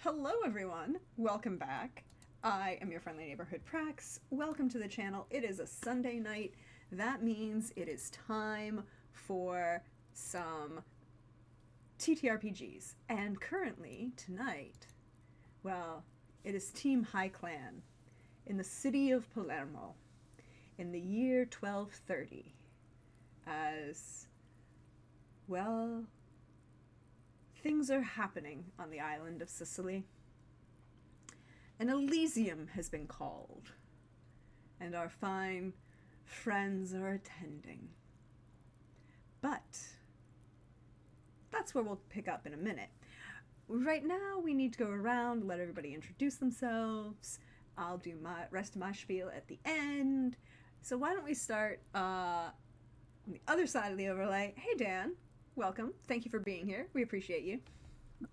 Hello everyone, welcome back. I am your friendly neighborhood Prax. Welcome to the channel. It is a Sunday night. That means it is time for some TTRPGs. And currently, tonight, well, it is Team High Clan in the city of Palermo in the year 1230 as, well, things are happening on the island of Sicily. An Elysium has been called, and our fine friends are attending. But that's where we'll pick up in a minute. Right now, we need to go around, let everybody introduce themselves. I'll do my rest of my spiel at the end. So why don't we start on the other side of the overlay. Hey, Dan. Welcome. Thank you for being here. We appreciate you.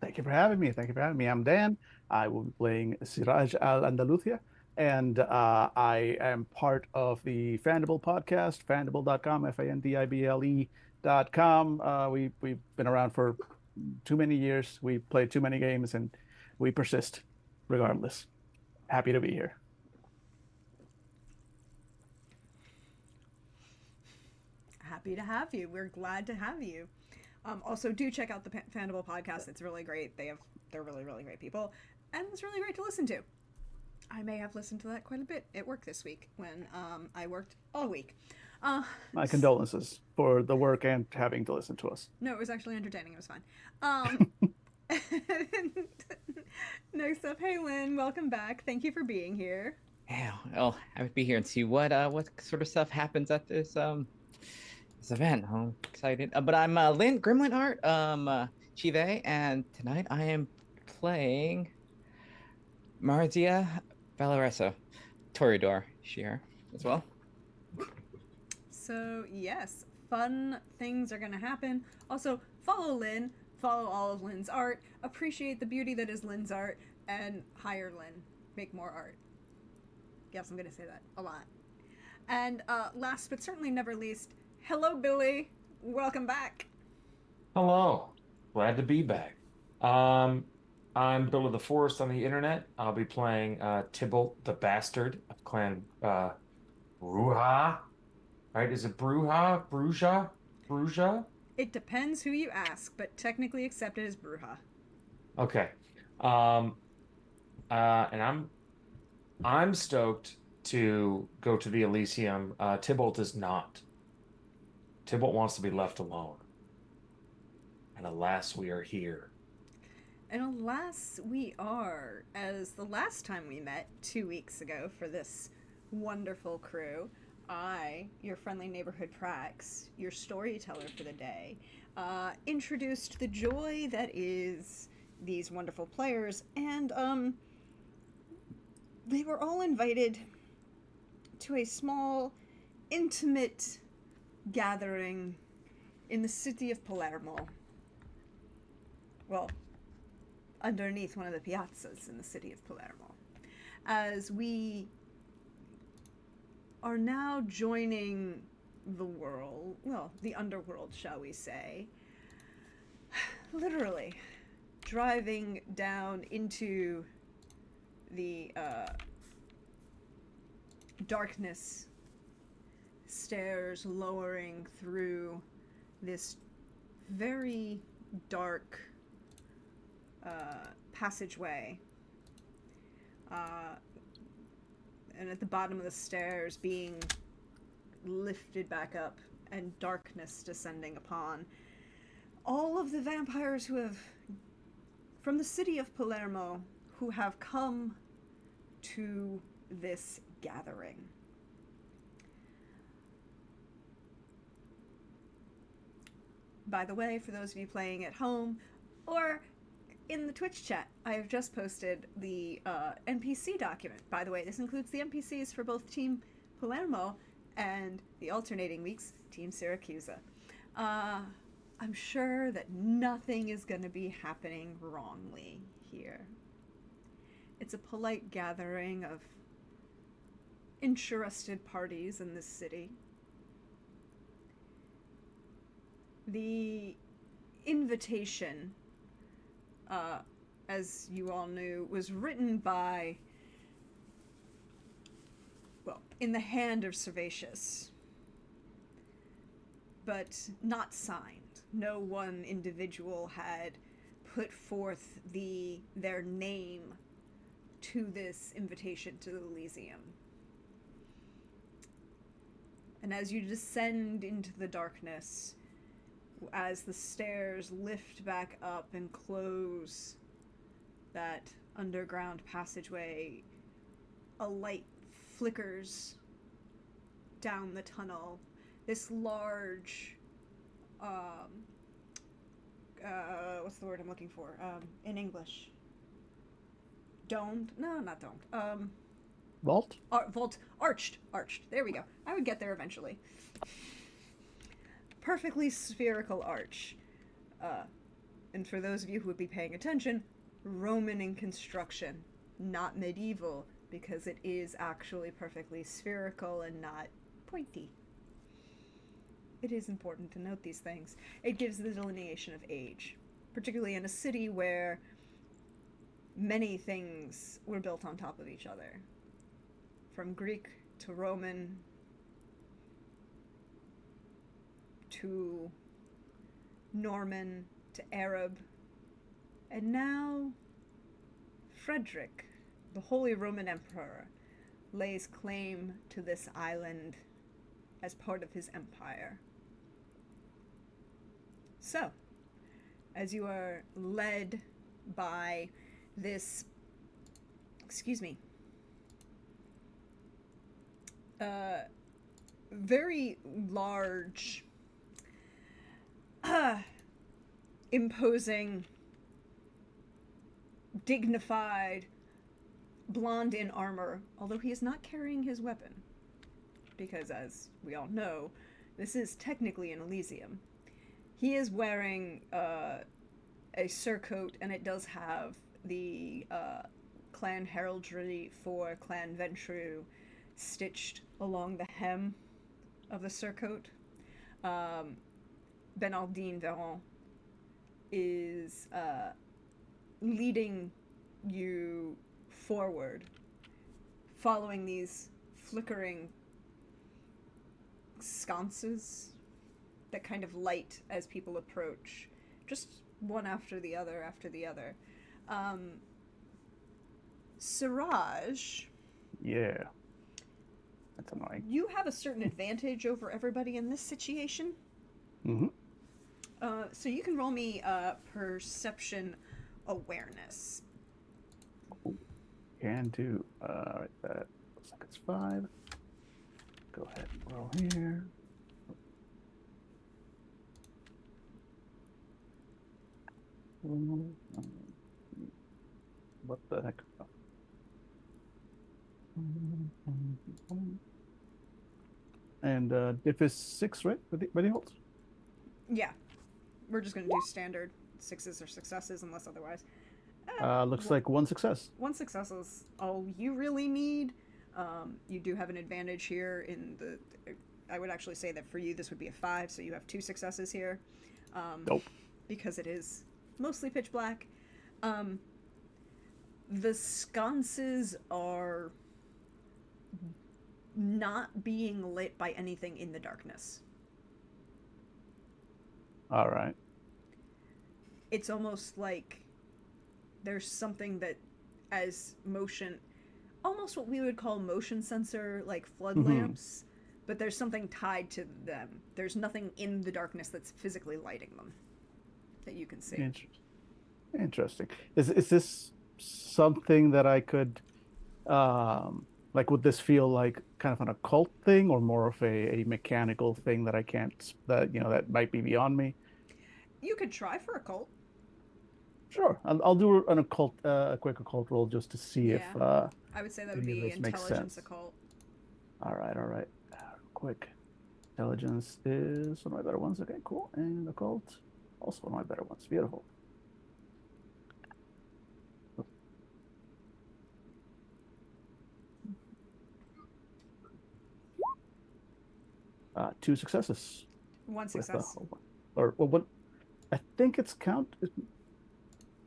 Thank you for having me. Thank you for having me. I'm Dan. I will be playing Siraj Al Andalusia, and I am part of the Fandible podcast, fandible.com, fandible.com. We've been around for too many years. We played too many games, and we persist regardless. Happy to be here. Happy to have you. We're glad to have you. Also, do check out the Fandible podcast. It's really great. They're really, really great people, and it's really great to listen to. I may have listened to that quite a bit at work this week when I worked all week. My condolences for the work and having to listen to us. No, it was actually entertaining. It was fun. Next up, hey Lynn, welcome back. Thank you for being here. Yeah, well, I would be here and see what sort of stuff happens at this event. I'm excited. But I'm Lynn Gremlin Art, Chive, and tonight I am playing Marzia Valoresa, Toreador here as well. So yes, fun things are gonna happen. Also, follow Lynn, follow all of Lynn's art, appreciate the beauty that is Lynn's art, and hire Lynn. Make more art. Yes, I'm gonna say that a lot. And last but certainly never least, hello Billy. Welcome back. Hello, glad to be back. I'm Bill of the Forest on the internet. I'll be playing Tybalt the Bastard of Clan Bruja. Right? Is it Bruja? Bruja? Bruja? It depends who you ask, but technically accepted as Bruja. Okay. Um, and I'm stoked to go to the Elysium. Tybalt is not. Tybalt wants to be left alone. And alas, we are here. And alas, we are, as the last time we met 2 weeks ago for this wonderful crew, I, your friendly neighborhood Prax, your storyteller for the day, introduced the joy that is these wonderful players, and they were all invited to a small, intimate gathering in the city of Palermo. Well, underneath one of the piazzas in the city of Palermo, as we are now joining the world, well, the underworld, shall we say, literally driving down into the darkness, stairs lowering through this very dark passageway, and at the bottom of the stairs being lifted back up and darkness descending upon all of the vampires who have, from the city of Palermo, who have come to this gathering. By the way, for those of you playing at home or in the Twitch chat, I have just posted the NPC document. By the way, this includes the NPCs for both Team Palermo and the alternating weeks, Team Syracusa. I'm sure that nothing is going to be happening wrongly here. It's a polite gathering of interested parties in this city. The invitation as you all knew, was written by, well, in the hand of Servatius, but not signed. No one individual had put forth their name to this invitation to Elysium. And as you descend into the darkness, as the stairs lift back up and close that underground passageway, a light flickers down the tunnel. This large, what's the word I'm looking for? In English. Domed? No, not domed. Vault? Vault. Arched. There we go. I would get there eventually. Perfectly spherical arch. And for those of you who would be paying attention, Roman in construction, not medieval, because it is actually perfectly spherical and not pointy. It is important to note these things. It gives the delineation of age, particularly in a city where many things were built on top of each other. From Greek to Roman to Norman to Arab, and now Frederick, the Holy Roman Emperor, lays claim to this island as part of his empire. So, as you are led by this, very large, imposing, dignified, blonde in armor, although he is not carrying his weapon, because as we all know, this is technically an Elysium. He is wearing a surcoat, and it does have the clan heraldry for Clan Ventru stitched along the hem of the surcoat. Benaldine Veron is leading you forward, following these flickering sconces that kind of light as people approach, just one after the other. Siraj, Yeah. That's annoying. you have a certain advantage over everybody in this situation. Mm-hmm. So you can roll me perception awareness. Can do. Right, that looks like it's 5. Go ahead and roll here. What the heck? And diff is 6, right? By default? Yeah. We're just going to do standard 6s or successes unless otherwise. Looks like 1 success. 1 success is all you really need. You do have an advantage here in the... I would actually say that for you this would be a 5, so you have 2 successes here. Nope. Because it is mostly pitch black. The sconces are not being lit by anything in the darkness. All right. It's almost like there's something that, as motion, almost what we would call motion sensor, like flood lamps, but there's something tied to them. There's nothing in the darkness that's physically lighting them that you can see. Interesting. Is this something that I could, like, would this feel like kind of an occult thing, or more of a mechanical thing that I can't, that might be beyond me? You could try for occult. Sure, I'll do an occult, a quick occult roll just to see if. I would say that would any of be this makes intelligence sense. occult. All right. Quick. Intelligence is one of my better ones. Okay, cool. And occult, also one of my better ones. Beautiful. 2 successes. 1 with success. or what? I think it's count.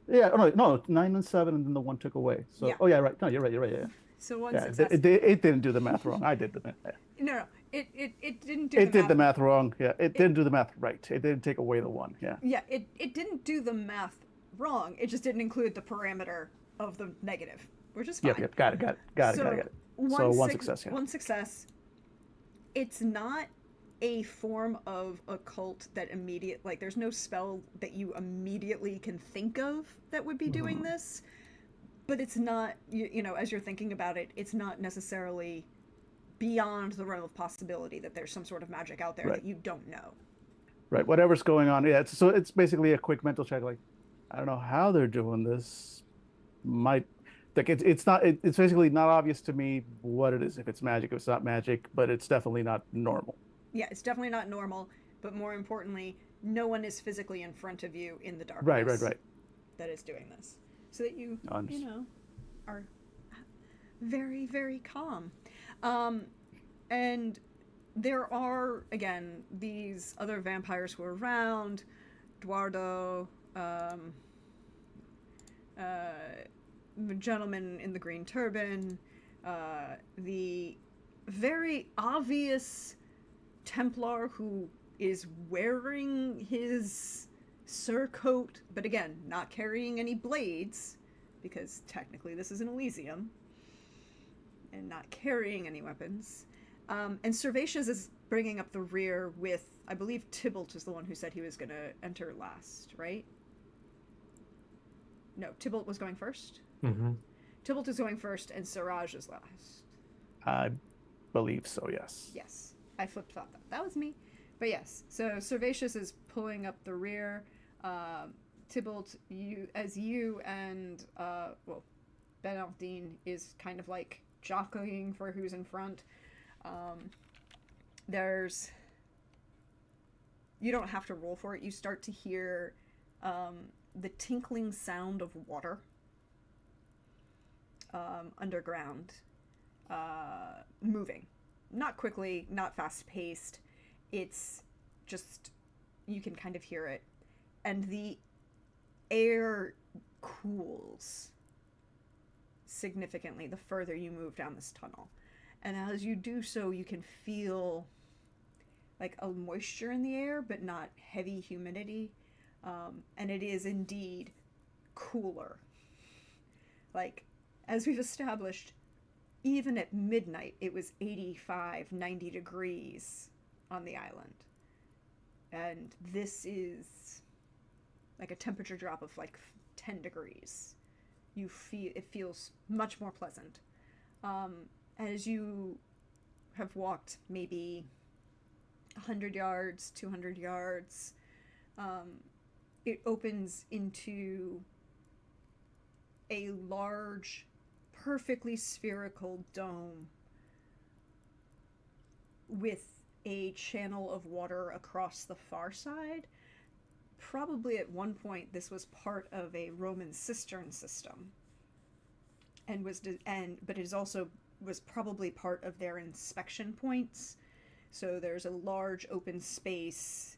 Yeah, oh, no, 9 and 7, and then the one took away. So, Yeah. oh yeah, right. No, you're right. You're right. Yeah, So one yeah. success. It didn't do the math wrong. I did the math. Yeah. No, it didn't do It the did math. the math wrong. Yeah, it didn't do the math right. It didn't take away the one. Yeah. Yeah, it didn't do the math wrong. It just didn't include the parameter of the negative, which is fine. Yep. Got it. Got it. So one success. Yeah. One success. It's not a form of occult that there's no spell that you immediately can think of that would be doing this, but it's not, as you're thinking about it, it's not necessarily beyond the realm of possibility that there's some sort of magic out there Right. that you don't know. Right. Whatever's going on. Yeah. So it's basically a quick mental check. Like, I don't know how they're doing this. Might like it's basically not obvious to me what it is. If it's magic, if it's not magic, but it's definitely not normal. Yeah, it's definitely not normal, but more importantly, no one is physically in front of you in the darkness. Right. That is doing this, so that you Understood. are very, very calm. And there are again these other vampires who are around. Eduardo, the gentleman in the green turban, the very obvious Templar who is wearing his surcoat, but again, not carrying any blades, because technically this is an Elysium, and not carrying any weapons. And Servatius is bringing up the rear with, I believe Tybalt is the one who said he was going to enter last, right? No, Tybalt was going first? Mm-hmm. Tybalt is going first, and Siraj is last. I believe so. Yes. Yes, I flip-flopped that. That was me. But yes, so Servatius is pulling up the rear. Tybalt, you and, Bernardine is kind of like jockeying for who's in front. You don't have to roll for it. You start to hear the tinkling sound of water underground moving. Not quickly, not fast-paced. It's just, you can kind of hear it. And the air cools significantly the further you move down this tunnel. And as you do so, you can feel like a moisture in the air, but not heavy humidity. And it is indeed cooler. Like, as we've established, even at midnight, it was 85, 90 degrees on the island. And this is like a temperature drop of like 10 degrees. It feels much more pleasant. As you have walked maybe 100 yards, 200 yards, it opens into a large, perfectly spherical dome with a channel of water across the far side. Probably at one point this was part of a Roman cistern system, but it also was probably part of their inspection points. So there's a large open space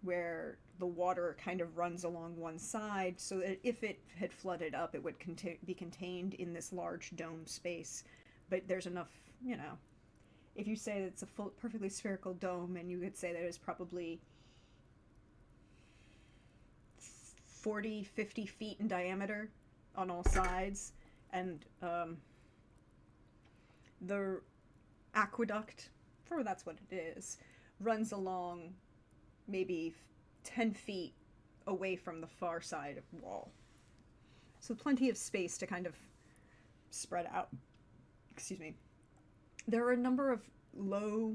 where the water kind of runs along one side, so that if it had flooded up, it would be contained in this large dome space. But there's enough, if you say that it's a perfectly spherical dome, and you could say that it's probably 40, 50 feet in diameter on all sides, and the aqueduct, for that's what it is, runs along maybe 10 feet away from the far side of the wall. So plenty of space to kind of spread out. Excuse me. There are a number of low,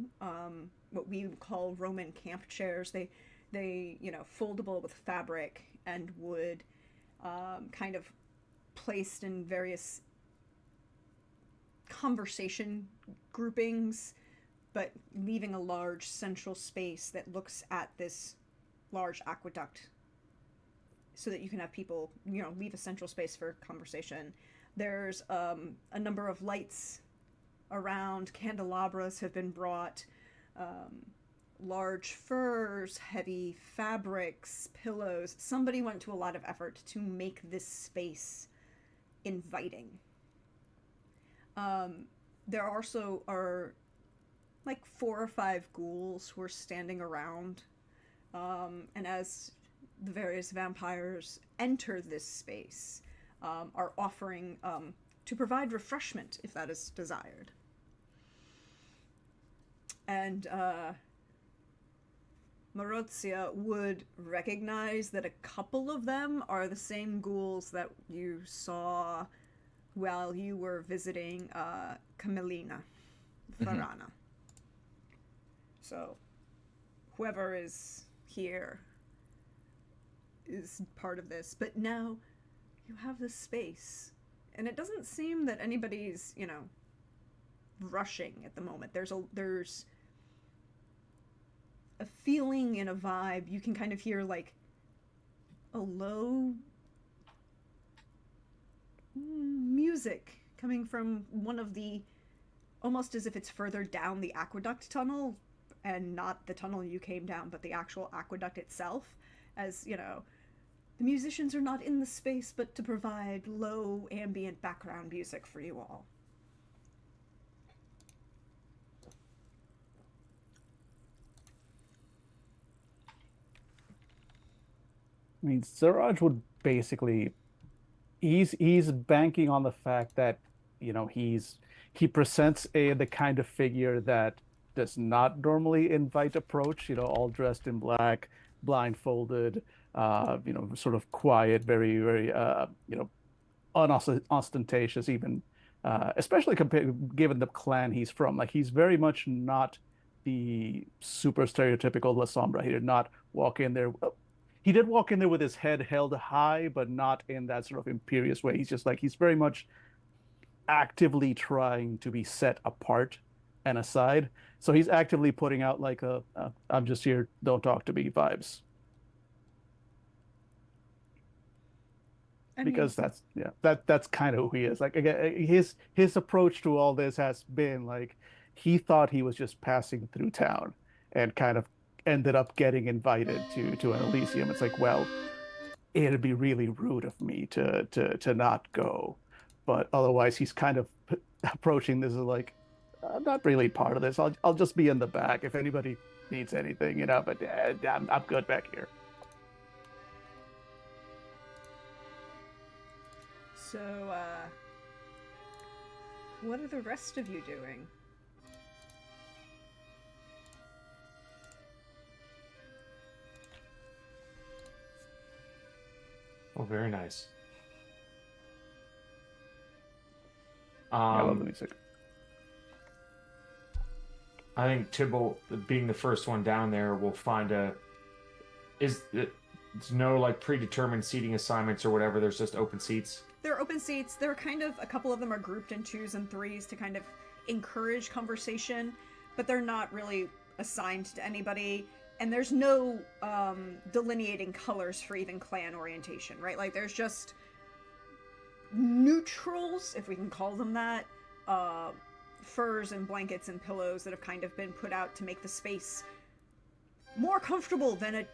what we would call Roman camp chairs. They foldable with fabric and wood, kind of placed in various conversation groupings, but leaving a large central space that looks at this large aqueduct so that you can have people, leave a central space for conversation. There's a number of lights around. Candelabras have been brought. large furs, heavy fabrics, pillows. Somebody went to a lot of effort to make this space inviting. There also are like 4 or 5 ghouls who are standing around. And as the various vampires enter this space, are offering to provide refreshment if that is desired. And Marozia would recognize that a couple of them are the same ghouls that you saw while you were visiting Camillina Farana. So, whoever is here is part of this. But now you have this space. And it doesn't seem that anybody's, rushing at the moment. There's a feeling and a vibe. You can kind of hear like a low music coming from one of the, almost as if it's further down the aqueduct tunnel, and not the tunnel you came down, but the actual aqueduct itself. As the musicians are not in the space, but to provide low ambient background music for you all. I mean, Siraj would basically, he's banking on the fact that, he presents the kind of figure that does not normally invite approach, all dressed in black, blindfolded, sort of quiet, very, very, unostentatious, even, especially given the clan he's from. Like, he's very much not the super stereotypical La Sombra. He did not walk in there. He did walk in there with his head held high, but not in that sort of imperious way. He's just like, he's very much actively trying to be set apart and aside. So he's actively putting out like I'm just here, don't talk to me vibes. Because that's kind of who he is. Like, again, his approach to all this has been like, he thought he was just passing through town and kind of ended up getting invited to an Elysium. It's like, well, it'd be really rude of me to not go. But otherwise, he's kind of approaching this as like, I'm not really part of this. I'll just be in the back if anybody needs anything, But I'm good back here. So, what are the rest of you doing? Oh, very nice. I love the music. I think Tybalt, being the first one down there, will find there's no like predetermined seating assignments or whatever. There's just open seats. There are open seats. There are kind of, a couple of them are grouped in 2s and 3s to kind of encourage conversation, but they're not really assigned to anybody. And there's no delineating colors for even clan orientation, right? Like, there's just neutrals, if we can call them that, furs and blankets and pillows that have kind of been put out to make the space more comfortable than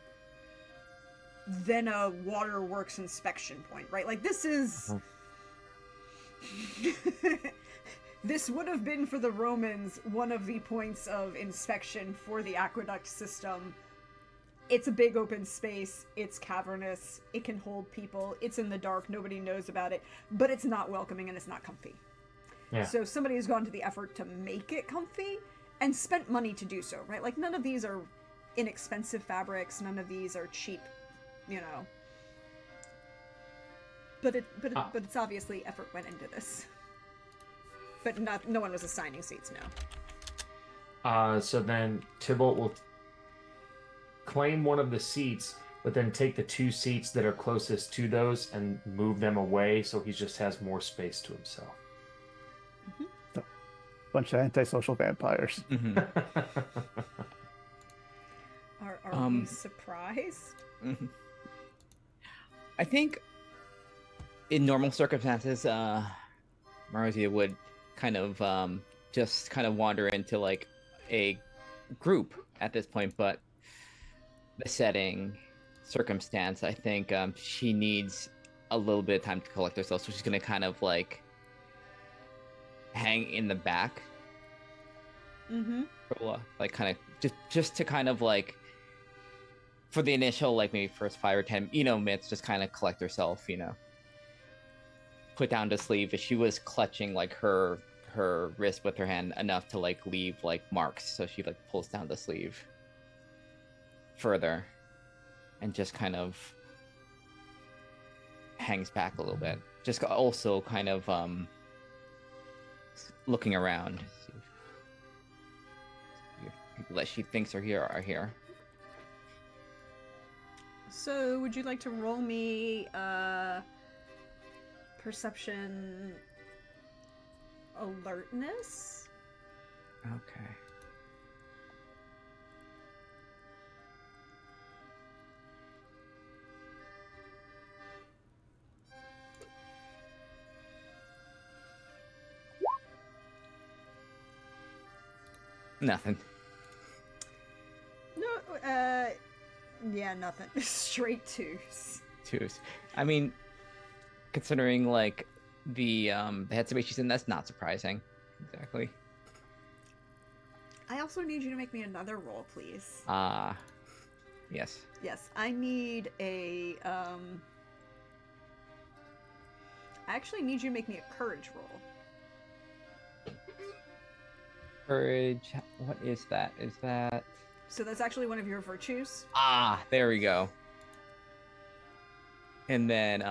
a waterworks inspection point, right? Like, this is... This would have been, for the Romans, one of the points of inspection for the aqueduct system. It's a big open space, it's cavernous, it can hold people, it's in the dark, nobody knows about it, but it's not welcoming and it's not comfy. Yeah. So somebody has gone to the effort to make it comfy and spent money to do so, right? Like, none of these are inexpensive fabrics, none of these are cheap, But it's obviously effort went into this. But no one was assigning seats, no. So then Tybalt will claim one of the seats, but then take the 2 seats that are closest to those and move them away, so he just has more space to himself. Mm-hmm. Bunch of antisocial vampires. Mm-hmm. Are we surprised? Mm-hmm. I think in normal circumstances, Marozia would kind of just kind of wander into like a group at this point, but the setting, circumstance, I think she needs a little bit of time to collect herself. So she's gonna kind of like hang in the back, like kind of just to kind of like for the initial like maybe first 5 or 10 minutes, just kind of collect herself, put down the sleeve. If she was clutching like her wrist with her hand enough to like leave like marks, so she like pulls down the sleeve further and just kind of hangs back a little bit, just also kind of looking around, see if people that she thinks are here. So, would you like to roll me perception alertness? Okay. Nothing. No, yeah, nothing. Straight twos. Twos. I mean, considering like the headspace she's in, that's not surprising. Exactly. I also need you to make me another roll, please. Yes. Yes, I need a, I actually need you to make me a courage roll. Courage. What is that? Is that... So that's actually one of your virtues. There we go. And then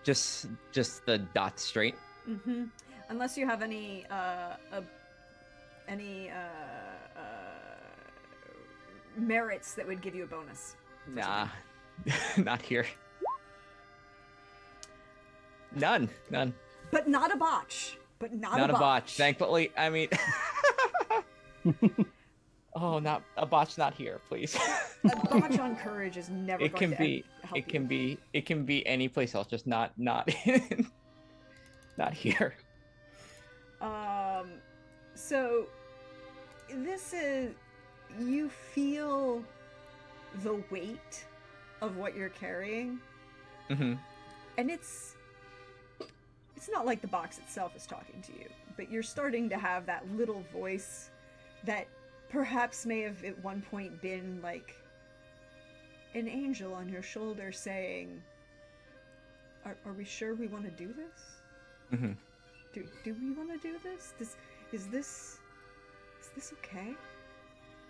just the dot straight. Mm-hmm. Unless you have any merits that would give you a bonus. Nah. Not here. None. But not a botch. Not a botch. Thankfully, I mean oh, not a botch, not here, please. A botch on courage is never it going can to be help it can you. be it can be any place else, just not not here. So this is, you feel the weight of what you're carrying. Mm-hmm. And it's not like the box itself is talking to you, but you're starting to have that little voice that perhaps may have at one point been like an angel on your shoulder saying, are we sure we want to do this? Mm-hmm. Do we want to do this? Is this okay?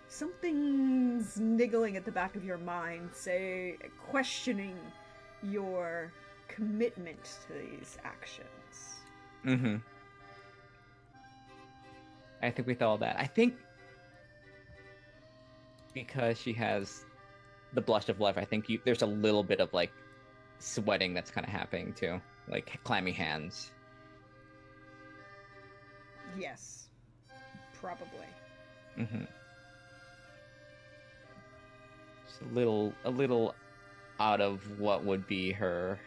Something's niggling at the back of your mind, questioning your commitment to these actions. Mm-hmm. I think with all that, I think because she has the blush of life, I think there's a little bit of like sweating that's kind of happening too, like clammy hands. Yes, probably. Mm-hmm. Just a little out of what would be her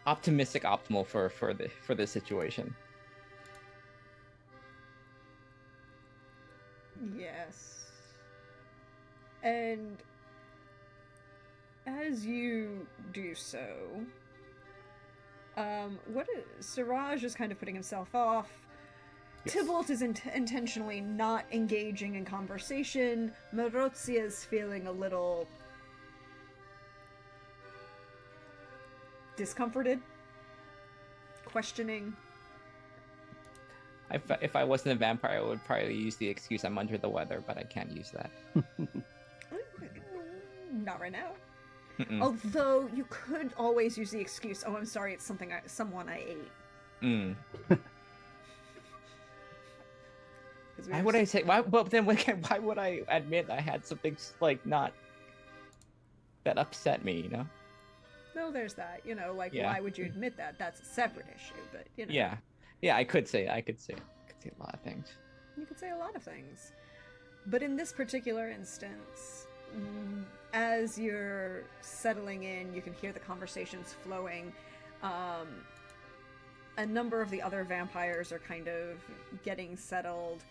optimistic optimal for this situation. Yes. And as you do so, Siraj is kind of putting himself off. Yes. Tybalt is intentionally not engaging in conversation. Marozia is feeling a little discomforted, questioning. If I wasn't a vampire, I would probably use the excuse I'm under the weather, but I can't use that. Not right now. Mm-mm. Although you could always use the excuse, "Oh, I'm sorry, it's someone I ate." Mm. Why would I say? Why? But then, why would I admit I had something like not that upset me? You know. No, there's that. Yeah. Why would you admit that? That's a separate issue. But Yeah. I could say a lot of things. You could say a lot of things, but in this particular instance, as you're settling in, you can hear the conversations flowing. A number of the other vampires are kind of getting settled,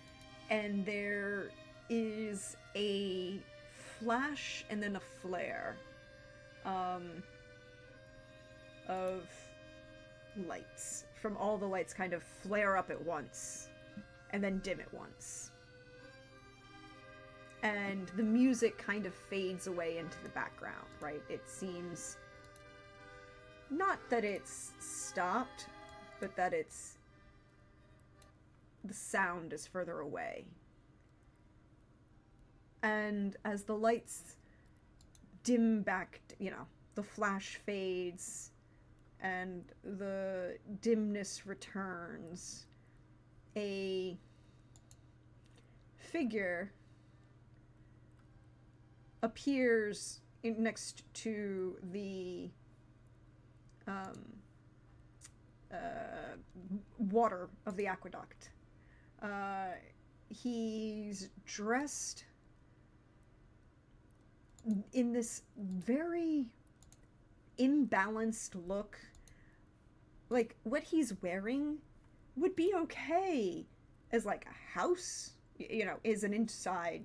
and there is a flash and then a flare of lights. From all the lights kind of flare up at once and then dim at once. And the music kind of fades away into the background, right? It seems not that it's stopped, but that the sound is further away. And as the lights dim back, the flash fades and the dimness returns, a figure appears next to the water of the aqueduct. He's dressed in this very imbalanced look. Like, what he's wearing would be okay as like a house, is an inside,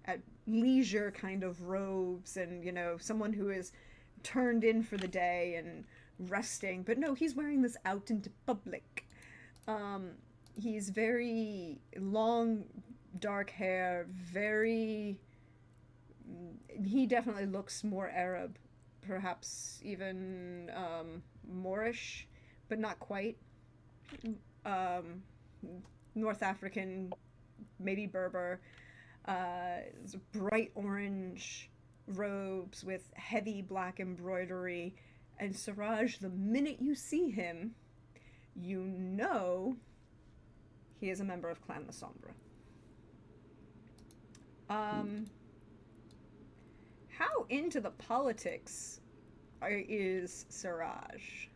at leisure kind of robes and, someone who is turned in for the day and resting. But no, he's wearing this out into public. He's very long, dark hair, he definitely looks more Arab, perhaps even Moorish, but not quite. North African, maybe Berber. Bright orange robes with heavy black embroidery. And Siraj, the minute you see him, you know he is a member of Clan La Sombre. How into the politics is Siraj?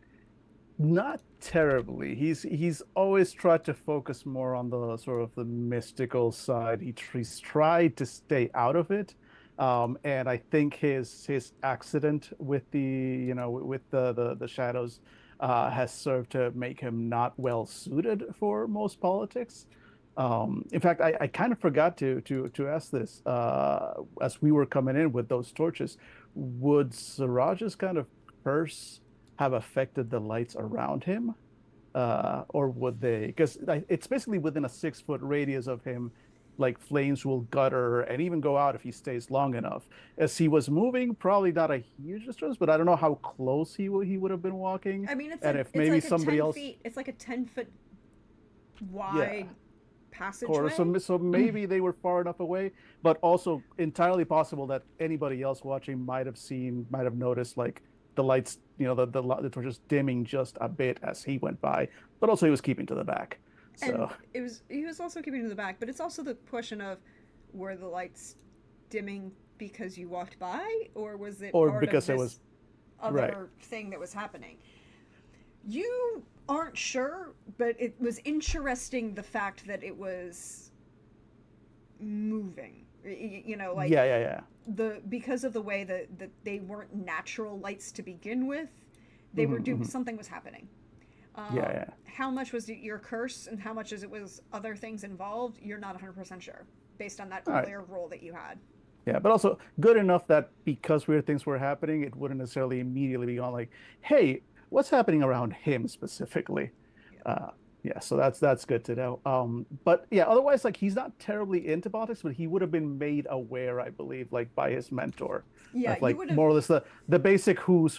Not terribly. He's always tried to focus more on the sort of the mystical side. He's tried to stay out of it, and I think his accident with the shadows has served to make him not well suited for most politics. In fact, I kind of forgot to ask this as we were coming in with those torches. Would Siraj's kind of curse have affected the lights around him, or would they? Because it's basically within a 6-foot radius of him. Like, flames will gutter and even go out if he stays long enough. As he was moving, probably not a huge disturbance, but I don't know how close he would have been walking. I mean, if maybe like somebody else. It's like a 10-foot wide passageway. Or so maybe they were far enough away, but also entirely possible that anybody else watching might have noticed, like, the lights, the torches dimming just a bit as he went by, but also he was keeping to the back. So and he was also keeping to the back, but it's also the question of, were the lights dimming because you walked by, or was it or part because of it this was other thing that was happening? You aren't sure, but it was interesting the fact that it was moving. Like because of the way that they weren't natural lights to begin with, they were something was happening. How much was your curse and how much it was other things involved, you're not 100% sure based on that earlier roll that you had. Yeah, but also good enough that because weird things were happening, it wouldn't necessarily immediately be on like, hey, what's happening around him specifically? So that's good to know. But yeah, otherwise, like, he's not terribly into politics, but he would have been made aware, I believe, like, by his mentor. Yeah, like, more or less the basic who's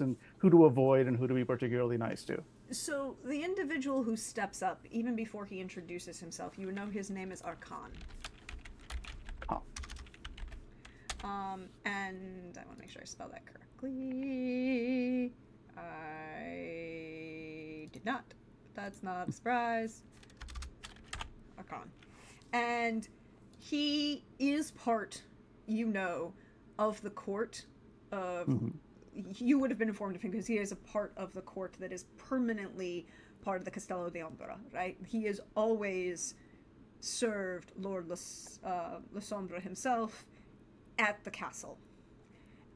and who to avoid and who to be particularly nice to. So the individual who steps up, even before he introduces himself, you know his name is Arkan. Oh. And I want to make sure I spell that correctly. I did not. That's not a surprise. Arkan. And he is part, of the court of... You would have been informed of him because he is a part of the court that is permanently part of the Castello de Ombra, right? He has always served Lord La Sombre himself at the castle.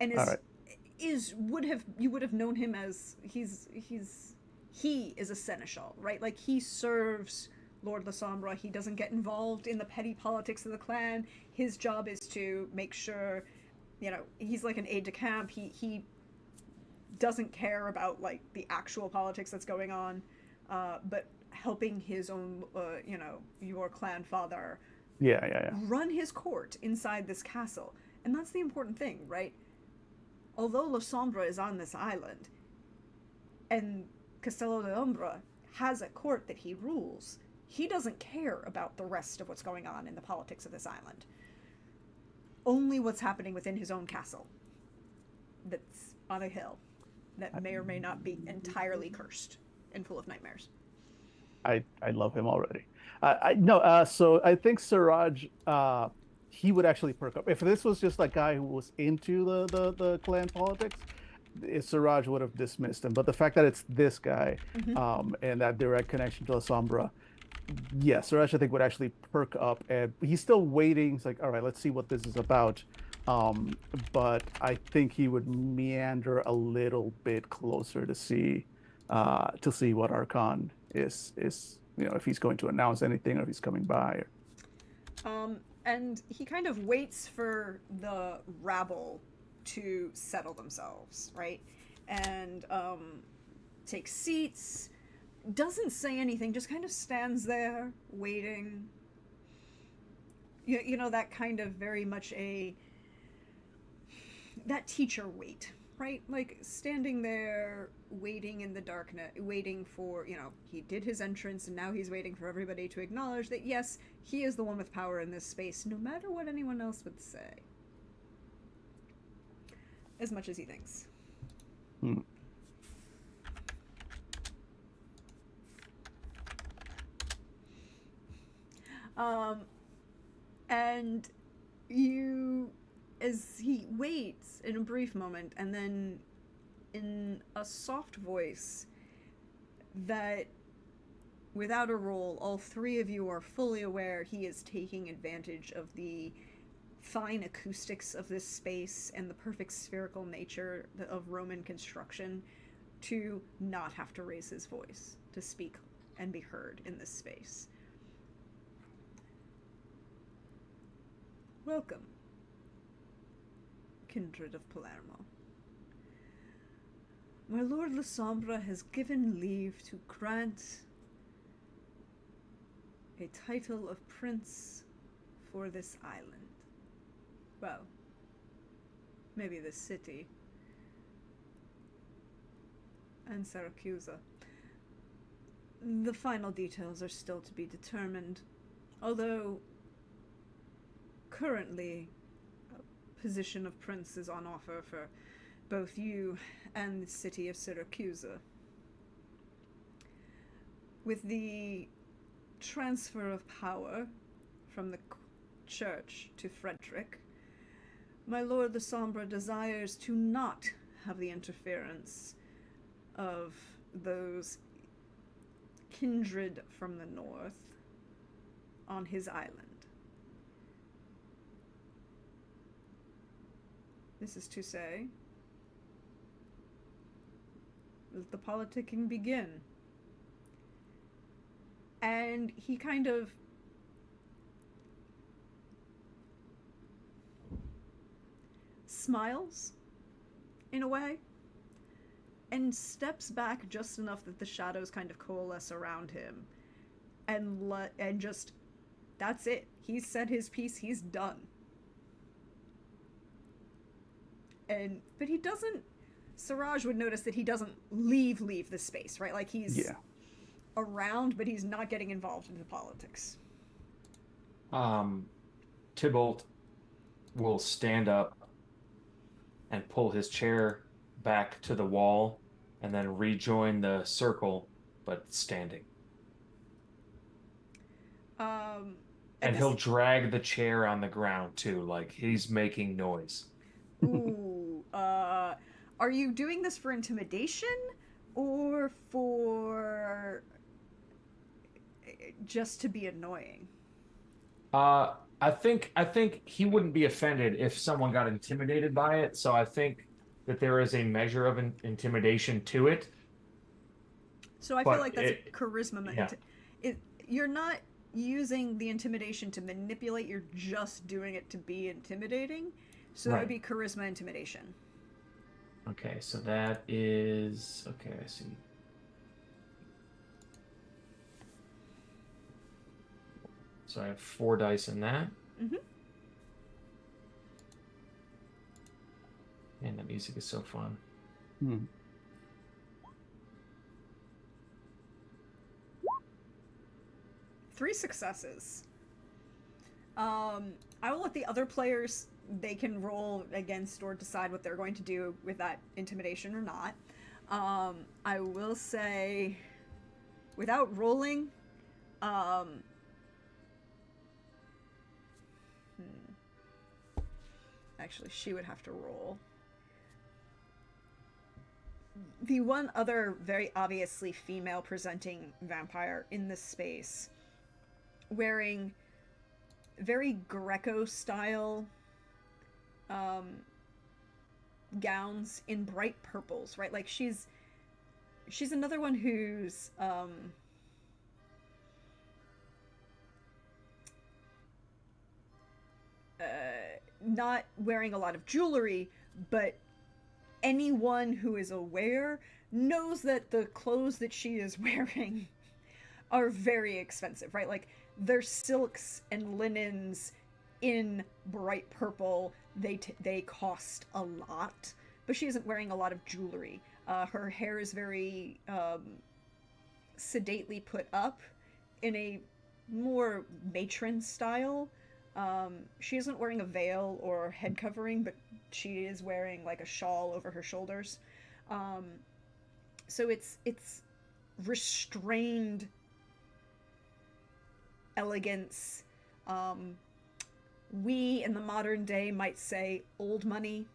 And you would have known him as he is a seneschal, right? Like, he serves Lord Lasombra. He doesn't get involved in the petty politics of the clan. His job is to make sure, he's like an aide-de-camp. He doesn't care about, like, the actual politics that's going on, but helping his own, your clan father run his court inside this castle. And that's the important thing, right? Although Lasombra is on this island, and Castello de Umbra has a court that he rules, he doesn't care about the rest of what's going on in the politics of this island. Only what's happening within his own castle that's on a hill that may or may not be entirely cursed and full of nightmares. I love him already. So I think Siraj, he would actually perk up. If this was just a guy who was into the clan politics, Siraj would have dismissed him. But the fact that it's this guy, and that direct connection to La Sombra, yes, Siraj, I think, would actually perk up. And he's still waiting. It's like, all right, let's see what this is about. But I think he would meander a little bit closer to see what Archon is, if he's going to announce anything or if he's coming by. And he kind of waits for the rabble to settle themselves, right? And takes seats, doesn't say anything, just kind of stands there waiting. That kind of very much that teacher wait, right? Like standing there waiting in the darkness, waiting for, he did his entrance and now he's waiting for everybody to acknowledge that, yes, he is the one with power in this space, no matter what anyone else would say. As much as he thinks. And as he waits in a brief moment, and then in a soft voice that, without a roll, all three of you are fully aware he is taking advantage of the fine acoustics of this space and the perfect spherical nature of Roman construction to not have to raise his voice, to speak and be heard in this space. Welcome, kindred of Palermo. My Lord Lasombra has given leave to grant a title of prince for this island. Well, maybe this city. And Syracusa. The final details are still to be determined, although currently a position of prince is on offer for both you and the city of Syracusa. With the transfer of power from the church to Frederick, my Lord Lasombra desires to not have the interference of those kindred from the north on his island. This is to say, let the politicking begin. And he kind of smiles in a way and steps back just enough that the shadows kind of coalesce around him, and just, that's it. He's said his piece, he's done. But he doesn't, Siraj would notice that he doesn't leave the space, right? Like he's around, but he's not getting involved in the politics. Tybalt will stand up and pull his chair back to the wall and then rejoin the circle, but standing. And he'll drag the chair on the ground too, like he's making noise. Ooh, are you doing this for intimidation or for just to be annoying? I think he wouldn't be offended if someone got intimidated by it. So I think that there is a measure of intimidation to it. So I feel like that's a charisma. Yeah. you're not using the intimidation to manipulate, you're just doing it to be intimidating. So that would be charisma intimidation. Okay, so that is okay, I see. So I have 4 dice in that. Mm-hmm. And the music is so fun. Hmm. Three successes. I will let the other players, they can roll against or decide what they're going to do with that intimidation or not. I will say, without rolling, actually, she would have to roll. The one other very obviously female presenting vampire in this space, wearing very Greco style gowns in bright purples, right? Like she's another one who's not wearing a lot of jewelry, but anyone who is aware knows that the clothes that she is wearing are very expensive, right? Like they're silks and linens in bright purple. They cost a lot, but she isn't wearing a lot of jewelry. Her hair is very sedately put up in a more matron style. She isn't wearing a veil or head covering, but she is wearing like a shawl over her shoulders. So it's restrained elegance. We in the modern day might say old money,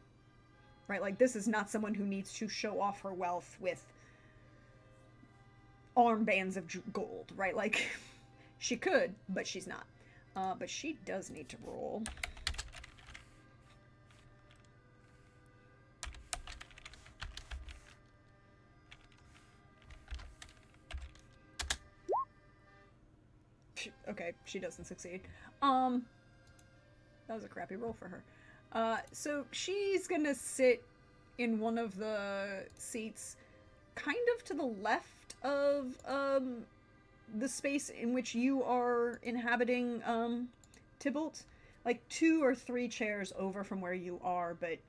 right? Like this is not someone who needs to show off her wealth with armbands of gold, right? Like she could, but she's not. But she does need to roll. Okay, she doesn't succeed. That was a crappy roll for her. So she's gonna sit in one of the seats kind of to the left of the space in which you are inhabiting Tybalt, like 2 or 3 chairs over from where you are, but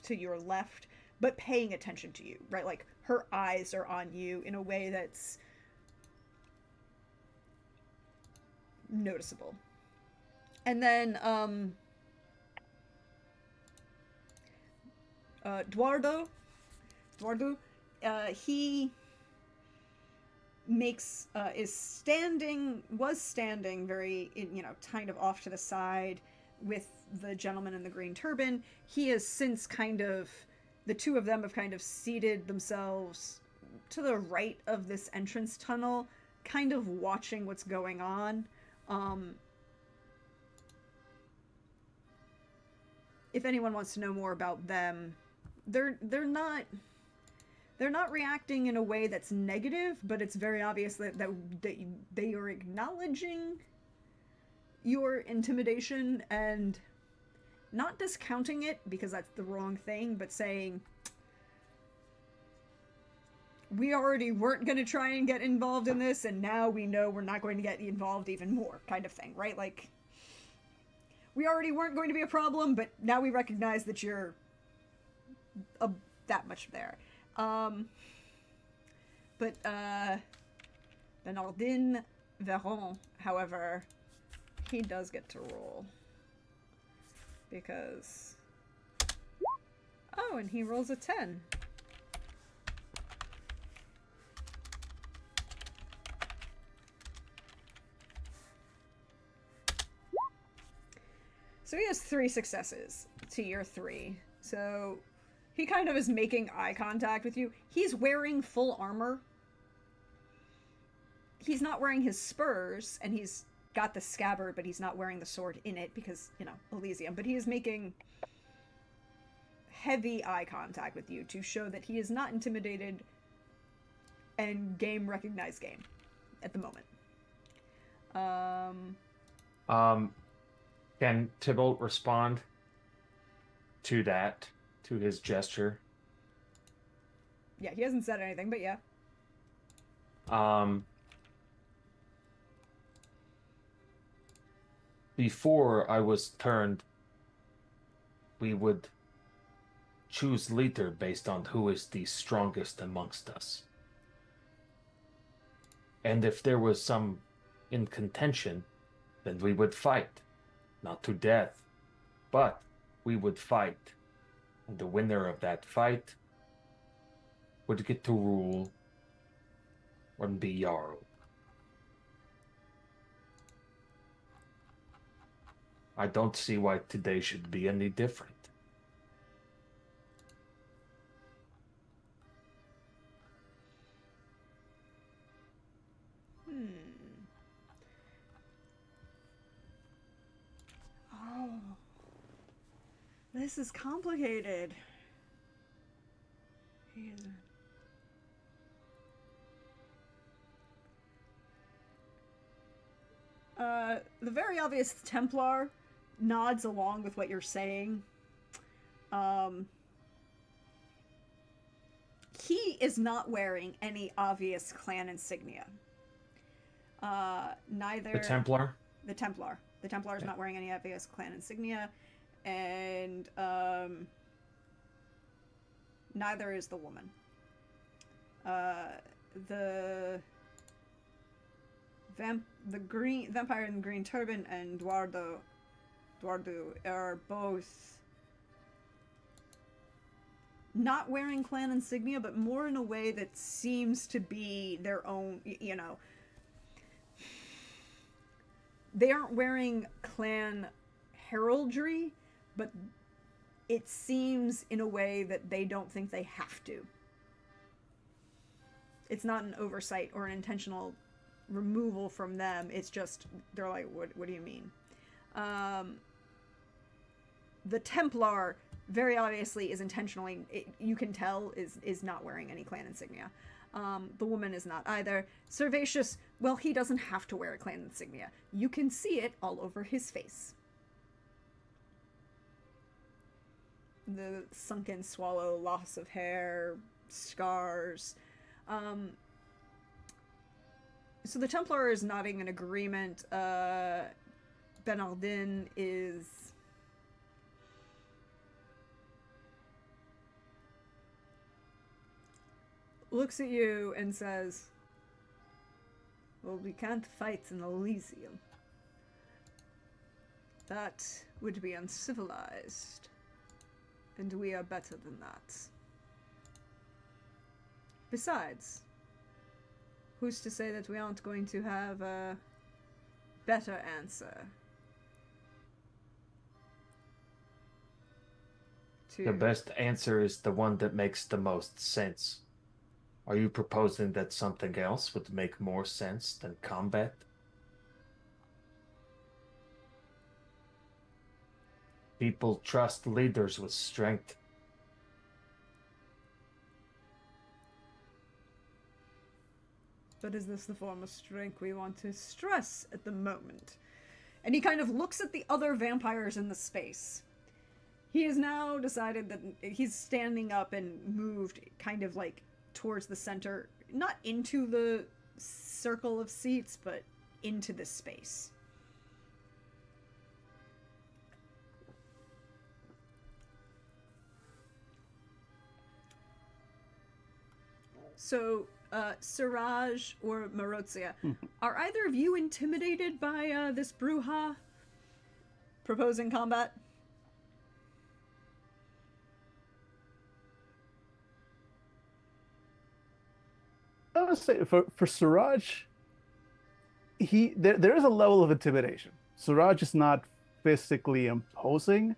to your left, but paying attention to you, right? Like her eyes are on you in a way that's noticeable. And then Eduardo, he was standing very, kind of off to the side with the gentleman in the green turban. He has since the two of them have kind of seated themselves to the right of this entrance tunnel, kind of watching what's going on. If anyone wants to know more about them, they're not reacting in a way that's negative, but it's very obvious that they are acknowledging your intimidation and not discounting it, because that's the wrong thing, but saying, we already weren't going to try and get involved in this, and now we know we're not going to get involved even more, kind of thing, right? Like, we already weren't going to be a problem, but now we recognize that you're that much there. But Bernardin Veron, however, he does get to roll. Because... Oh, and he rolls a 10. So he has 3 successes to your 3. So he kind of is making eye contact with you. He's wearing full armor. He's not wearing his spurs, and he's got the scabbard, but he's not wearing the sword in it because, Elysium. But he is making heavy eye contact with you to show that he is not intimidated and recognized game at the moment. Can Tybalt respond to that, to his gesture? Yeah, he hasn't said anything, but yeah. Before I was turned, we would choose leader based on who is the strongest amongst us. And if there was some in contention, then we would fight. Not to death, but we would fight. And the winner of that fight would get to rule and be Jarl. I don't see why today should be any different. Oh. This is complicated. The very obvious Templar nods along with what you're saying. He is not wearing any obvious clan insignia. Neither The Templar? The Templar. The Templar is not wearing any obvious clan insignia, and neither is the woman. The vampire in the green turban and Duardo are both not wearing clan insignia, but more in a way that seems to be their own, you know. They aren't wearing clan heraldry, but it seems in a way that they don't think they have to. It's not an oversight or an intentional removal from them. It's just, they're like, what do you mean? The Templar, very obviously, is intentionally, you can tell, is not wearing any clan insignia. The woman is not either. Servatius, well, he doesn't have to wear a clan insignia. You can see it all over his face. The sunken swallow, loss of hair, scars. So the Templar is nodding in agreement. Bernardin is... looks at you and says, well, we can't fight in Elysium. That would be uncivilized. And we are better than that. Besides, who's to say that we aren't going to have a better answer? The best answer is the one that makes the most sense. Are you proposing that something else would make more sense than combat? People trust leaders with strength. But is this the form of strength we want to stress at the moment? And he kind of looks at the other vampires in the space. He has now decided that he's standing up and moved kind of like towards the center, not into the circle of seats, but into this space. So, Siraj or Marozia, are either of you intimidated by this Bruja proposing combat? I would say for Siraj, there is a level of intimidation. Siraj is not physically imposing,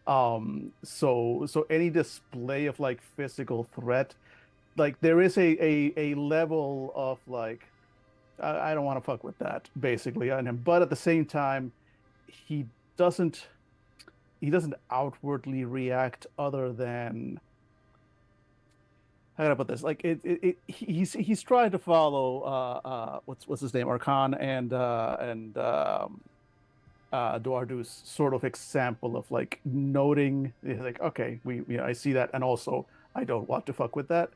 so any display of like physical threat, like there is a level of like I don't want to fuck with that basically on him, but at the same time, he doesn't outwardly react other than how can I put this? Like he's trying to follow what's his name, Arkan and Duardu's sort of example of like noting like, okay, I see that, and also I don't want to fuck with that.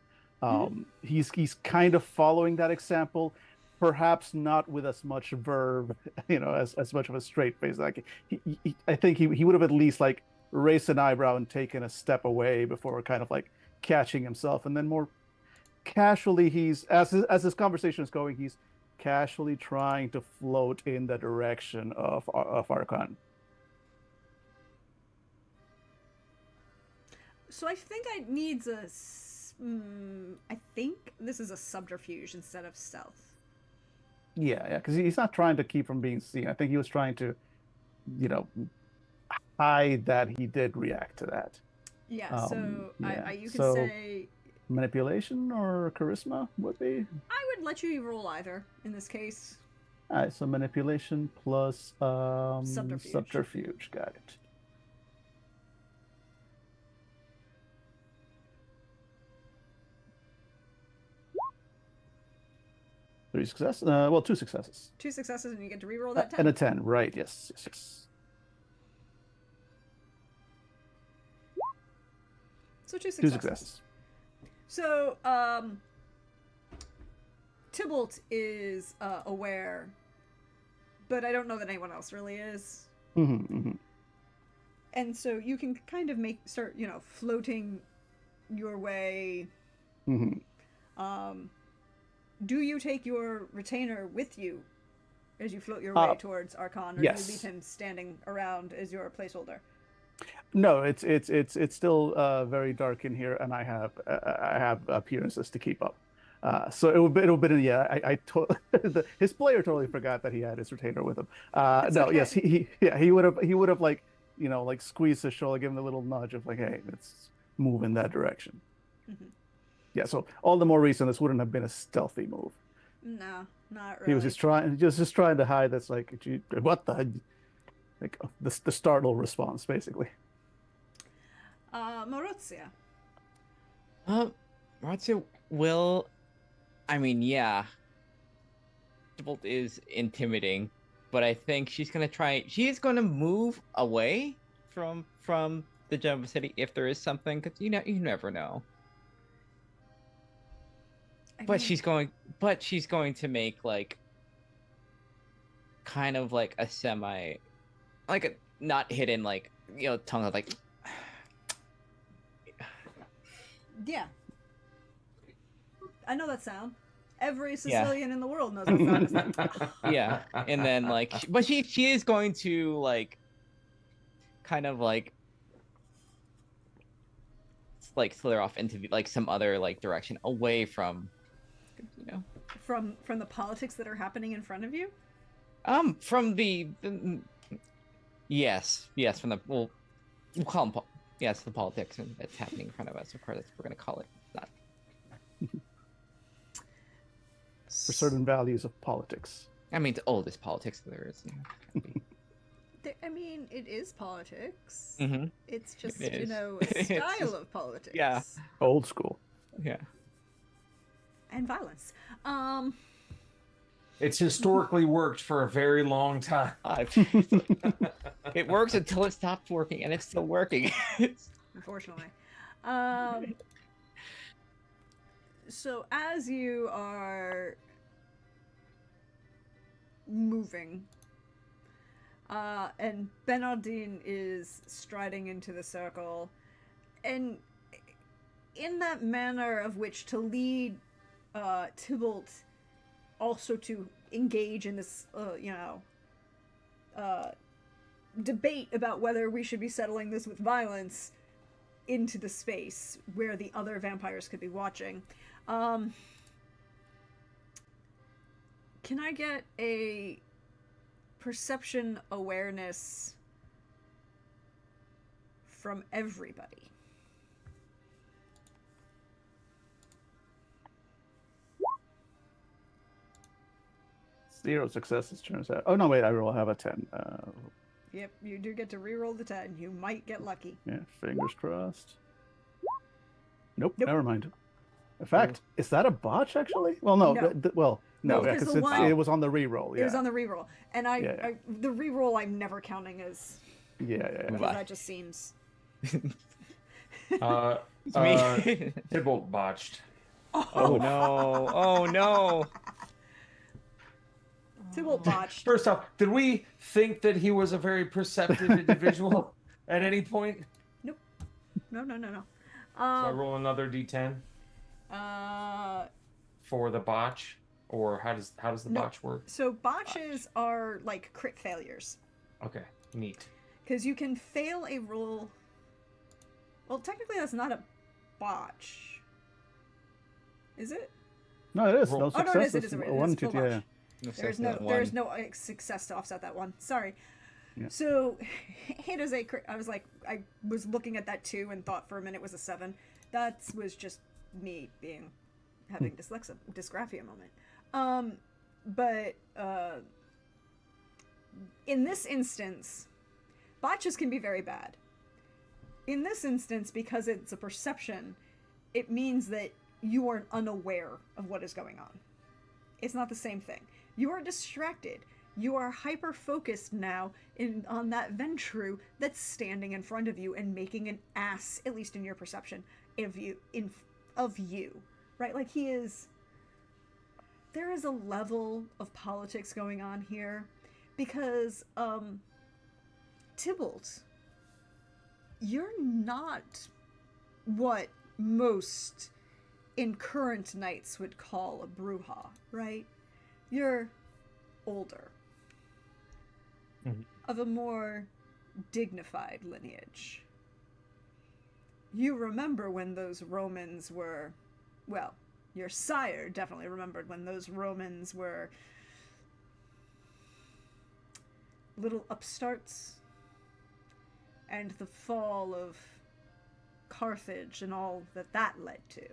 He's kind of following that example, perhaps not with as much verb, as much of a straight face. Like I think he would have at least like raised an eyebrow and taken a step away before kind of like catching himself, and then more casually, as this conversation is going, he's casually trying to float in the direction of Arkan. So I think I think this is a subterfuge instead of stealth. Yeah, because he's not trying to keep from being seen. I think he was trying to, you know, hide that he did react to that. Yeah, so yeah. you could So say manipulation or charisma would be. I would let you roll either in this case. All right, so manipulation plus Subterfuge. subterfuge. Got it. Three successes. Well, two successes. 2 successes, and you get to reroll that 10. And a 10, right? Yes, yes, yes. So 2 successes. Two successes. So, Tybalt is aware, but I don't know that anyone else really is. And so you can kind of start, floating your way. Do you take your retainer with you as you float your way towards Archon, or yes. do you leave him standing around as your placeholder? No, it's still very dark in here, and I have appearances to keep up. So it'll be his player totally forgot that he had his retainer with him. No, okay. Yes, he would have like like squeezed his shoulder, give him a little nudge of like, hey, let's move in that direction. Yeah, so all the more reason this wouldn't have been a stealthy move. No, not really. He was just trying to hide. That's like, what the, like the startled response, basically. Marozia. Marozia will, I mean, yeah, Tybalt is intimidating, but I think she's going to move away from the general city if there is something, because you never know. But she's going to make like kind of like a semi, like a not hidden, like tongue of like. Yeah, I know that sound. Every Sicilian in the world knows that sound. Yeah, and then but she is going to like, kind of like slither off into like some other like direction away from. From the politics that are happening in front of you? From the yes, from the we'll call them the politics that's happening in front of us. Of course, that's what we're gonna call it. Not for certain values of politics. I mean, the oldest politics there is. I mean, it is politics. Mm-hmm. It's just a style of politics. Yeah, old school. Yeah. And violence. It's historically worked for a very long time. It works until it stops working, and it's still working. Unfortunately. So as you are moving, and Bernardine is striding into the circle, and in that manner of which to lead Tybalt also to engage in this, debate about whether we should be settling this with violence into the space where the other vampires could be watching. Can I get a perception awareness from everybody? 0 successes, turns out. Oh, no, wait, I will have a 10. Yep, you do get to reroll the 10. You might get lucky. Yeah, fingers crossed. Nope. Never mind. In fact, is that a botch actually? Well, no. No. No, because because the one- it was on the reroll. It was Yeah. on the reroll, and Yeah. the reroll I'm never counting as Yeah. because Bye. that just seems. It's me. Tybalt botched. Oh no! Oh no! Tybalt botched. First off, did we think that he was a very perceptive individual at any point? Nope. No. So I roll another d10 for the botch, or how does the No. botch work? So botches are like crit failures. Okay, neat. Because you can fail a roll. Well, technically, that's not a botch. Is it? No, it is. Roll. No Oh, success. no, it is. One, two, full yeah. botch. There's no success to offset that one. Sorry. Yeah. So, it is a crit. I was looking at that too and thought for a minute it was a 7. That was just me having dysgraphia moment. But in this instance, botches can be very bad. In this instance, because it's a perception, it means that you are unaware of what is going on. It's not the same thing. You are distracted. You are hyper-focused now on that Ventru that's standing in front of you and making an ass, at least in your perception, of you. Right? Like he is... There is a level of politics going on here because, Tybalt, you're not what most in current knights would call a bruja, right? You're older, of a more dignified lineage. You remember when those Romans were, well, your sire definitely remembered when those Romans were little upstarts, and the fall of Carthage and all that led to,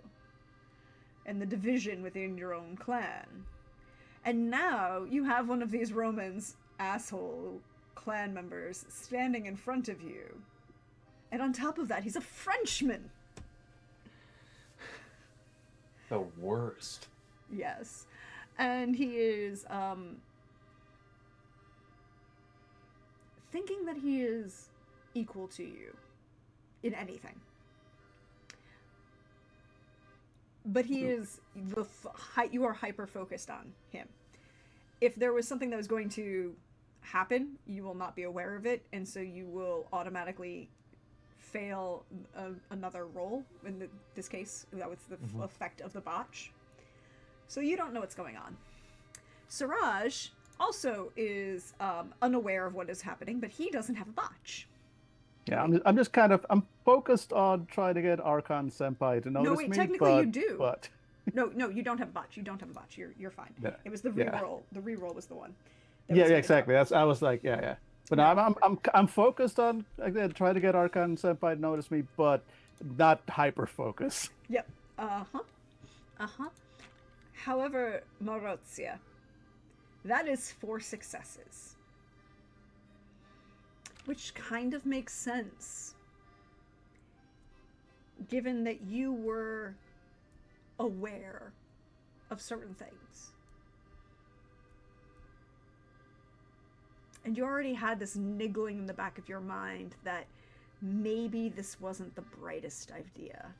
and the division within your own clan. And now you have one of these Romans asshole clan members standing in front of you, and on top of that, he's a Frenchman. The worst. Yes. And he is thinking that he is equal to you in anything. But he is you are hyper focused on him. If there was something that was going to happen, you will not be aware of it, and so you will automatically fail another roll. In this case, that was the effect of the botch. So you don't know what's going on. Siraj also is unaware of what is happening, but he doesn't have a botch. Yeah, I'm just I'm focused on trying to get Archon Senpai to notice me. Technically you do. But No, you don't have a botch. You don't have a botch. You're fine. Yeah. It was the Yeah. reroll. The reroll was the one. yeah, exactly. I was like, yeah. But no, I'm focused on again trying to get Archon Senpai to notice me, but not hyper focus. Yep. However, Marozia, that is 4 successes. Which kind of makes sense, given that you were aware of certain things. And you already had this niggling in the back of your mind that maybe this wasn't the brightest idea.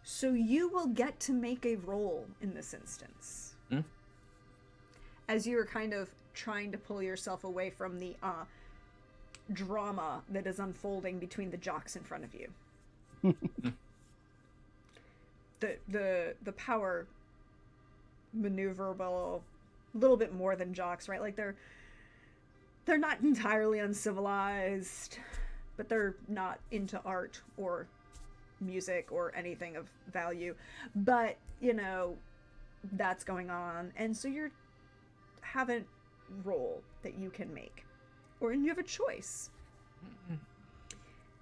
So you will get to make a roll in this instance. As you're kind of trying to pull yourself away from the drama that is unfolding between the jocks in front of you. The power maneuverable, a little bit more than jocks, right? Like they're not entirely uncivilized, but they're not into art or music or anything of value. But, that's going on. And so you have a role that you can make. And you have a choice.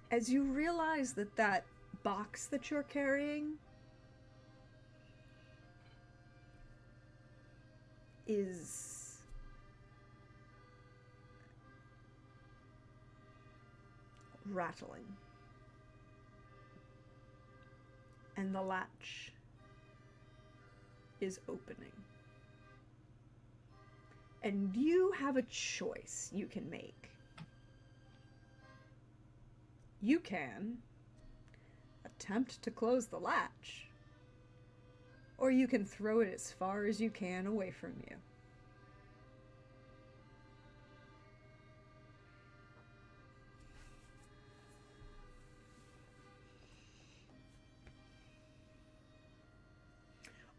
As you realize that box that you're carrying is rattling. and the latch is opening. And you have a choice you can make. You can attempt to close the latch, or you can throw it as far as you can away from you.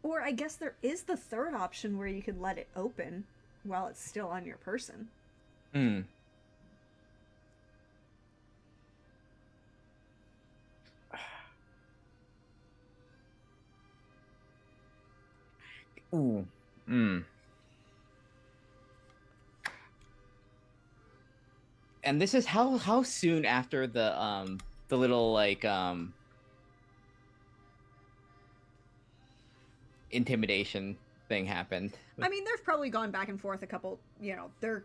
Or I guess there is the third option where you can let it open while it's still on your person. Hmm. Ooh. Hmm. And this is how soon after the little like intimidation thing happened. I mean, they've probably gone back and forth a couple, they're...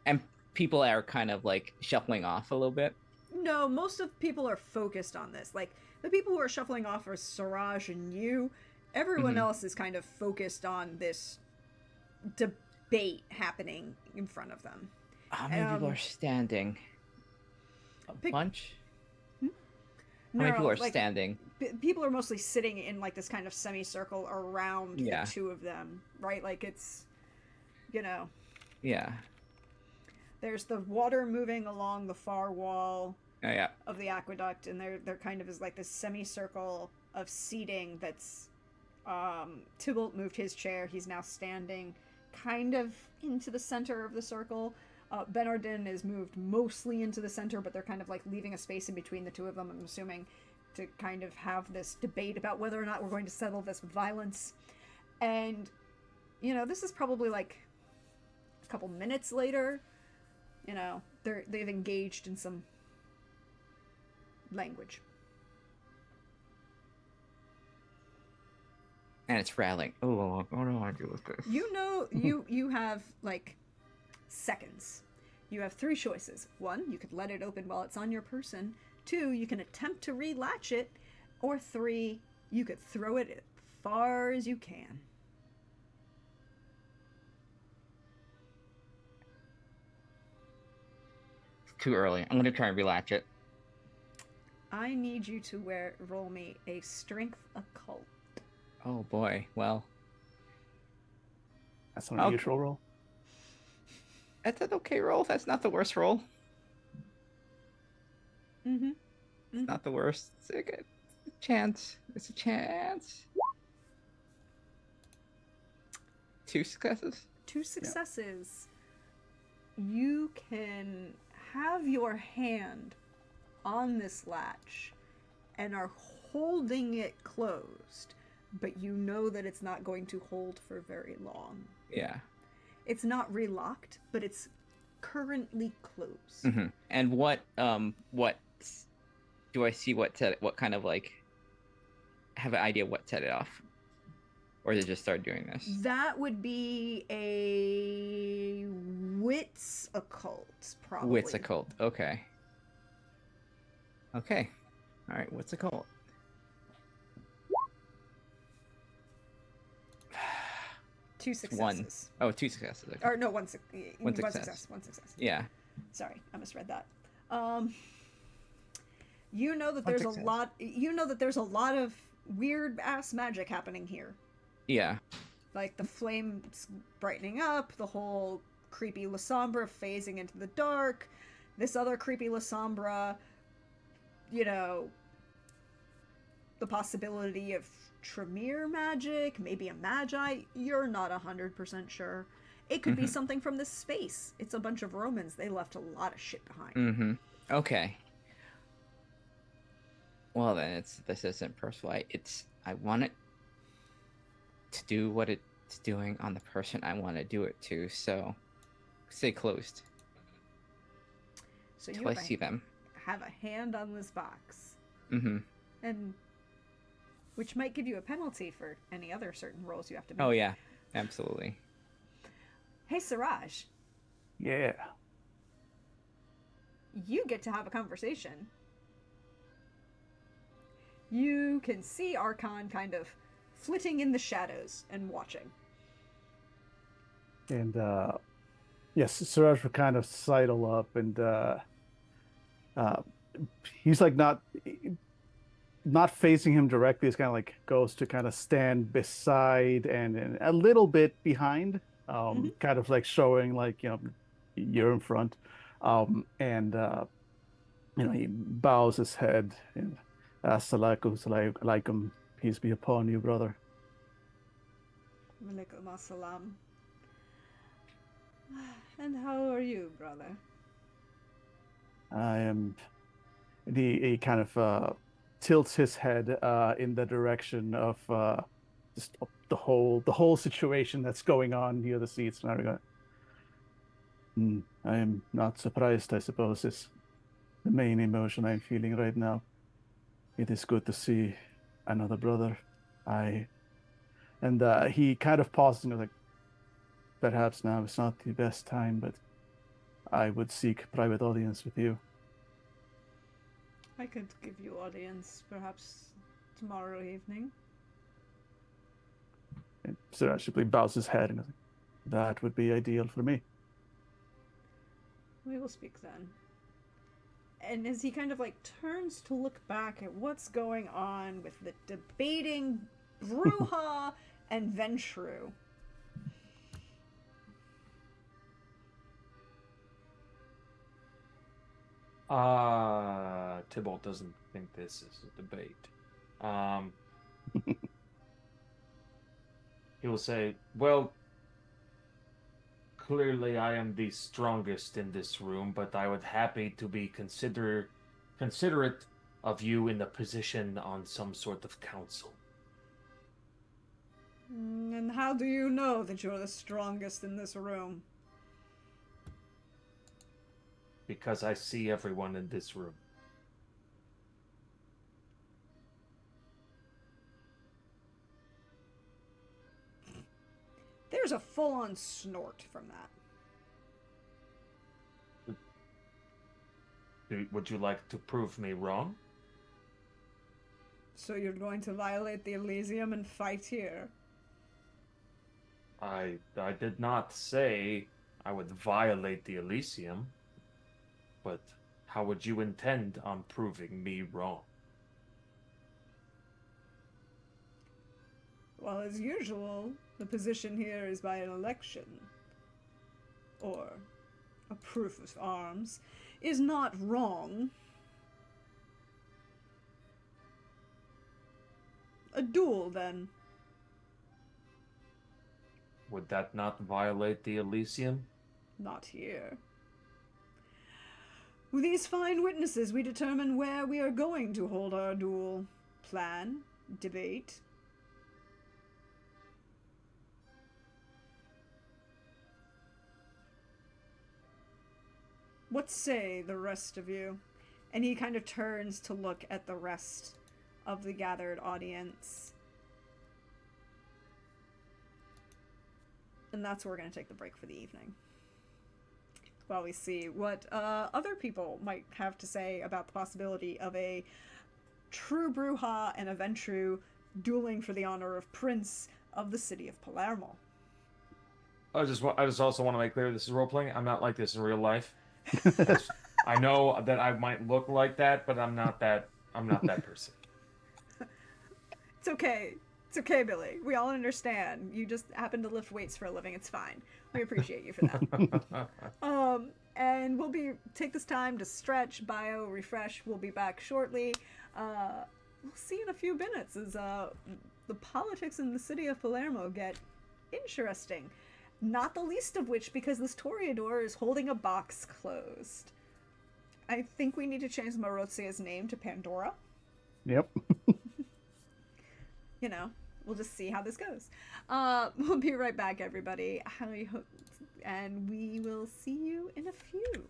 And people are kind of like shuffling off a little bit. No, most of people are focused on this. Like, the people who are shuffling off are Siraj and you. Everyone else is kind of focused on this debate happening in front of them. How many people are standing? A bunch? How many people are standing? People are mostly sitting in like this kind of semicircle around the two of them, right? Like it's, Yeah. There's the water moving along the far wall Yeah. of the aqueduct, and they're kind of is like this semicircle of seating that's Tybalt moved his chair. He's now standing kind of into the center of the circle. Benardin is moved mostly into the center, but they're kind of like leaving a space in between the two of them, I'm assuming, to kind of have this debate about whether or not we're going to settle this with violence. And, this is probably like a couple minutes later. They've engaged in some language. And it's rattling. Oh, what do I do with this? You have like seconds. You have 3 choices. 1, you could let it open while it's on your person. 2, you can attempt to relatch it. Or 3, you could throw it as far as you can. It's too early. I'm going to try and relatch it. I need you to roll me a strength occult. Oh boy. Well, That's an unusual roll. That's an okay roll. That's not the worst roll. It's not the worst. It's a good chance. It's a chance. 2 successes. 2 successes. Yeah. You can have your hand on this latch and are holding it closed, but you know that it's not going to hold for very long. Yeah. It's not relocked, but it's currently closed. Mm-hmm. And what do I see? What kind of like have an idea what set it off, or did it just start doing this? That would be a wits occult, probably. Wits occult. Okay. All right. What's occult? Two successes. 1. Oh, 2 successes. Okay. Or no, one success. One success. Yeah. Sorry, I misread that. You know that there's a lot. You know that there's a lot of weird ass magic happening here. Yeah. Like the flames brightening up, the whole creepy La Sombra phasing into the dark, this other creepy La Sombra, the possibility of Tremere magic, maybe a magi. You're not 100% sure. It could be something from this space. It's a bunch of Romans. They left a lot of shit behind. Okay. Well then, this isn't personal. I want it to do what it's doing on the person I want to do it to. So, stay closed. So till I see them. Have a hand on this box. And which might give you a penalty for any other certain rolls you have to make. Oh yeah, absolutely. Hey Siraj. Yeah. You get to have a conversation. You can see Archon kind of flitting in the shadows and watching. And yes, Suraj will kind of sidle up and uh, he's like not facing him directly. He's kind of like goes to kind of stand beside and a little bit behind, kind of like showing like, you're in front. And he bows his head and Assalamualaikum, peace be upon you, brother. Walaikum assalam. And how are you, brother? I am. And he kind of tilts his head in the direction of just the whole situation that's going on near the seats. And I go, I am not surprised, I suppose, is the main emotion I'm feeling right now. It is good to see another brother. I and he kind of pauses and goes like, perhaps now is not the best time, but I would seek private audience with you. I could give you audience perhaps tomorrow evening. And Suraj simply bows his head and goes, that would be ideal for me. We will speak then. And as he kind of like turns to look back at what's going on with the debating Bruja and Ventru. Tybalt doesn't think this is a debate. He will say, well, clearly I am the strongest in this room, but I would happy to be considerate of you in the position on some sort of council. And how do you know that you're the strongest in this room? Because I see everyone in this room. There's a full-on snort from that. Would you like to prove me wrong? So you're going to violate the Elysium and fight here? I did not say I would violate the Elysium, but how would you intend on proving me wrong? Well, as usual, the position here is by an election. Or a proof of arms is not wrong. A duel, then. Would that not violate the Elysium? Not here. With these fine witnesses, we determine where we are going to hold our duel. Plan, debate. What say the rest of you? And he kind of turns to look at the rest of the gathered audience. And that's where we're going to take the break for the evening. While we see what other people might have to say about the possibility of a true Bruja and a Ventru dueling for the honor of Prince of the city of Palermo. I just also want to make clear this is role playing. I'm not like this in real life. I know that I might look like that, but I'm not that person. It's okay. It's okay, Billy. We all understand. You just happen to lift weights for a living. It's fine. We appreciate you for that. And we'll take this time to stretch, bio, refresh. We'll be back shortly. We'll see in a few minutes as the politics in the city of Palermo get interesting. Not the least of which because this Toreador is holding a box closed. I think we need to change Marozia's name to Pandora. Yep. We'll just see how this goes. We'll be right back, everybody. And we will see you in a few.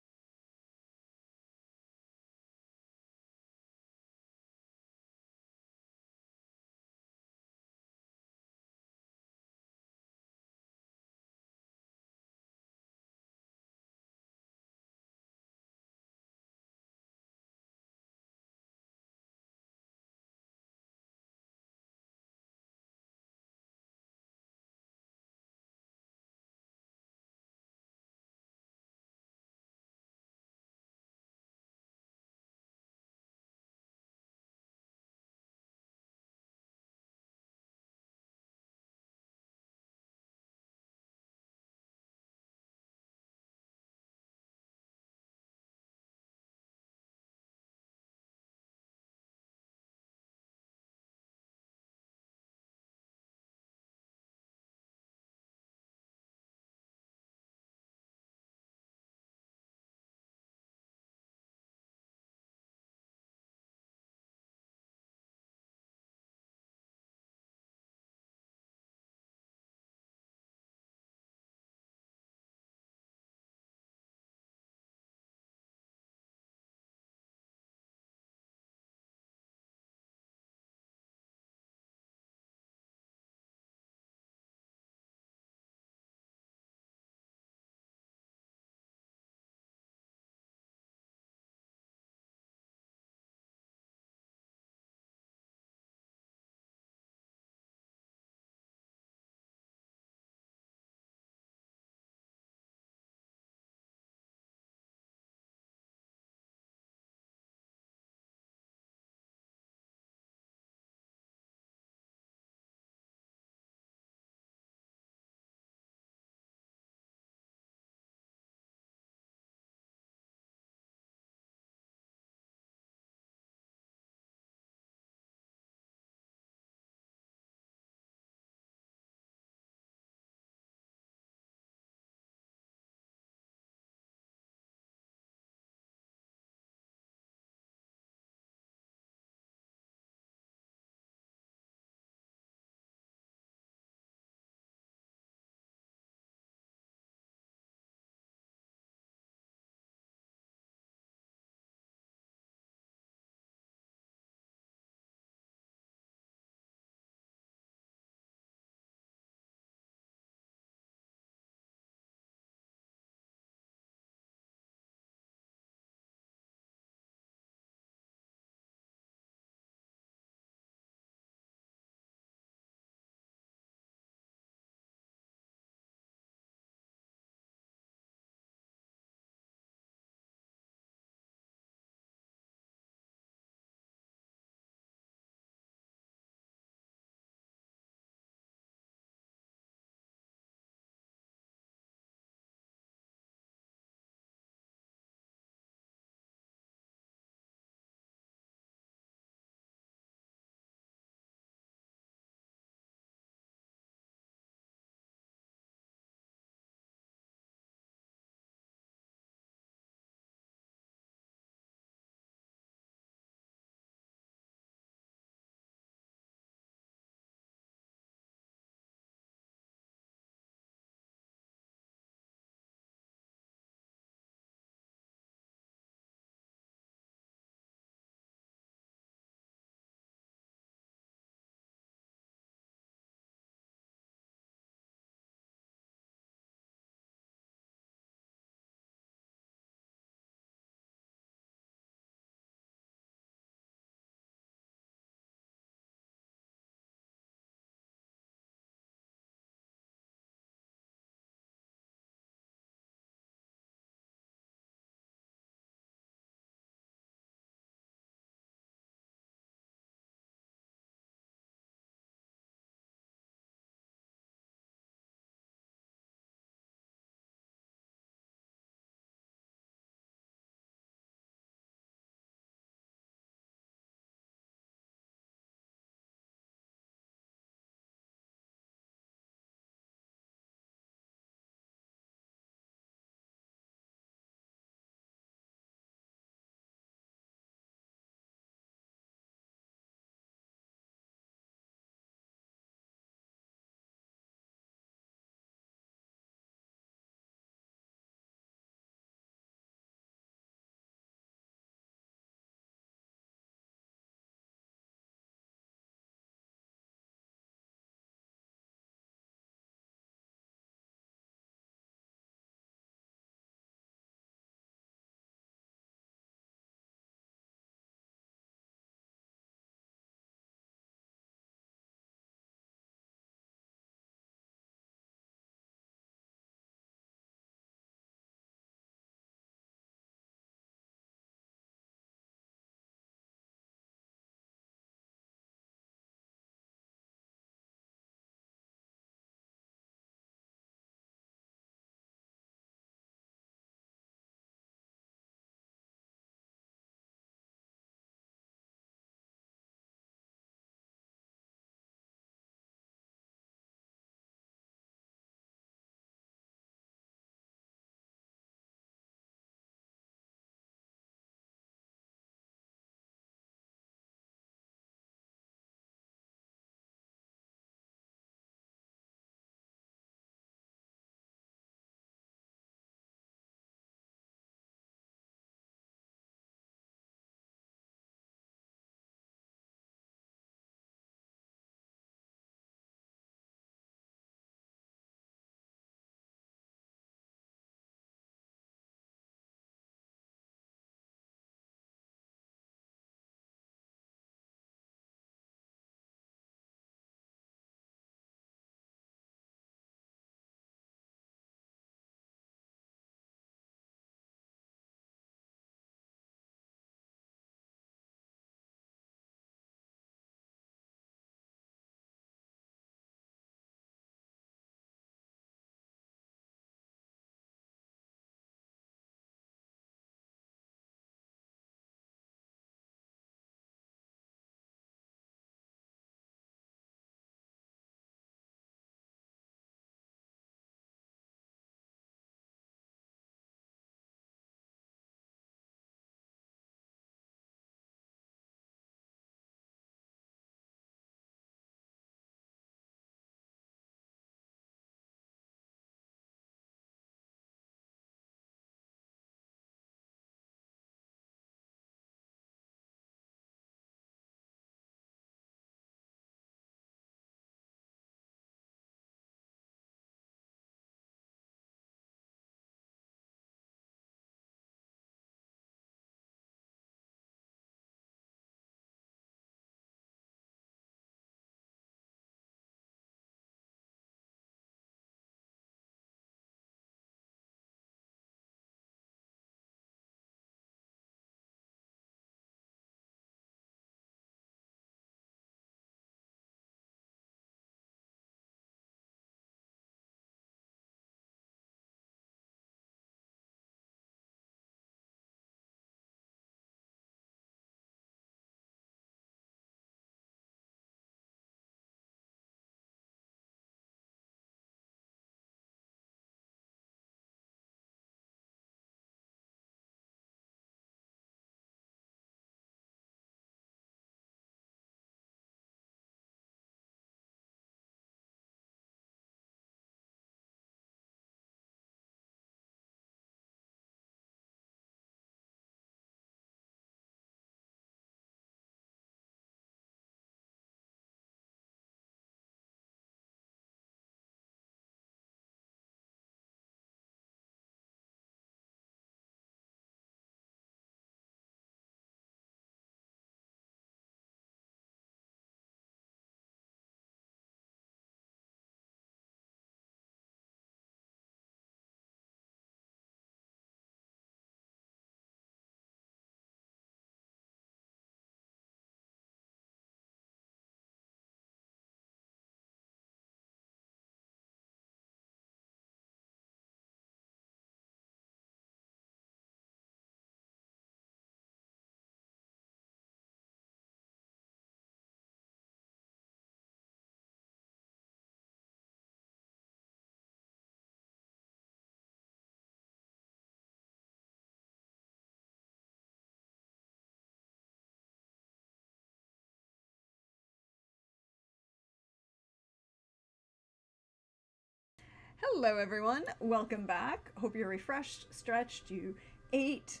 Hello, everyone. Welcome back. Hope you're refreshed, stretched, you ate.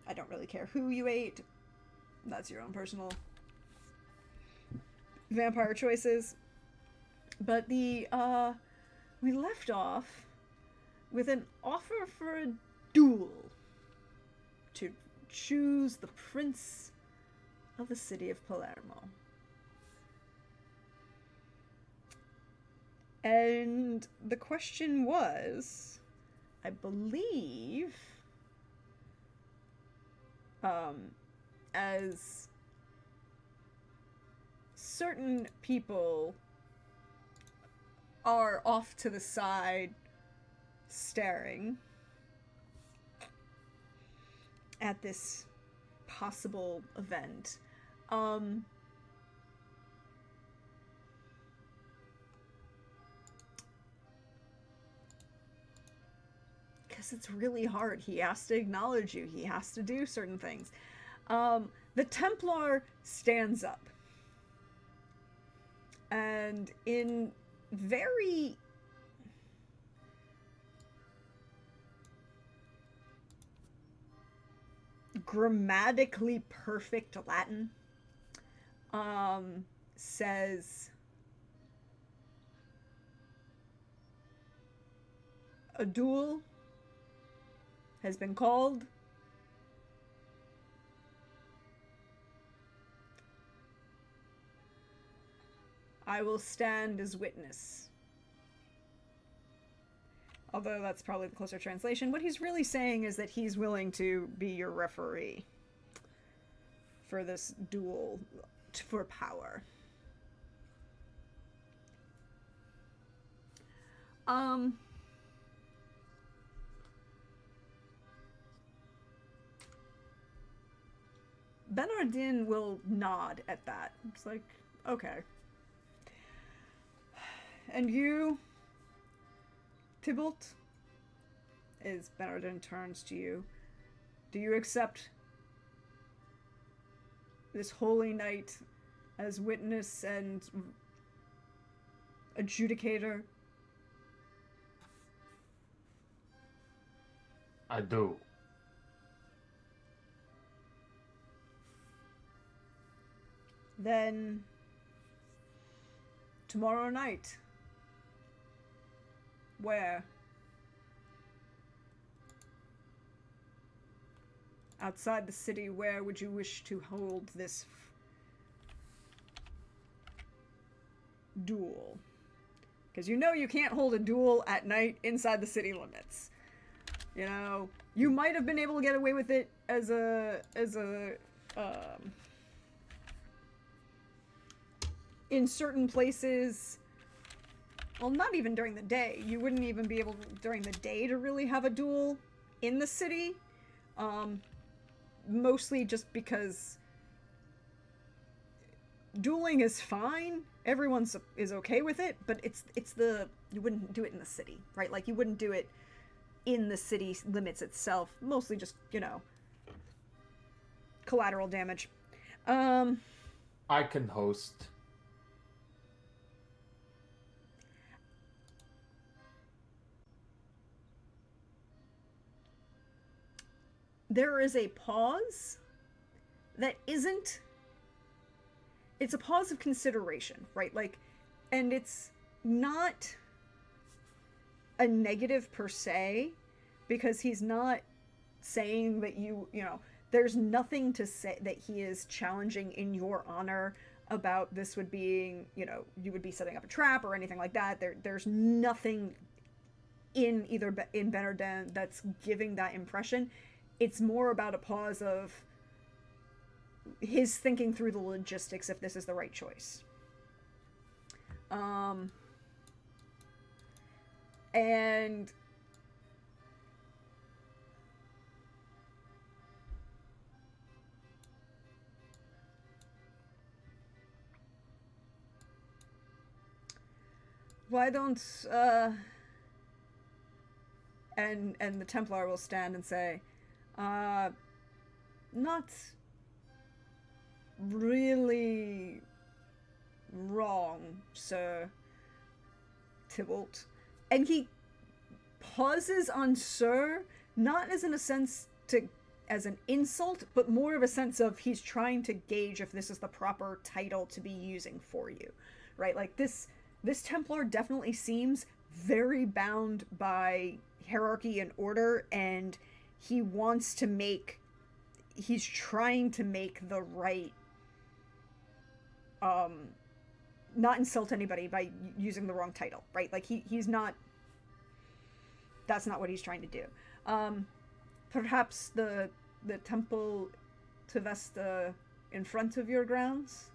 I don't really care who you ate. That's your own personal vampire choices. But we left off with an offer for a duel to choose the prince of the city of Palermo. And the question was, I believe, as certain people are off to the side staring at this possible event, because it's really hard. He has to acknowledge you. He has to do certain things. The Templar stands up. And in very grammatically perfect Latin, says, a duel has been called. I will stand as witness. Although that's probably the closer translation. What he's really saying is that he's willing to be your referee for this duel for power. Bernardin will nod at that. It's like, okay. And you, Tybalt, as Bernardin turns to you, do you accept this holy night as witness and adjudicator? I do. Then tomorrow night, where? Outside the city, where would you wish to hold this duel? Because you know you can't hold a duel at night inside the city limits. You know, you might have been able to get away with it as a in certain places. Well, not even during the day. You wouldn't even be able during the day to really have a duel in the city. Mostly just because dueling is fine. Everyone is okay with it, but it's you wouldn't do it in the city, right? Like, you wouldn't do it in the city limits itself. Mostly just, you know, collateral damage. I can host. There is a pause that isn't... It's a pause of consideration, right? Like, and it's not a negative per se, because he's not saying that you know, there's nothing to say that he is challenging in your honor about this would being, you know, you would be setting up a trap or anything like that. There's nothing in Bernardin that's giving that impression. It's more about a pause of his thinking through the logistics if this is the right choice. And why don't and the Templar will stand and say, not really wrong, Sir Tybalt, And he pauses on sir, not as in a sense as an insult, but more of a sense of he's trying to gauge if this is the proper title to be using for you, right? Like this Templar definitely seems very bound by hierarchy and order, and he's trying to make the right, not insult anybody by using the wrong title, right? Like he's not, that's not what he's trying to do. Perhaps the temple to Vesta in front of your grounds,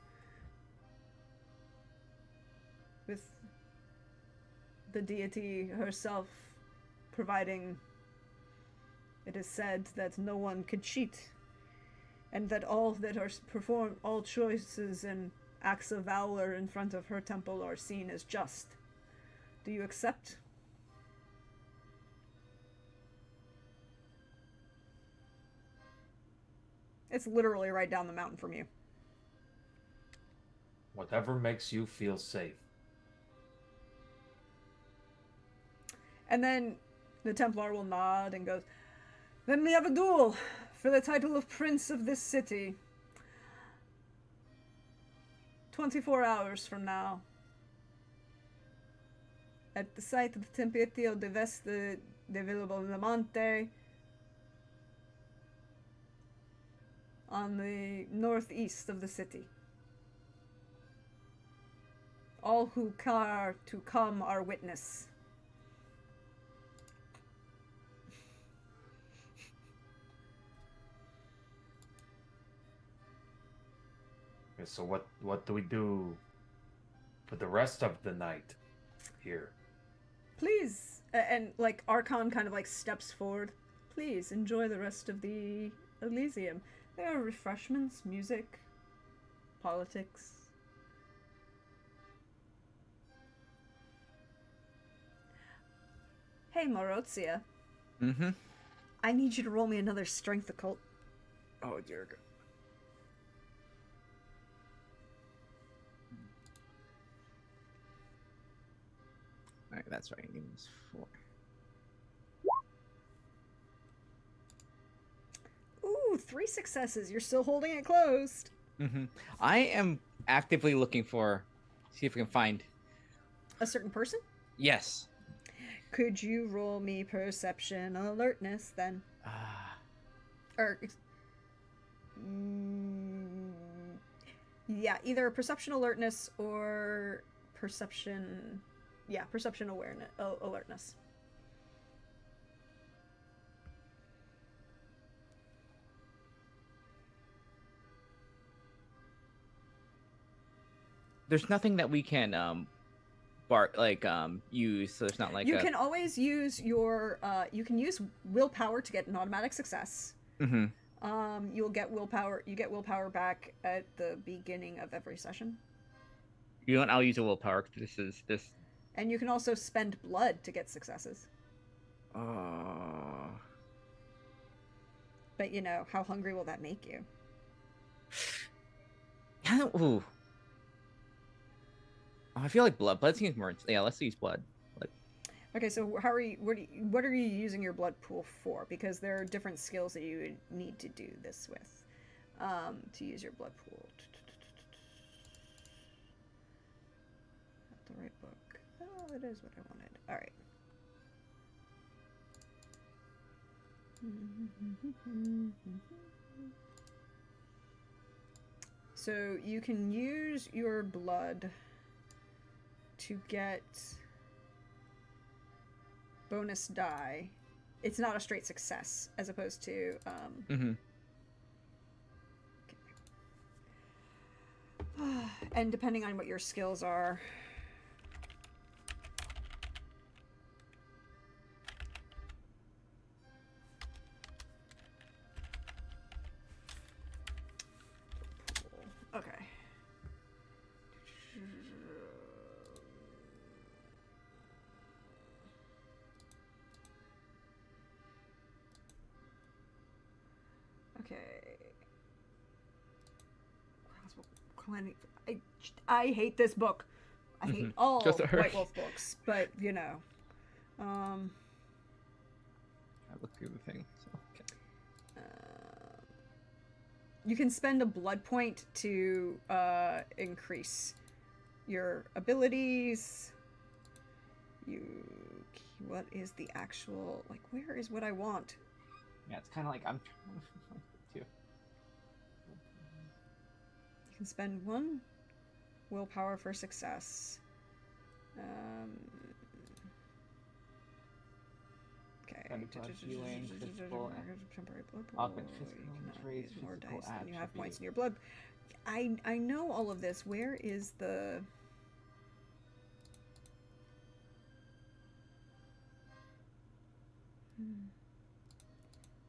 with the deity herself providing, it is said that no one could cheat, and that all that are performed, all choices and acts of valor in front of her temple are seen as just. Do you accept? It's literally right down the mountain from you. Whatever makes you feel safe. And then the Templar will nod and goes, then we have a duel for the title of Prince of this city. 24 hours from now. At the site of the Tempio de Vesta de Villamonte, on the northeast of the city. All who care to come are witness. Okay, so what do we do for the rest of the night here? Please, and like Archon kind of like steps forward. Please enjoy the rest of the Elysium. There are refreshments, music, politics. Hey, Marozia. Mm-hmm. I need you to roll me another strength occult. Oh, dear God. Alright, that's right. It was 4. Ooh, 3 successes. You're still holding it closed. Mm-hmm. I am actively looking for, see if we can find A certain person? Yes. Could you roll me perception alertness then? Or, yeah, either perception alertness or perception, perception awareness, alertness. There's nothing that we can use, so there's not like You can always use your you can use willpower to get an automatic success. Mm-hmm. You get willpower back at the beginning of every session. You know what? I'll use a willpower. This. And you can also spend blood to get successes. But you know, how hungry will that make you? Ooh. I feel like blood. Blood seems more. Yeah, let's use blood. Okay, so how are you? What are you using your blood pool for? Because there are different skills that you would need to do this with, to use your blood pool. Not the right book. Oh, it is what I wanted. All right. So you can use your blood to get bonus die. It's not a straight success, as opposed to Mm-hmm. okay. And depending on what your skills are, okay. Okay. I hate this book. I hate all Just a hurry. White Wolf books, but you know. Um, I look through the thing. So, okay. You can spend a blood point to increase your abilities. What is the actual, like, where is what I want? Yeah, it's kind of like I'm too. You can spend 1 willpower for success. Okay. Temporary healing, physical, Temporary blood augment pool. physical You cannot traits, use more physical dice than you have points attributes. in your blood. I know all of this. Where is the...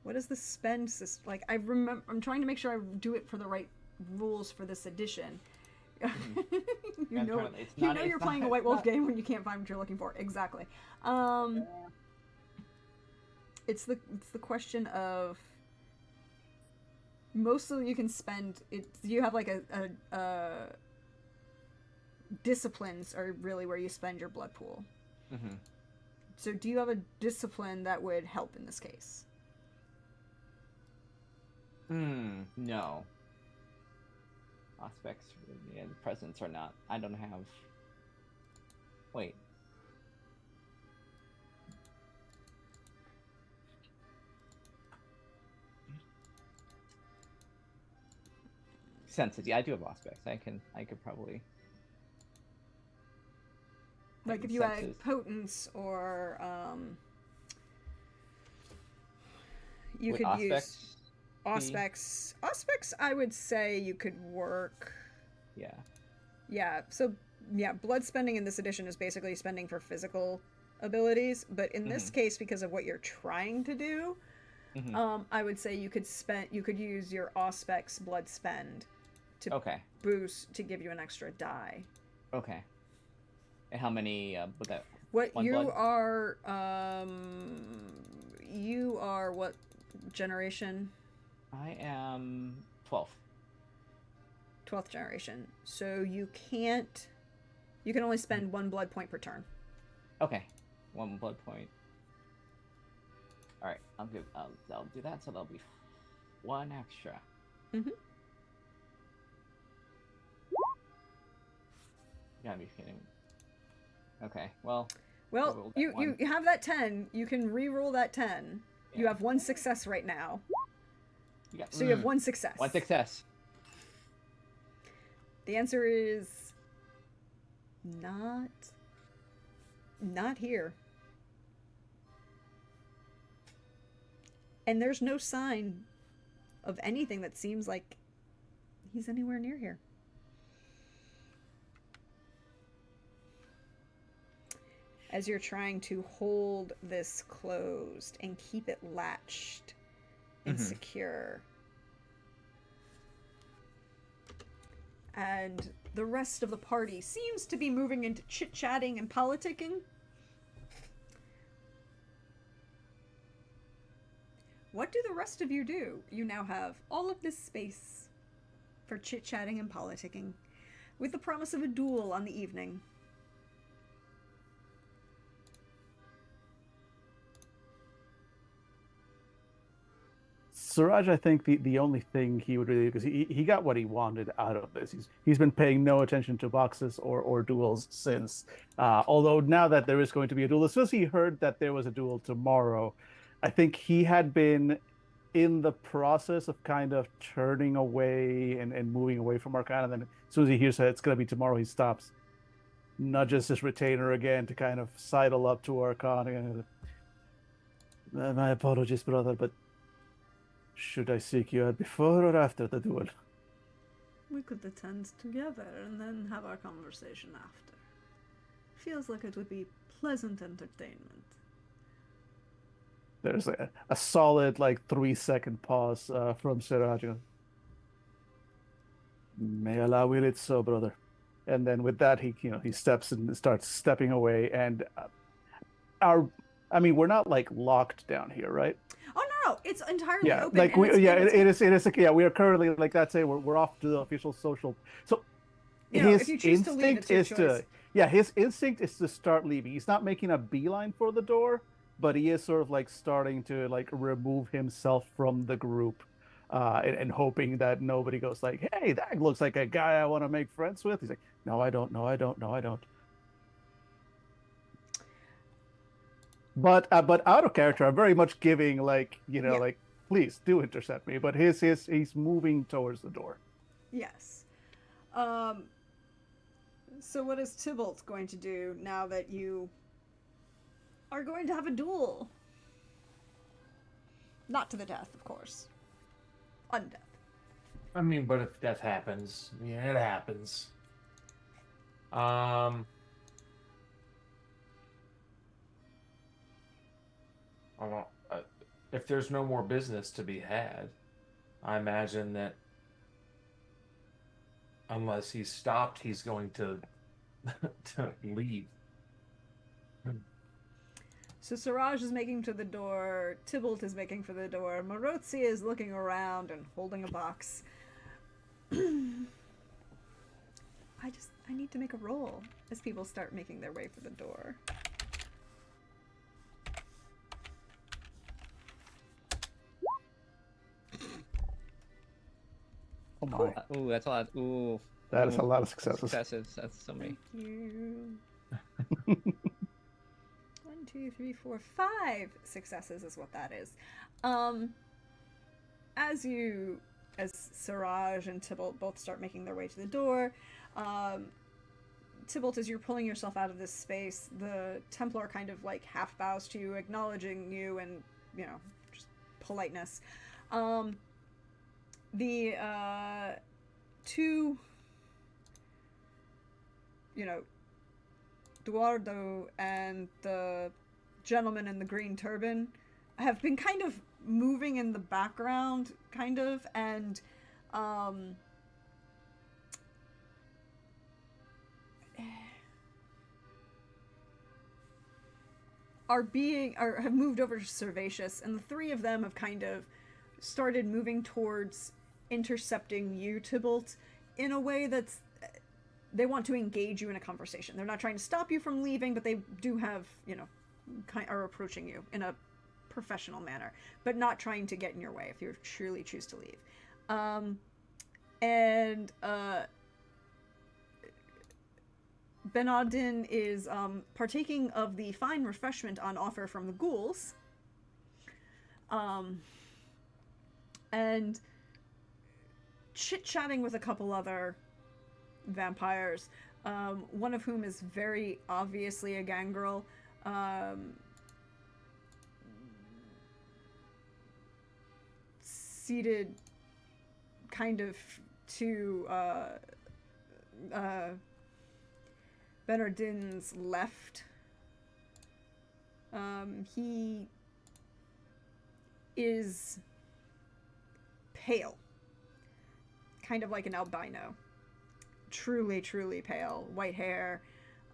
What is the spend system? Like, I'm trying to make sure I do it for the right rules for this edition. you know, you're playing a White Wolf game when you can't find what you're looking for. Exactly. It's the question of mostly you can spend it. You have like a disciplines are really where you spend your blood pool. Mm-hmm. So do you have a discipline that would help in this case? No. Aspects and presence are not. I don't have. Wait. Senses. Yeah, I do have aspects. I could probably. Like if you had potence or you could use aspects. Aspects, I would say you could work. Yeah. Yeah. So yeah, blood spending in this edition is basically spending for physical abilities, but in this case, because of what you're trying to do, I would say you could use your aspects blood spend to boost to give you an extra die. Okay. And how many would that? What you blood? you are what generation? I am 12th. 12th generation. So you can only spend 1 blood point per turn. Okay. 1 blood point. All right. I'll do that. So there'll be 1 extra. Mm-hmm. You gotta be kidding me. Okay. Well, you have that 10. You can re-roll that 10. Yeah. You have 1 success right now. So you have 1 success. 1 success. The answer is not here. And there's no sign of anything that seems like he's anywhere near here. As you're trying to hold this closed and keep it latched and secure. And the rest of the party seems to be moving into chit-chatting and politicking. What do the rest of you do? You now have all of this space for chit-chatting and politicking, with the promise of a duel on the evening. Suraj, I think the only thing he would really, because he got what he wanted out of this. He's been paying no attention to boxes or duels since. Although now that there is going to be a duel, as soon as he heard that there was a duel tomorrow, I think he had been in the process of kind of turning away and moving away from Arcana. And then as soon as he hears that it's going to be tomorrow, he stops, nudges his retainer again to kind of sidle up to Arcana. My apologies, brother, but should I seek you out before or after the duel? We could attend together and then have our conversation after. Feels like it would be pleasant entertainment. There's a solid 3-second pause from Siraj. May Allah will it so, brother. And then with that, he steps and starts stepping away. And we're not locked down here, right? Oh no, it's entirely open. It is. We are currently that's it. We're off to the official social. So his if you choose to leave, it's your choice. Yeah, his instinct is to start leaving. He's not making a beeline for the door, but he is sort of like starting to like remove himself from the group, and hoping that nobody goes like, "Hey, that looks like a guy I want to make friends with." He's like, "No, I don't. No, I don't. No, I don't." But out of character, I'm very much giving like Yeah. like please do intercept me. But he's moving towards the door. Yes. So what is Tybalt going to do now that you are going to have a duel? Not to the death, of course. Undeath. I mean, but if death happens, yeah, it happens. I don't, if there's no more business to be had, I imagine that unless he's stopped, he's going to to leave. So Siraj is making to the door, Tybalt is making for the door, Marozia is looking around and holding a box. I need to make a roll as people start making their way for the door. Oh my. Ooh, that's a lot. Ooh. That is a ooh, lot of successes. That's so many. Thank you. 1, 2, 3, 4, 5 successes is what that is. As Siraj and Tybalt both start making their way to the door, Tybalt, as you're pulling yourself out of this space, the Templar kind of like half bows to you, acknowledging you and, just politeness. The two, Eduardo and the gentleman in the green turban have been kind of moving in the background, and have moved over to Servatius, and the three of them have kind of started moving towards intercepting you, Tybalt, in a way that's they want to engage you in a conversation. They're not trying to stop you from leaving, but they do have, are approaching you in a professional manner, but not trying to get in your way if you truly choose to leave. Benardin is partaking of the fine refreshment on offer from the ghouls. And chit-chatting with a couple other vampires, one of whom is very obviously a gangrel. Seated kind of to Bernardin's left. He is pale. Kind of like an albino. Truly, truly pale. White hair.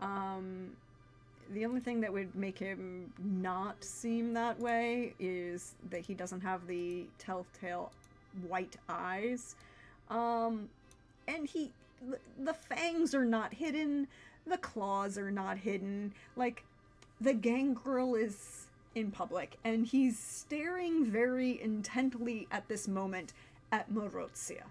The only thing that would make him not seem that way is that he doesn't have the telltale white eyes. And the fangs are not hidden. The claws are not hidden. Like, the gangrel is in public, and he's staring very intently at this moment at Marozia.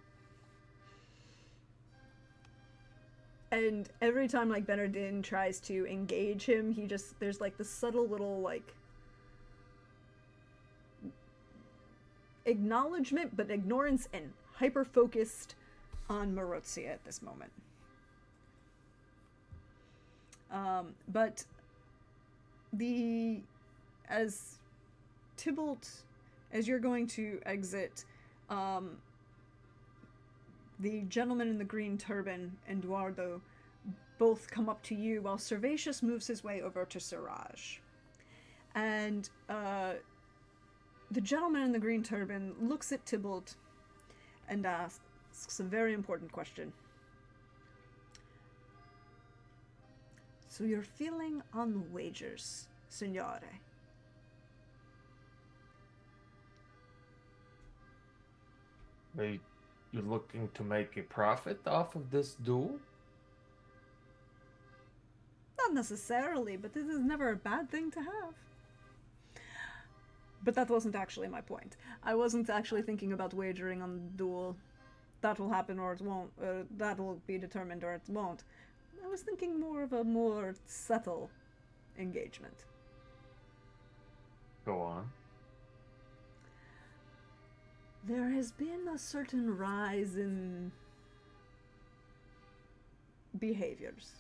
And every time, like, Bernardin tries to engage him, there's, like, this subtle little, like, acknowledgement, but ignorance and hyper-focused on Marozia at this moment. But as Tybalt, as you're going to exit, the gentleman in the green turban and Eduardo both come up to you while Servatius moves his way over to Siraj. And the gentleman in the green turban looks at Tybalt and asks a very important question. So you're feeling on the wagers, signore? Are you You're looking to make a profit off of this duel? Not necessarily, but this is never a bad thing to have. But that wasn't actually my point. I wasn't actually thinking about wagering on the duel. That will happen or it won't. That will be determined or it won't. I was thinking more of a more subtle engagement. Go on. There has been a certain rise in behaviors.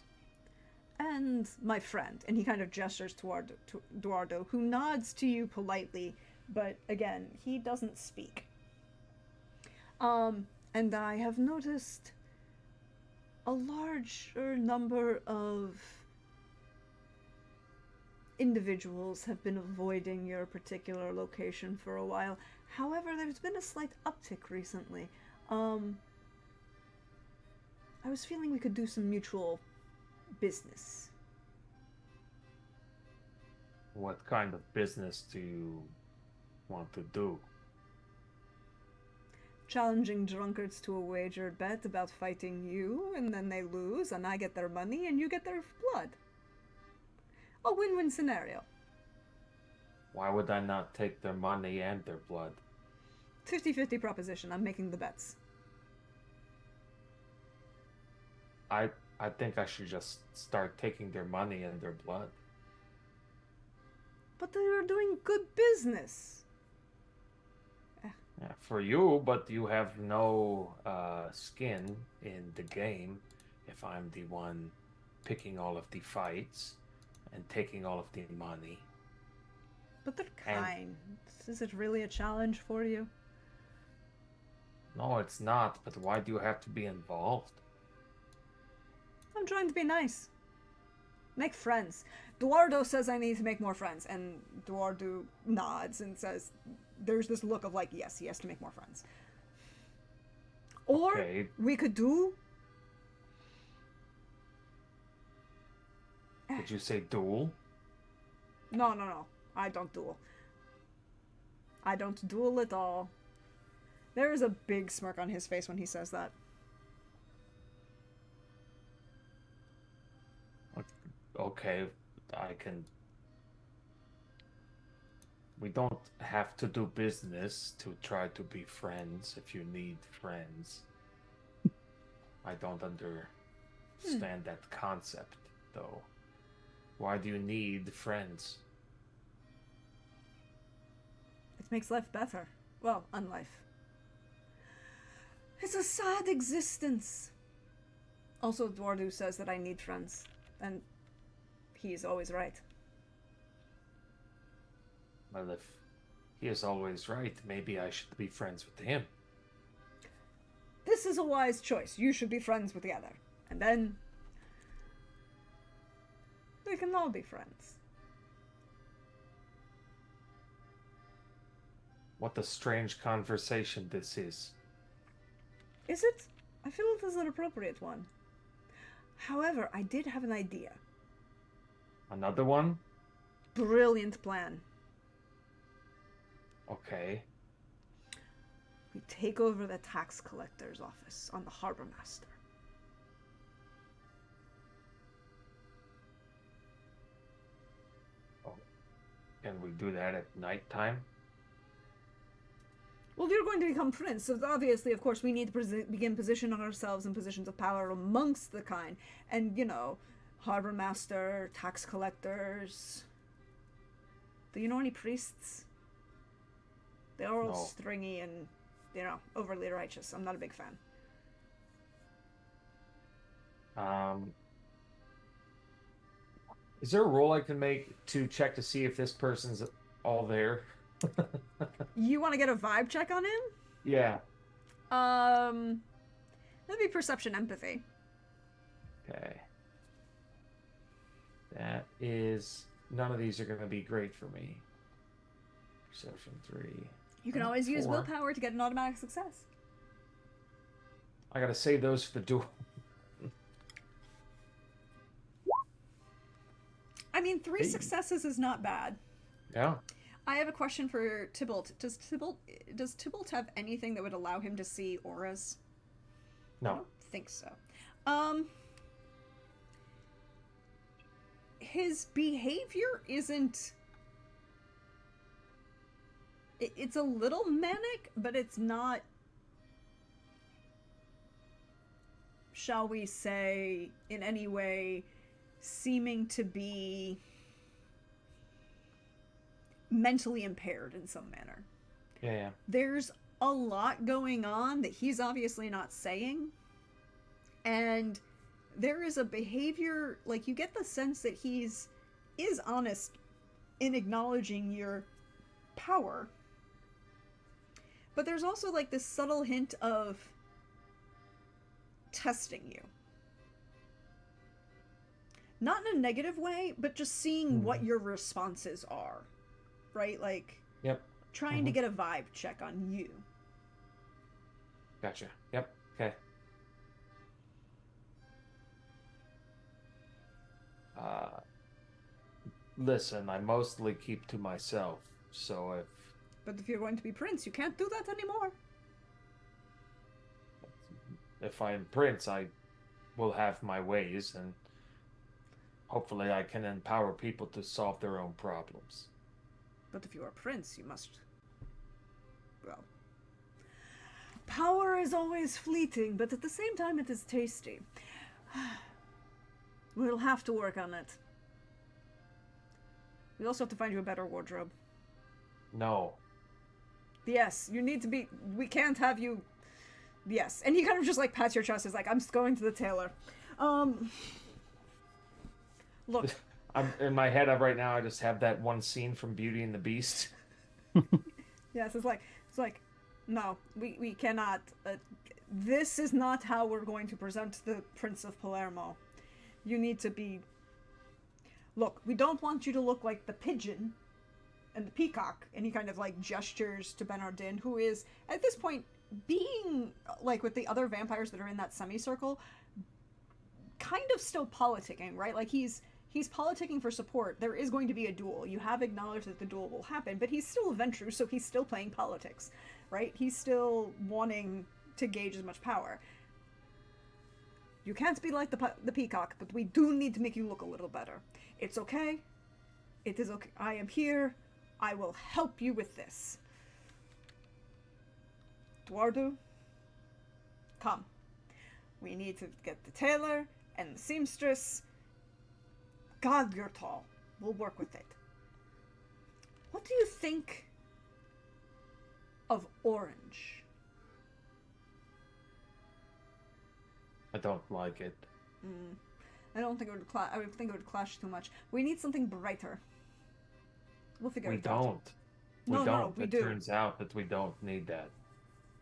And my friend, and he kind of gestures toward Eduardo, who nods to you politely, but again, he doesn't speak. And I have noticed a larger number of individuals have been avoiding your particular location for a while. However, there's been a slight uptick recently. I was feeling we could do some mutual business. What kind of business do you want to do? Challenging drunkards to a wagered bet about fighting you, and then they lose, and I get their money, and you get their blood. A win-win scenario. Why would I not take their money and their blood? 50-50 proposition. I'm making the bets. I think I should just start taking their money and their blood. But they are doing good business. Yeah, for you, but you have no skin in the game if I'm the one picking all of the fights and taking all of the money. But they're kind. Is it really a challenge for you? No, it's not, but why do you have to be involved? I'm trying to be nice. Make friends. Eduardo says I need to make more friends, and Eduardo nods and says there's this look of like, yes, he has to make more friends. Or Okay. we could do... Did you say duel? No. I don't duel. I don't duel at all. There is a big smirk on his face when he says that. Okay, I can... We don't have to do business to try to be friends if you need friends. I don't understand that concept, though. Why do you need friends? It makes life better. Well, unlife. It's a sad existence. Also, Eduardo says that I need friends, and he's always right. Well, if he is always right, maybe I should be friends with him. This is a wise choice. You should be friends with the other. And then we can all be friends. What a strange conversation this is. Is it? I feel it is an appropriate one. However, I did have an idea. Another one? Brilliant plan. Okay. We take over the tax collector's office on the harbor master. Oh. Can we do that at nighttime? Well, we're going to become prince, so obviously, of course, we need to begin positioning ourselves in positions of power amongst the kind. And, you know, harbor master, tax collectors. Do you know any priests? They're all No. stringy and, you know, overly righteous. I'm not a big fan. Is there a roll I can make to check to see if this person's all there? You want to get a vibe check on him? Yeah. That'd be perception empathy. Okay. That is... None of these are going to be great for me. Perception 3. You can always use 4. willpower to get an automatic success. I got to save those for the duel. I mean, 3 Hey. successes is not bad. Yeah. I have a question for Tybalt. Does Tybalt have anything that would allow him to see auras? I No. don't think so. his behavior isn't... It's a little manic, but it's not, shall we say, in any way seeming to be mentally impaired in some manner. Yeah. There's a lot going on that he's obviously not saying, and there is a behavior, like, you get the sense that is honest in acknowledging your power, but there's also like this subtle hint of testing you, not in a negative way, but just seeing what your responses are, right? Like, Yep. trying to get a vibe check on you. Gotcha. Yep. Okay. Listen, I mostly keep to myself, so But if you're going to be prince, you can't do that anymore. if I'm prince, I will have my ways, and hopefully I can empower people to solve their own problems. But if you are prince, you must... Well... Power is always fleeting, but at the same time it is tasty. We'll have to work on it. We also have to find you a better wardrobe. No. Yes, you need to be... We can't have you... Yes. And he kind of just, like, pats your chest. Is like, I'm just going to the tailor. Look. I'm in my head right now. I just have that one scene from Beauty and the Beast. Yes, it's like, no, we cannot. This is not how we're going to present the Prince of Palermo. You need to be... Look, we don't want you to look like the pigeon and the peacock. And he kind of, like, gestures to Bernardin, who is, at this point, being, like, with the other vampires that are in that semicircle, kind of still politicking, right? Like, he's politicking for support. There is going to be a duel. You have acknowledged that the duel will happen, but he's still a Ventrue, so he's still playing politics, right? He's still wanting to gauge as much power. You can't be like the peacock, but we do need to make you look a little better. It's okay. It is okay. I am here. I will help you with this. Eduardo, come. We need to get the tailor and the seamstress. God, you're tall. We'll work with it. What do you think of orange? I don't like it. I don't think it would I would think it would clash too much. We need something brighter. We'll figure We it out. don't. No, We no, don't. we It do. turns out that we don't need that.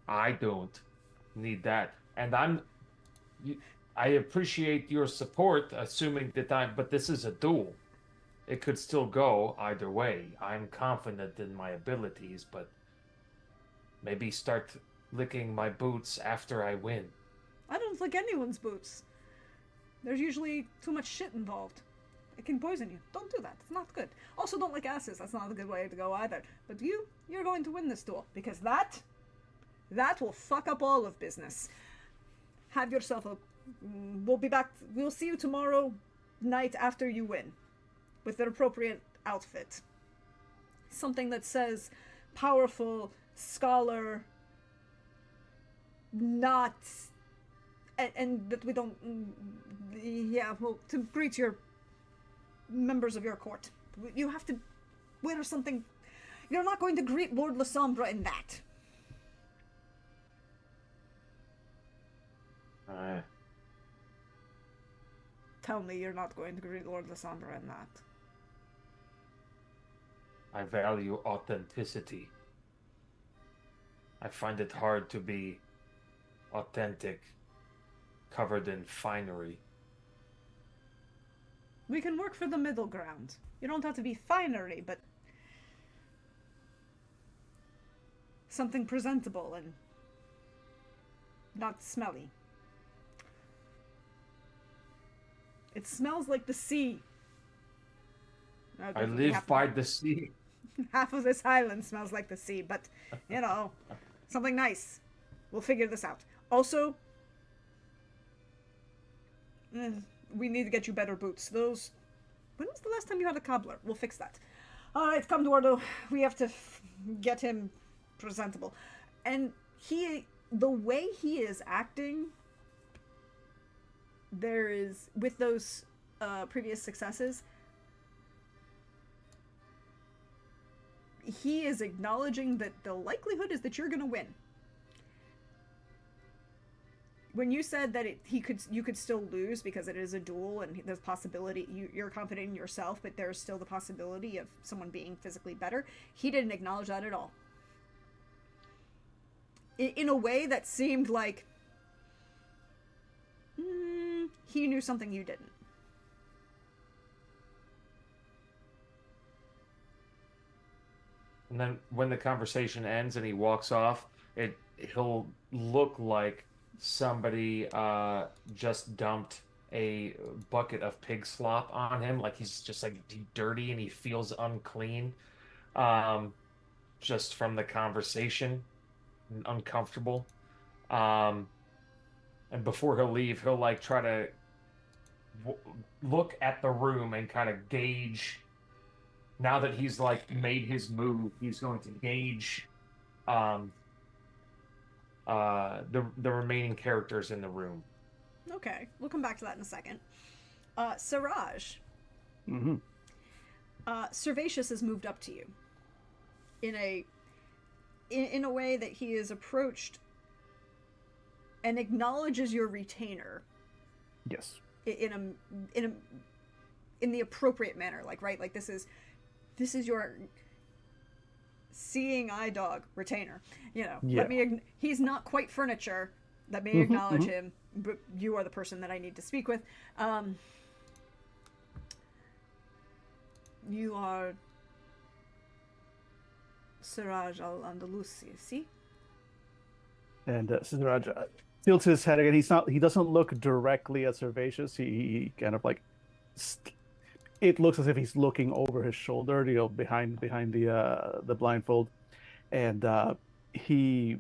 I don't need that. And I appreciate your support, assuming that but this is a duel. It could still go either way. I'm confident in my abilities, but maybe start licking my boots after I win. I don't lick anyone's boots. There's usually too much shit involved. It can poison you. Don't do that. It's not good. Also, don't lick asses. That's not a good way to go either. But you're going to win this duel, because that will fuck up all of business. Have yourself a... We'll be back. We'll see you tomorrow night after you win, with an appropriate outfit. Something that says powerful scholar, not... And that we don't... Yeah, well, to greet your members of your court. You have to wear something... You're not going to greet Lord Lasombra in that. Tell me you're not going to greet Lord Lasombra in that. I value authenticity. I find it hard to be authentic, covered in finery. We can work for the middle ground. You don't have to be finery, but something presentable and not smelly. It smells like the sea. I live by the sea. Half of this island smells like the sea, but, you know, something nice. We'll figure this out. Also, we need to get you better boots. Those when was the last time you had a cobbler? We'll fix that. All right, come, Eduardo. We have to get him presentable. And the way he is acting, there is, with those previous successes, he is acknowledging that the likelihood is that you're going to win. When you said that you could still lose because it is a duel and there's possibility, you're confident in yourself, but there's still the possibility of someone being physically better, he didn't acknowledge that at all. In a way that seemed like he knew something you didn't. And then when the conversation ends and he walks off, he'll look like somebody just dumped a bucket of pig slop on him, like he's just like dirty and he feels unclean, just from the conversation, and uncomfortable. And before he'll leave, he'll like try to look at the room and kind of gauge. Now that he's like made his move, he's going to gauge the remaining characters in the room. Okay, we'll come back to that in a second. Siraj. Mm-hmm. Servatius has moved up to you in a way that he is approached and acknowledges your retainer. Yes. In the appropriate manner, like, right, like this is your seeing eye dog retainer, you know. Yeah. He's not quite furniture. Let me acknowledge him, but you are the person that I need to speak with. You are Siraj al-Andalusi, see? And Siraj tilts his head again. He doesn't look directly at Servatius. He kind of like, it looks as if he's looking over his shoulder, you know, behind the blindfold. And he,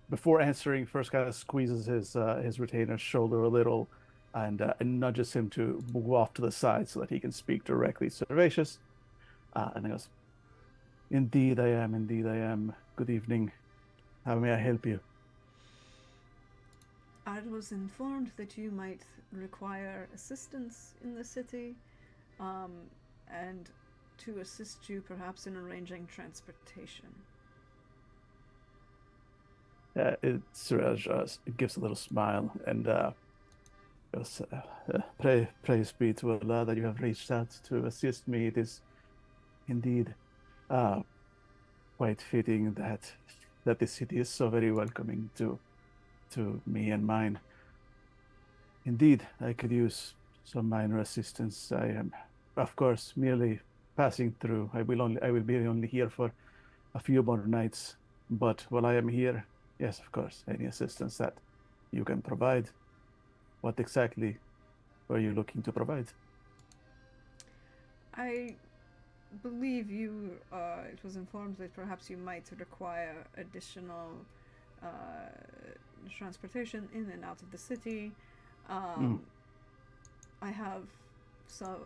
before answering, first kind of squeezes his retainer's shoulder a little and nudges him to move off to the side so that he can speak directly to Servatius. And he goes, Indeed I am. Good evening. How may I help you? I was informed that you might require assistance in the city, and to assist you perhaps in arranging transportation. Siraj gives a little smile and goes, praise be to Allah that you have reached out to assist me. It is indeed quite fitting that the city is so very welcoming to me and mine. Indeed, I could use some minor assistance. I am, of course, merely passing through. I will be only here for a few more nights, but while I am here, yes, of course, any assistance that you can provide. What exactly were you looking to provide? I believe it was informed that perhaps you might require additional transportation in and out of the city. I have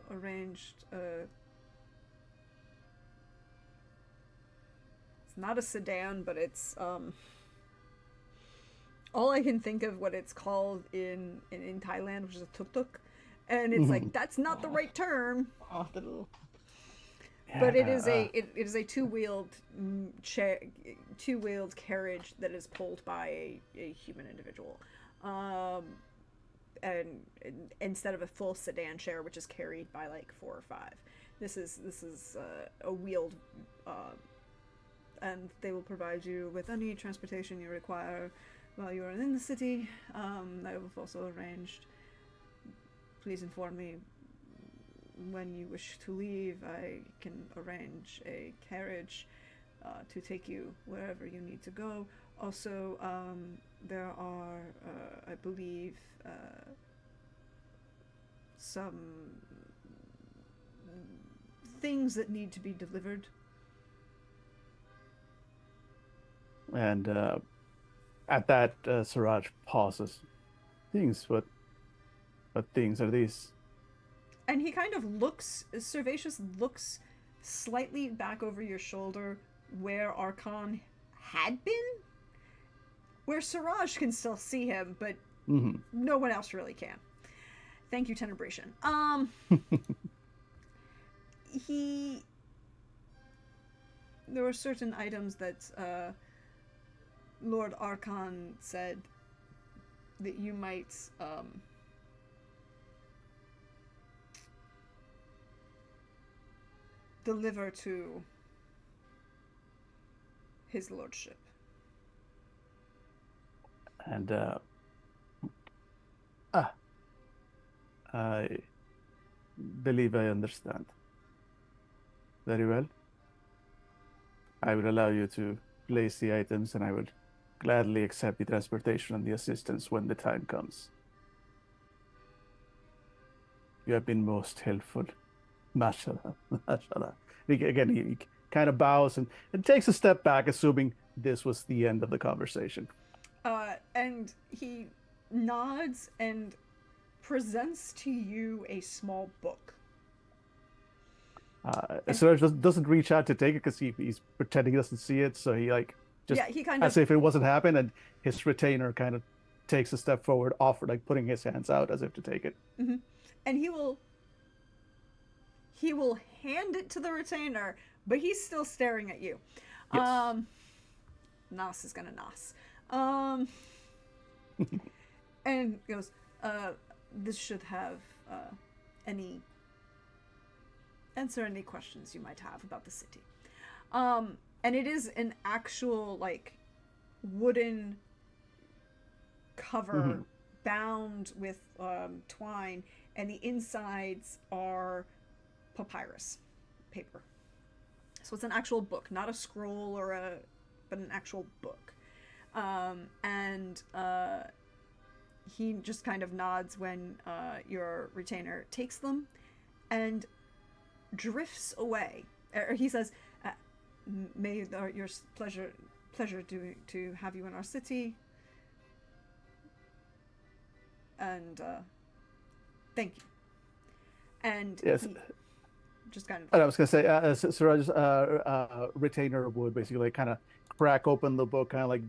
arranged it's not a sedan, but it's all I can think of what it's called in Thailand, which is a tuk-tuk, and it's like that's not the right term. But it is a two-wheeled carriage that is pulled by a human individual, and instead of a full sedan chair, which is carried by like 4 or 5. This is a wheeled, and they will provide you with any transportation you require while you are in the city. I have also arranged. Please inform me when you wish to leave. I can arrange a carriage to take you wherever you need to go. Also, there are, I believe, some things that need to be delivered. And at that, Siraj pauses. Things? What things are these? And he kind of looks, Servatius looks slightly back over your shoulder where Archon had been, where Siraj can still see him, but no one else really can. Thank you, Tenebration. There were certain items that Lord Archon said that you might deliver to his lordship. And I believe I understand. Very well. I will allow you to place the items, and I will gladly accept the transportation and the assistance when the time comes. You have been most helpful. Mashallah. Mashallah. Again, he kind of bows and takes a step back, assuming this was the end of the conversation. And he nods and presents to you a small book. Siraj doesn't reach out to take it because he's pretending he doesn't see it, so he he kind as of, if it wasn't happened, and his retainer kind of takes a step forward, putting his hands out as if to take it. and he will hand it to the retainer, but he's still staring at you. Yes. Nos is gonna nos. And goes, this should have answer any questions you might have about the city. And it is an actual, like, wooden cover bound with twine, and the insides are papyrus paper. So it's an actual book, not a scroll but an actual book. And he just kind of nods when your retainer takes them and drifts away. He says, may your pleasure to have you in our city, and thank you. And yes, just kind of, and I was going to say, Siraj's retainer would basically kind of crack open the book, kind of like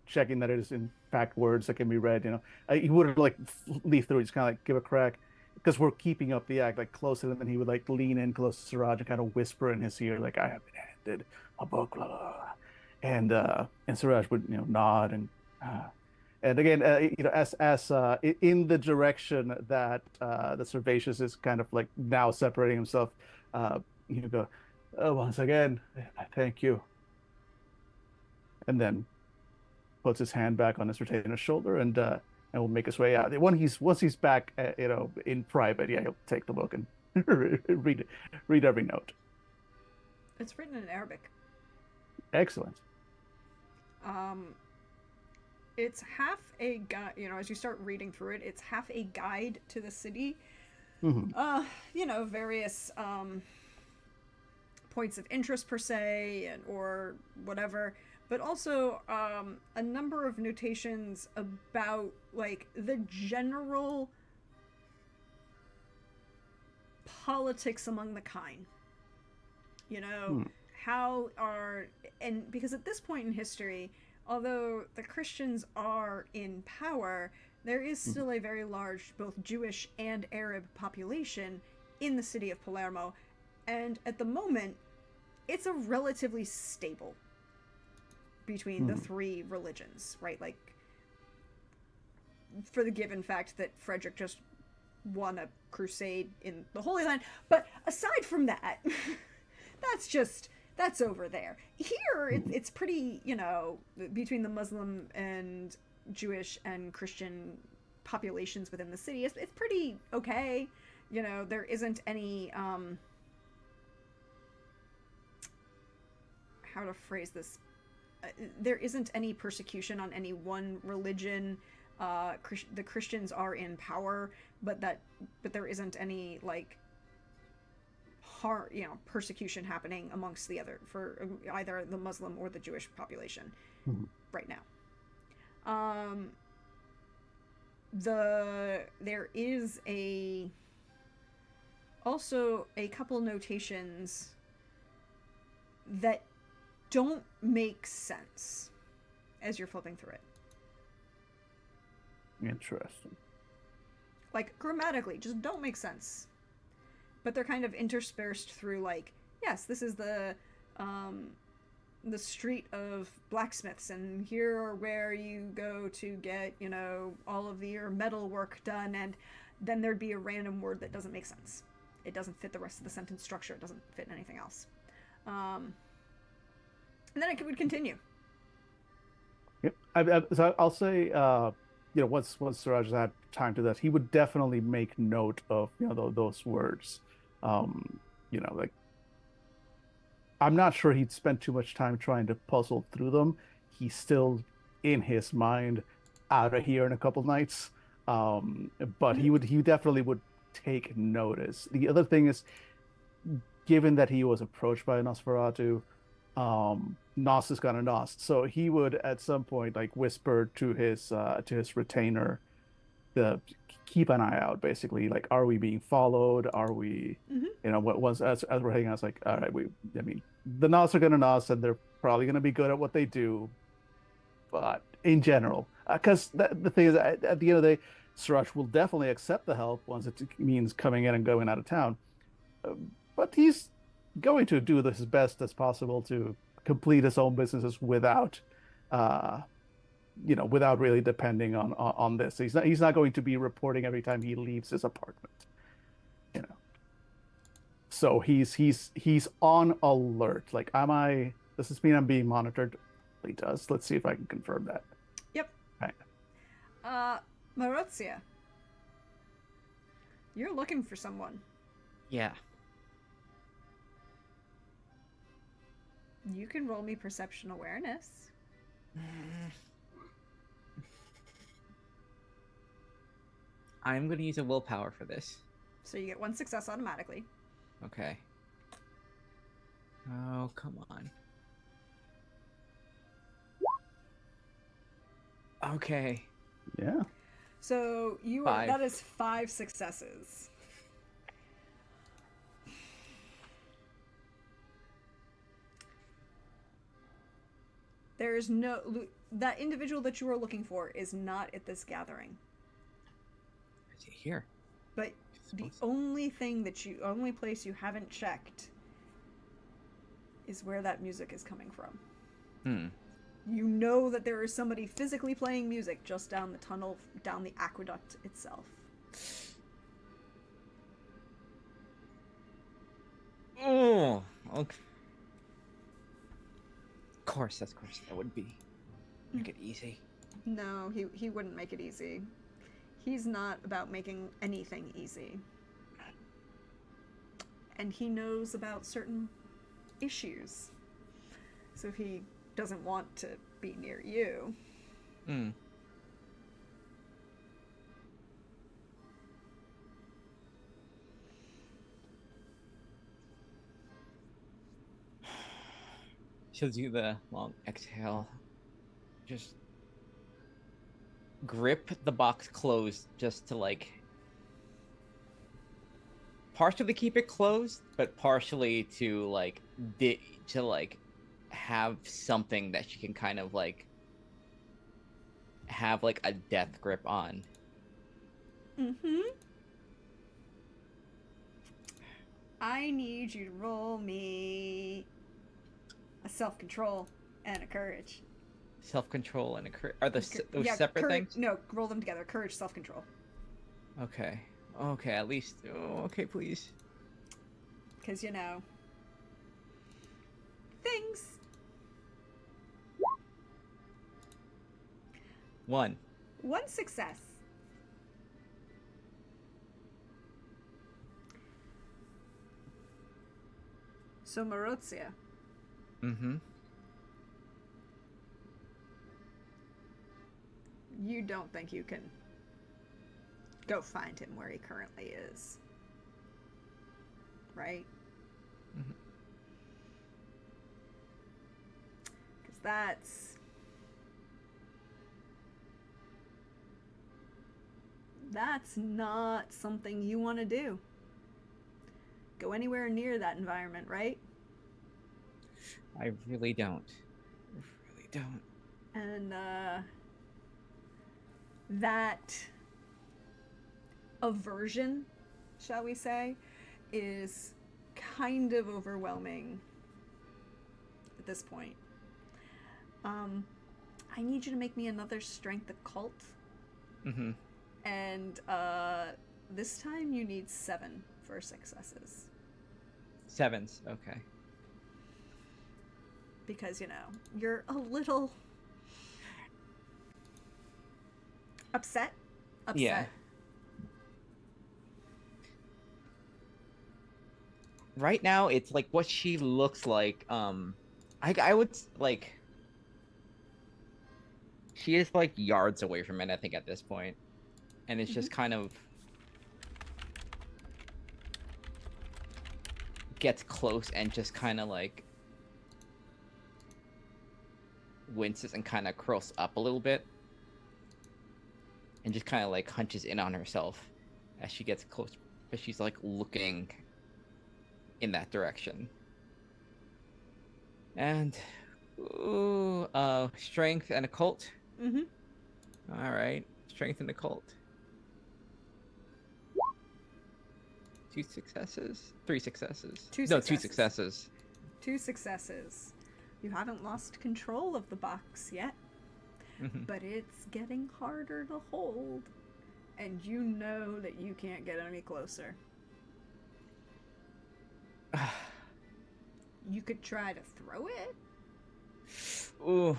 checking that it is in fact words that can be read. He wouldn't like leaf through; just kind of like give a crack, because we're keeping up the act, like close to him, and he would like lean in close to Siraj and kind of whisper in his ear, like, "I have been handed a book," blah, blah, blah. And Siraj would nod and again, as in the direction that the Servatius is kind of like now separating himself, go, once again, I thank you, and then puts his hand back on his retainer's shoulder and will make his way out. Once he's back, in private, he'll take the book and read every note. it's written in Arabic. Excellent. It's half a guide, as you start reading through it, it's half a guide to the city. Various points of interest per se, or whatever, but also a number of notations about like the general politics among the kind. And because at this point in history, although the Christians are in power, there is still a very large both Jewish and Arab population in the city of Palermo, and at the moment it's a relatively stable between the three religions, right? Like, for the given fact that Frederick just won a crusade in the Holy Land. But aside from that, that's over there. Here, it's pretty, between the Muslim and Jewish and Christian populations within the city, it's pretty okay. There isn't any, how to phrase this? There isn't any persecution on any one religion. The Christians are in power, but there isn't any like persecution happening amongst the other for either the Muslim or the Jewish population right now. There is Also, a couple notations that don't make sense as you're flipping through it. Interesting. Like, grammatically, just don't make sense. But they're kind of interspersed through, like, yes, this is the street of blacksmiths, and here are where you go to get, you know, all of your metal work done, and then there'd be a random word that doesn't make sense. It doesn't fit the rest of the sentence structure. It doesn't fit anything else. And then it would continue. Yep. So I'll say, you know, once Suraj has had time to that, he would definitely make note of, you know, those words. You know, like, I'm not sure he'd spend too much time trying to puzzle through them. He's still in his mind out of here in a couple nights. But he definitely would take notice. The other thing is, given that he was approached by Nosferatu, Nos is gonna Nos. So he would at some point like whisper to his retainer, the keep an eye out, basically. Like, are we being followed? Are we, you know, what was as we're hanging out, it's like, all right, I mean, the Nos are gonna Nos, and they're probably gonna be good at what they do. But in general, because the thing is, at the end of the day, Suraj will definitely accept the help once it means coming in and going out of town. But he's going to do his best as possible to complete his own businesses without, you know, without really depending on this. He's not going to be reporting every time he leaves his apartment, you know. So he's on alert. Like, does this mean I'm being monitored? He does. Let's see if I can confirm that. Yep. Right. Marozia, you're looking for someone. Yeah. You can roll me perception awareness. I'm going to use a willpower for this. So you get 1 success automatically. Okay. Oh, come on. Okay. Yeah. So that is 5 successes. There is that individual that you are looking for is not at this gathering. Is he here? But the only place you haven't checked is where that music is coming from. You know that there is somebody physically playing music just down the tunnel, down the aqueduct itself. Oh, okay. Of course that would be make it easy. No, he wouldn't make it easy. He's not about making anything easy. And he knows about certain issues. So if he doesn't want to be near you. She'll do the long exhale. Just grip the box closed just to like partially keep it closed, but partially to like have something that she can kind of like have like a death grip on. I need you to roll me a self-control and a courage. Self-control and a courage. Are those separate things? No, roll them together. Courage, self-control. Okay. Okay, at least. Oh, okay, please. Because, you know, things. 1 success. So, Marozia. You don't think you can go find him where he currently is, right? Because that's not something you want to do. go anywhere near that environment, right? I really don't. I really don't. And that aversion, shall we say, is kind of overwhelming at this point. I need you to make me another strength occult. Mm-hmm. And this time you need 7 for successes. 7s, okay. Because, you're a little upset. Yeah. Right now, it's like what she looks like. I would like. She is like yards away from it, I think, at this point, and it's just kind of gets close and just kind of like winces and kind of curls up a little bit, and just kind of like hunches in on herself as she gets close, but she's like looking in that direction. And strength and occult. Mm-hmm. All right, strength and occult. 2 successes, 3 successes. 2 No, successes. 2 successes. 2 successes. You haven't lost control of the box yet, but it's getting harder to hold, and you know that you can't get any closer. You could try to throw it. Ooh.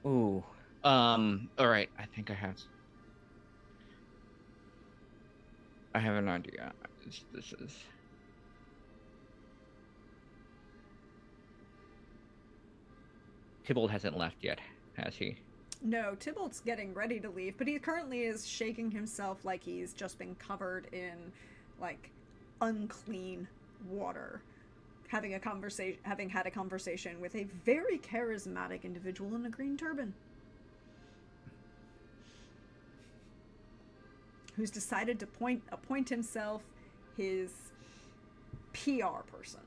Ooh. All right. I think I have an idea. This is. Tybalt hasn't left yet, has he? No, Tybalt's getting ready to leave, but he currently is shaking himself like he's just been covered in, like, unclean water. Having had a conversation with a very charismatic individual in a green turban. Who's decided to appoint himself his PR person.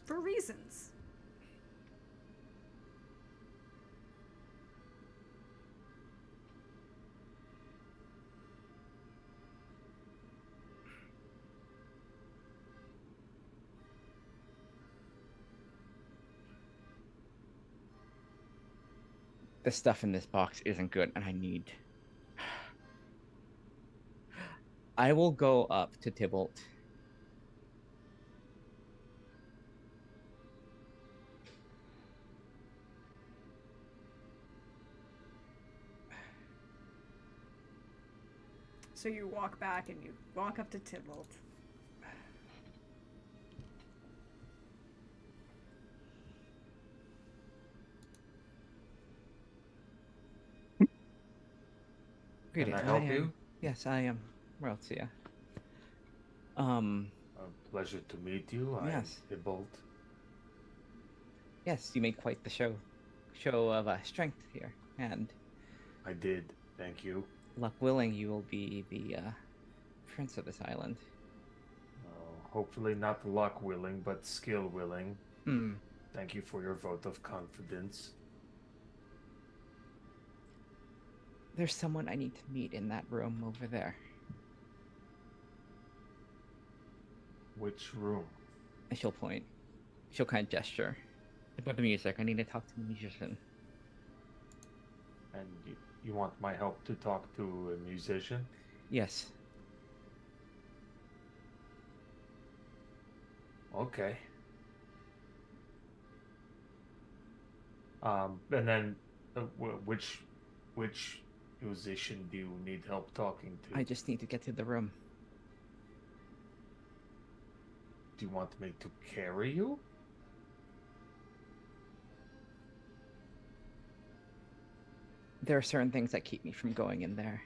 For reasons. The stuff in this box isn't good, and I need. I will go up to Tybalt. So you walk back and you walk up to Tybalt. Can I help you? Yes, I am. Reltia. A pleasure to meet you. Yes. I'm Tybalt. Yes, you made quite the show of strength here, and I did. Thank you. luck willing, you will be the prince of this island. Hopefully not luck willing, but skill willing. Hmm. Thank you for your vote of confidence. There's someone I need to meet in that room over there. Which room? And she'll point. She'll kind of gesture. About the music. I need to talk to the musician. And you want my help to talk to a musician? Yes. Okay. And then which musician do you need help talking to? I just need to get to the room. Do you want me to carry you? There are certain things that keep me from going in there.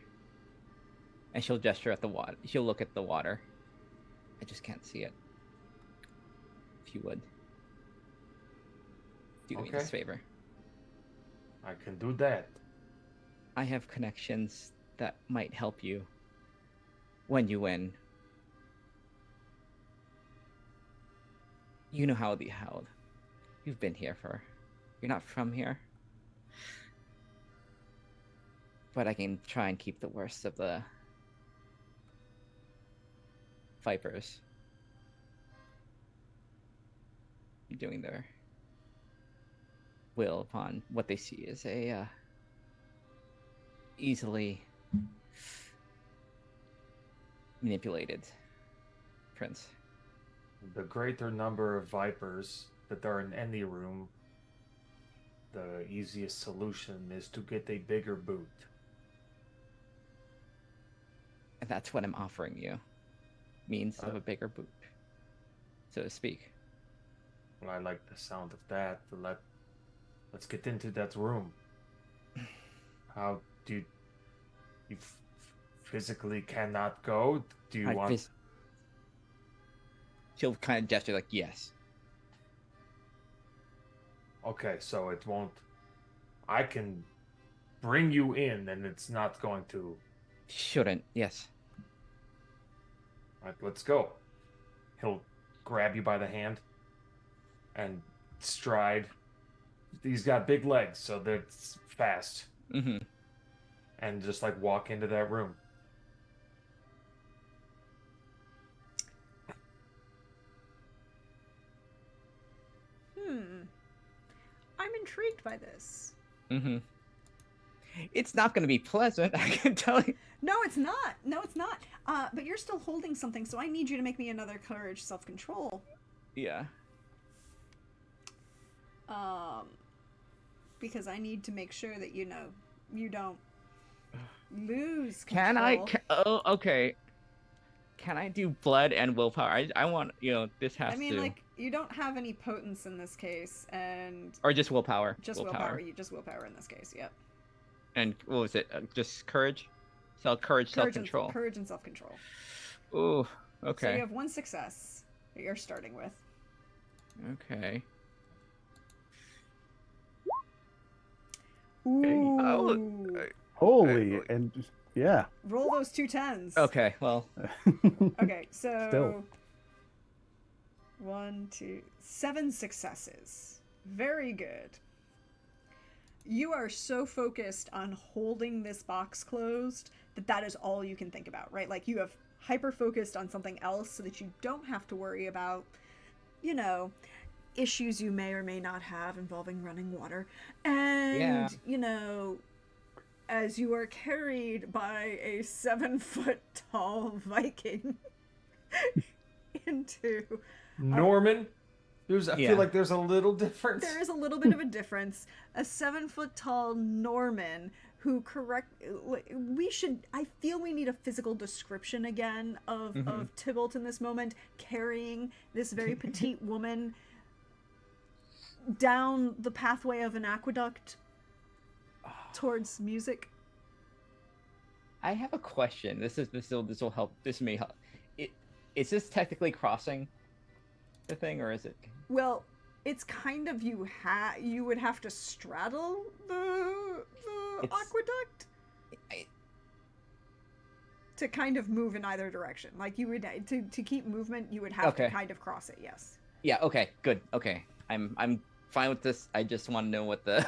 And she'll gesture at the water. She'll look at the water. I just can't see it. If you would. Do me this favor. I can do that. I have connections that might help you when you win. You know how you've been here for. You're not from here. But I can try and keep the worst of the vipers doing their will upon what they see as a easily manipulated prince. The greater number of vipers that are in any room, the easiest solution is to get a bigger boot. And that's what I'm offering you. Means of a bigger boot, so to speak. Well, I like the sound of that. Let's get into that room. How do you physically cannot go? Do you want? She'll kind of gesture like yes. Okay, so it won't. I can bring you in, and it's not going to. Shouldn't. Yes. All right, let's go. He'll grab you by the hand and stride. He's got big legs, so that's fast. Mm-hmm. And just like walk into that room. I'm intrigued by this. Mm-hmm. It's not going to be pleasant, I can tell you. No, it's not. No, it's not. But you're still holding something, so I need you to make me another courage self-control. Yeah. Because I need to make sure that, you don't lose control. Can I? Oh, okay. Can I do blood and willpower? I want, this has to... I mean, like, you don't have any potence in this case, and... Or just willpower. Just willpower. Just willpower in this case, yep. And what was it? Just courage? Courage, self-control. Courage and self-control. Ooh, okay. So you have one success that you're starting with. Okay. Ooh. Oh, Holy, and yeah. Roll those 2 10s. Okay, well. Okay, so... Still. 1, 2, 7 successes. Very good. You are so focused on holding this box closed that is all you can think about, right? Like, you have hyper-focused on something else so that you don't have to worry about, issues you may or may not have involving running water. And, as you are carried by a 7-foot-tall Viking into... Norman? I feel like there's a little difference. There is a little bit of a difference. A 7-foot-tall Norman who I feel we need a physical description again of Tybalt in this moment, carrying this very petite woman down the pathway of an aqueduct towards music. I have a question. This will help. This may help. Is this technically crossing the thing, or is it? Well, it's kind of you would have to straddle the aqueduct to kind of move in either direction. Like, you would to keep movement, you would have to kind of cross it. Yes. Yeah. Okay. Good. Okay. I'm fine with this. I just want to know what this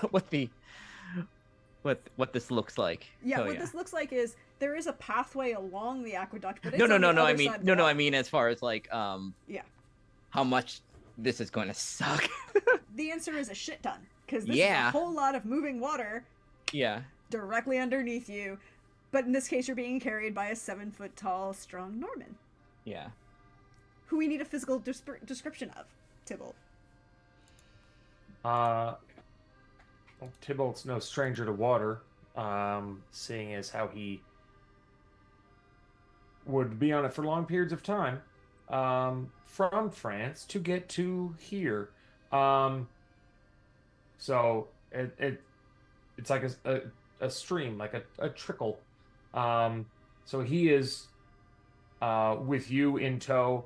looks like. Yeah. This looks like is there is a pathway along the aqueduct, but it's no. I mean as far as like how much this is going to suck. The answer is a shit ton, because this is a whole lot of moving water. Yeah. Directly underneath you, but in this case, you're being carried by a 7-foot-tall, strong Norman. Yeah. Who we need a physical description of, Tybalt. Well, Tybalt's no stranger to water, seeing as how he would be on it for long periods of time. From France to get to here. So it's like a stream, like a trickle. So he is with you in tow,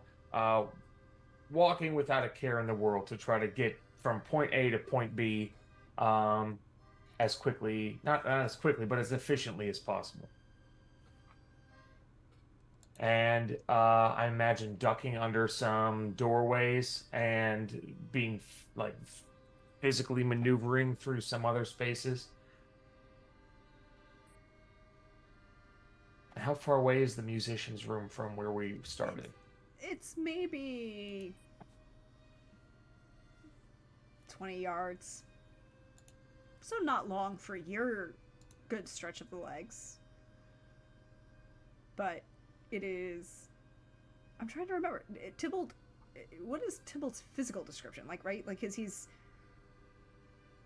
walking without a care in the world to try to get from point A to point B as quickly, not as quickly, but as efficiently as possible. And I imagine ducking under some doorways and being like physically maneuvering through some other spaces. How far away is the musician's room from where we started? It's maybe 20 yards. So not long for your good stretch of the legs. But it is... I'm trying to remember. Tybalt... What is Tybalt's physical description? Like, right? Like, he's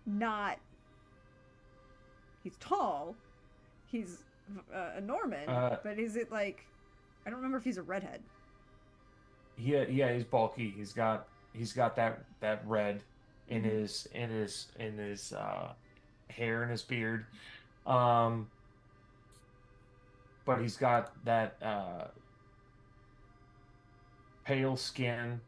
not... He's tall. He's a Norman. But is it like... I don't remember if he's a redhead. Yeah, he's bulky. He's got that red in his hair and his beard. But he's got that pale skin.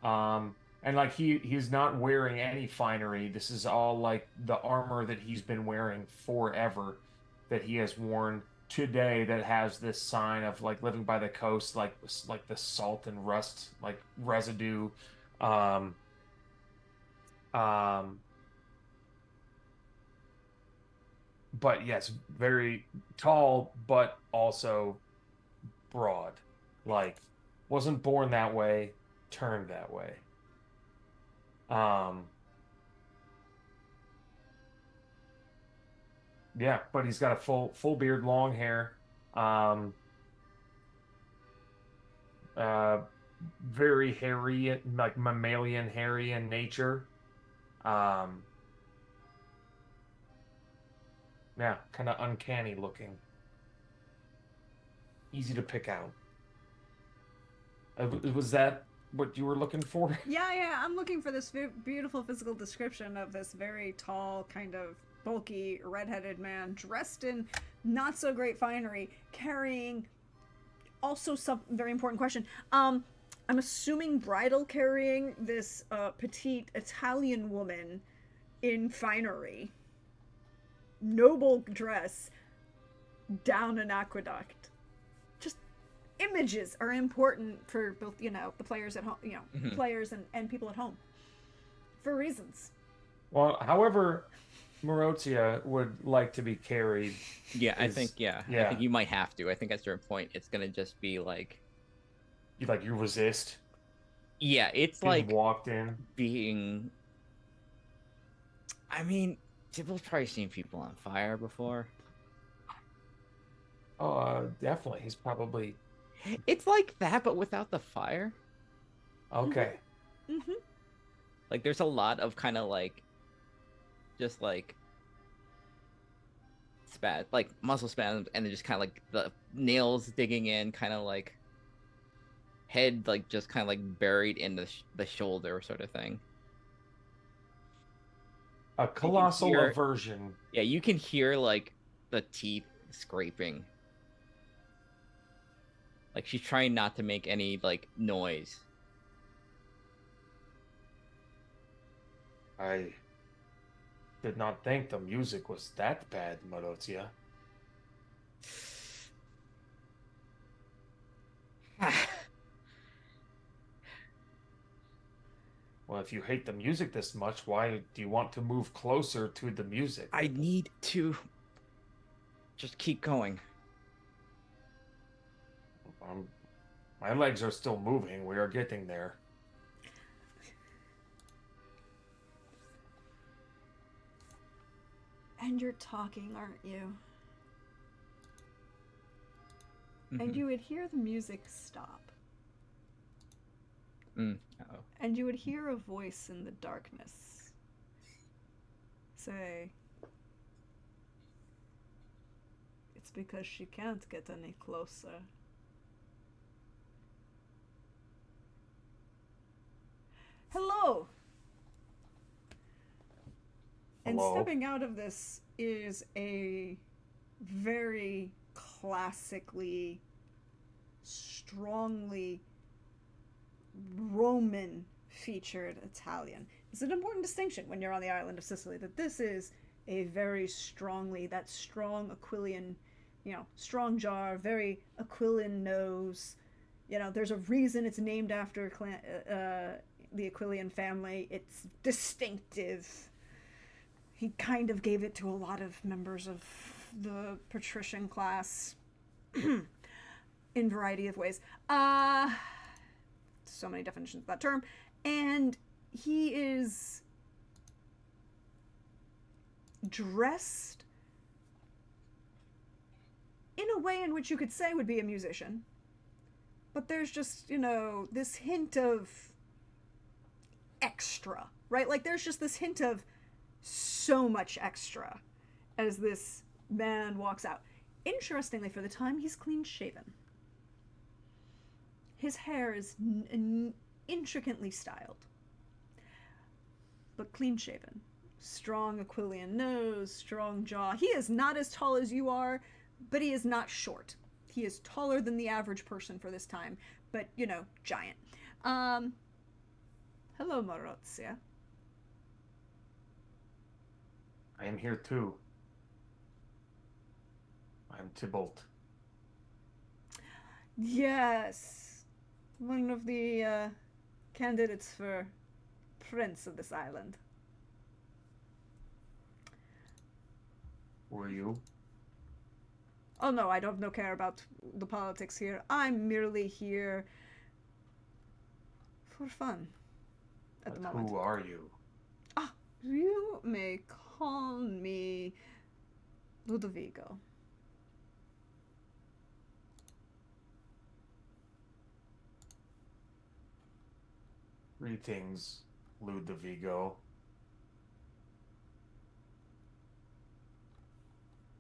And like he's not wearing any finery. This is all like the armor that he's been wearing forever, that he has worn today, that has this sign of like living by the coast, like the salt and rust like residue. Um, but yes, very tall, but also broad. Like wasn't born that way, turned that way. Yeah, but he's got a full beard, long hair. Um, Very hairy, like mammalian hairy in nature. Um, yeah, kind of uncanny looking. Easy to pick out. Was that what you were looking for? Yeah, I'm looking for this beautiful physical description of this very tall, kind of bulky, redheaded man dressed in not so great finery, carrying also some very important question. I'm assuming bridal carrying this petite Italian woman in finery, noble dress, down an aqueduct. Just images are important for both, the players at home, players and people at home, for reasons. Well, however Marozia would like to be carried. Yeah, I think you might have to. I think at a certain point it's gonna just be like you resist. Yeah, it's being like walked in. being. I mean, Tybalt's probably seen people on fire before. Oh, definitely. He's probably. It's like that, but without the fire. Okay. Mm-hmm. Like, there's a lot of kind of like, just like like muscle spasms, and then just kind of like the nails digging in, kind of like head like just kind of like buried in the shoulder sort of thing. A colossal aversion. Yeah, you can hear like the teeth scraping. Like she's trying not to make any like noise. I did not think the music was that bad, Marozia. Well, if you hate the music this much, why do you want to move closer to the music? I need to just keep going. My legs are still moving. We are getting there. And you're talking, aren't you? Mm-hmm. And you would hear the music stop. Uh-oh. And you would hear a voice in the darkness say, "It's because she can't get any closer." Hello! And Hello? stepping out of this is a very classically, strongly Roman featured Italian. It's an important distinction when you're on the island of Sicily, that this is a very strongly, that strong Aquilian, strong jaw, very Aquilian nose. There's a reason it's named after the Aquilian family. It's distinctive. He kind of gave it to a lot of members of the patrician class in variety of ways. So many definitions of that term. And he is dressed in a way in which you could say would be a musician. But there's just, this hint of extra, right? Like, there's just this hint of so much extra as this man walks out. Interestingly, for the time, he's clean shaven. His hair is intricately styled, but clean shaven. Strong Aquilian nose, strong jaw. He is not as tall as you are, but he is not short. He is taller than the average person for this time, but, giant. Hello, Marozia. I am here too. I am Tybalt. Yes. One of the candidates for Prince of this island. Who are you? Oh no, I don't no care about the politics here. I'm merely here for fun at the moment. Who are you? You may call me Ludovico. Greetings, Ludovico.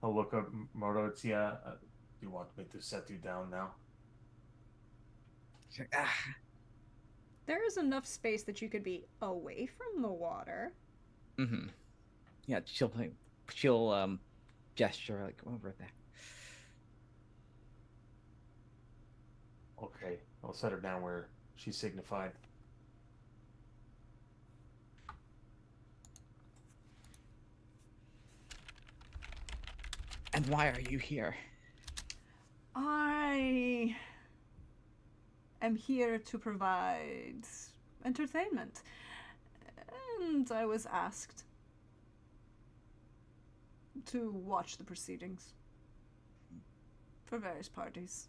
I'll look up Marozia. Do you want me to set you down now? There is enough space that you could be away from the water. Mm-hmm. Yeah, she'll gesture like over there. Okay, I'll set her down where she signified. And why are you here? I am here to provide entertainment. And I was asked to watch the proceedings for various parties.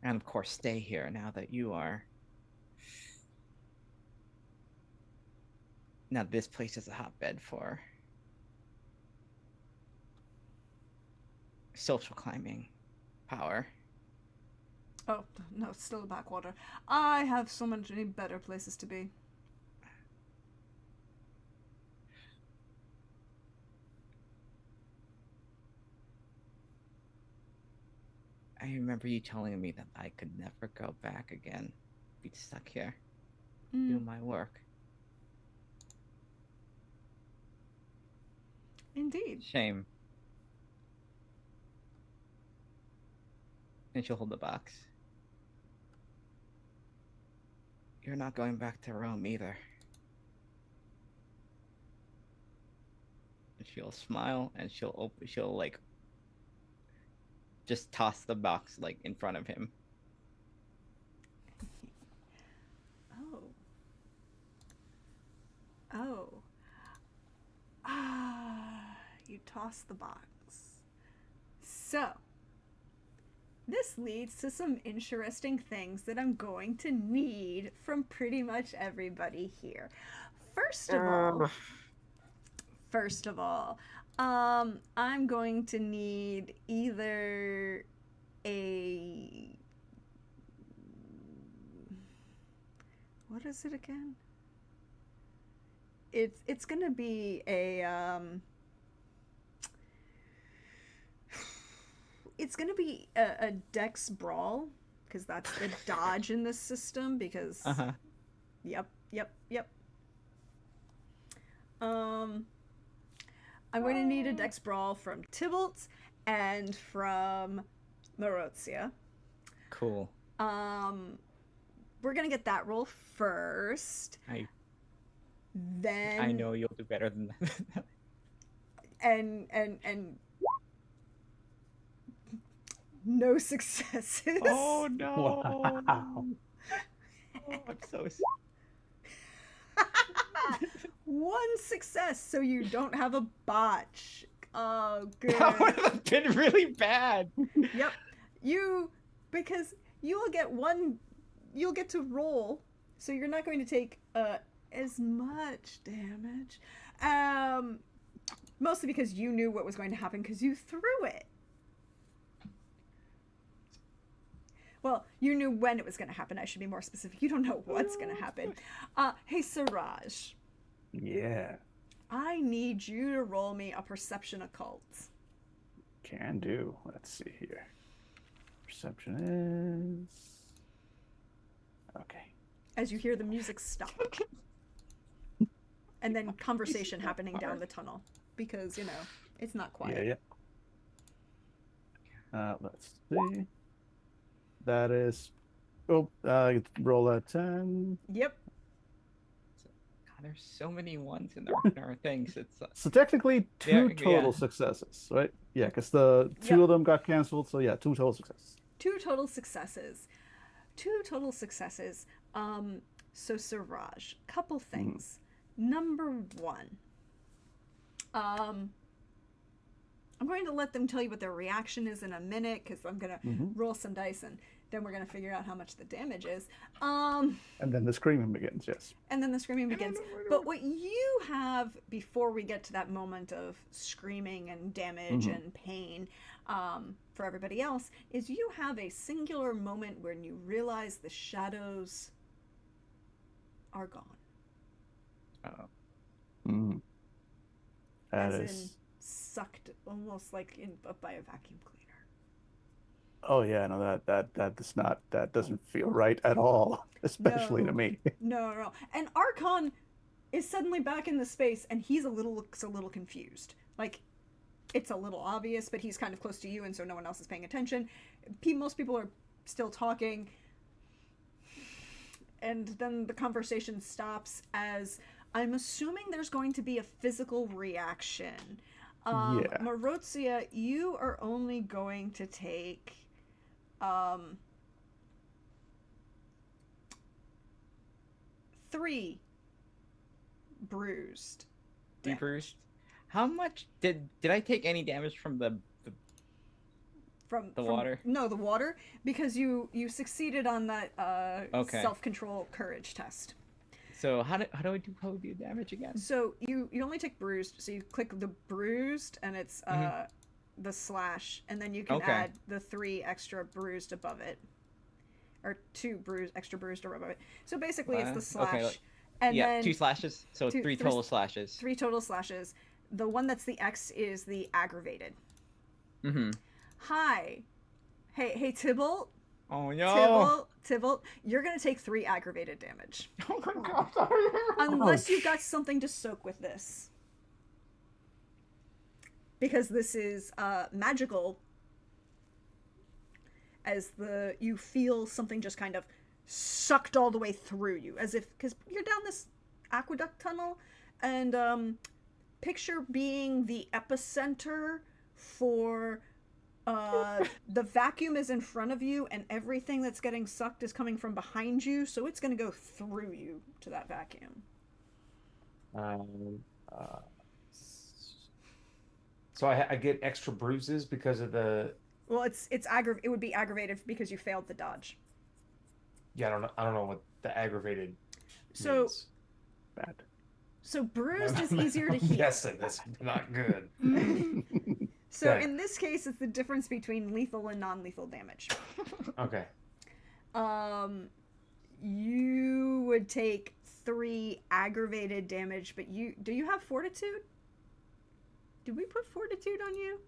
And of course, stay here now that you are. Now this place is a hotbed for social climbing power. Oh, no, it's still a backwater. I have so many better places to be. I remember you telling me that I could never go back again. Be stuck here. Do my work. Indeed. Shame. And she'll hold the box. You're not going back to Rome either. And she'll smile and she'll like just toss the box like in front of him. Oh. You toss the box. So, this leads to some interesting things that I'm going to need from pretty much everybody here. First of all, I'm going to need either a... What is it again? It's gonna be a it's gonna be a dex brawl, because that's the dodge in this system, because yep. I'm going to need a dex brawl from Tybalt and from Marozia. Cool. We're gonna get that roll first. Then I know you'll do better than that. and no successes. Oh no! Wow. Oh, I'm so. One success, so you don't have a botch. Oh, good. That would have been really bad. Yep. Because you'll get to roll, so you're not going to take as much damage. Mostly because you knew what was going to happen because you threw it. Well, you knew when it was going to happen. I should be more specific. You don't know what's going to happen. Hey, Siraj. Yeah. I need you to roll me a perception occult. Can do. Let's see here. Perception is... Okay. As you hear the music stop. And then conversation happening down the tunnel. Because, it's not quiet. Yeah. Let's see. That is... roll a 10. Yep. God, there's so many ones in our things. It's So technically, two total successes, right? Yeah, because the two of them got canceled. So yeah, 2 total successes. 2 total successes. 2 total successes. So Siraj, couple things. Number 1. I'm going to let them tell you what their reaction is in a minute because I'm going to roll some dice and then we're going to figure out how much the damage is. And then the screaming begins, yes. And then the screaming begins. But what you have before we get to that moment of screaming and damage and pain for everybody else is you have a singular moment when you realize the shadows are gone. That As is... in sucked almost like by a vacuum cleaner. Oh yeah, no, that doesn't feel right at all, especially to me. No. And Archon is suddenly back in the space, and looks a little confused. Like, it's a little obvious, but he's kind of close to you, and so no one else is paying attention. Most people are still talking, and then the conversation stops as I'm assuming there's going to be a physical reaction. Marozia, you are only going to take 3 bruised. 3 bruised. How much did I take any damage from the water? No, the water, because you succeeded on that self-control courage test. So how do I do damage again? So you only take bruised. So you click the bruised, and it's the slash, and then you can add the 3 extra bruised above it, or 2 extra bruised above it. So basically, it's the slash, and then 2 slashes. So 3 total slashes. 3 total slashes. The one that's the X is the aggravated. Hi, hey Tybalt. Oh no! Tybalt, you're gonna take 3 aggravated damage. Oh my god! Unless you've got something to soak with this. Because this is magical, as you feel something just kind of sucked all the way through you, as if, because you're down this aqueduct tunnel, and picture being the epicenter for the vacuum is in front of you, and everything that's getting sucked is coming from behind you, so it's going to go through you to that vacuum. So I get extra bruises because of the... Well, it would be aggravated because you failed the dodge. Yeah, I don't know what the aggravated means. Bad. So bruised is easier to heal. Yes, that's not good. So in this case, it's the difference between lethal and non-lethal damage. Okay. You would take 3 aggravated damage, but do you have fortitude? Did we put fortitude on you?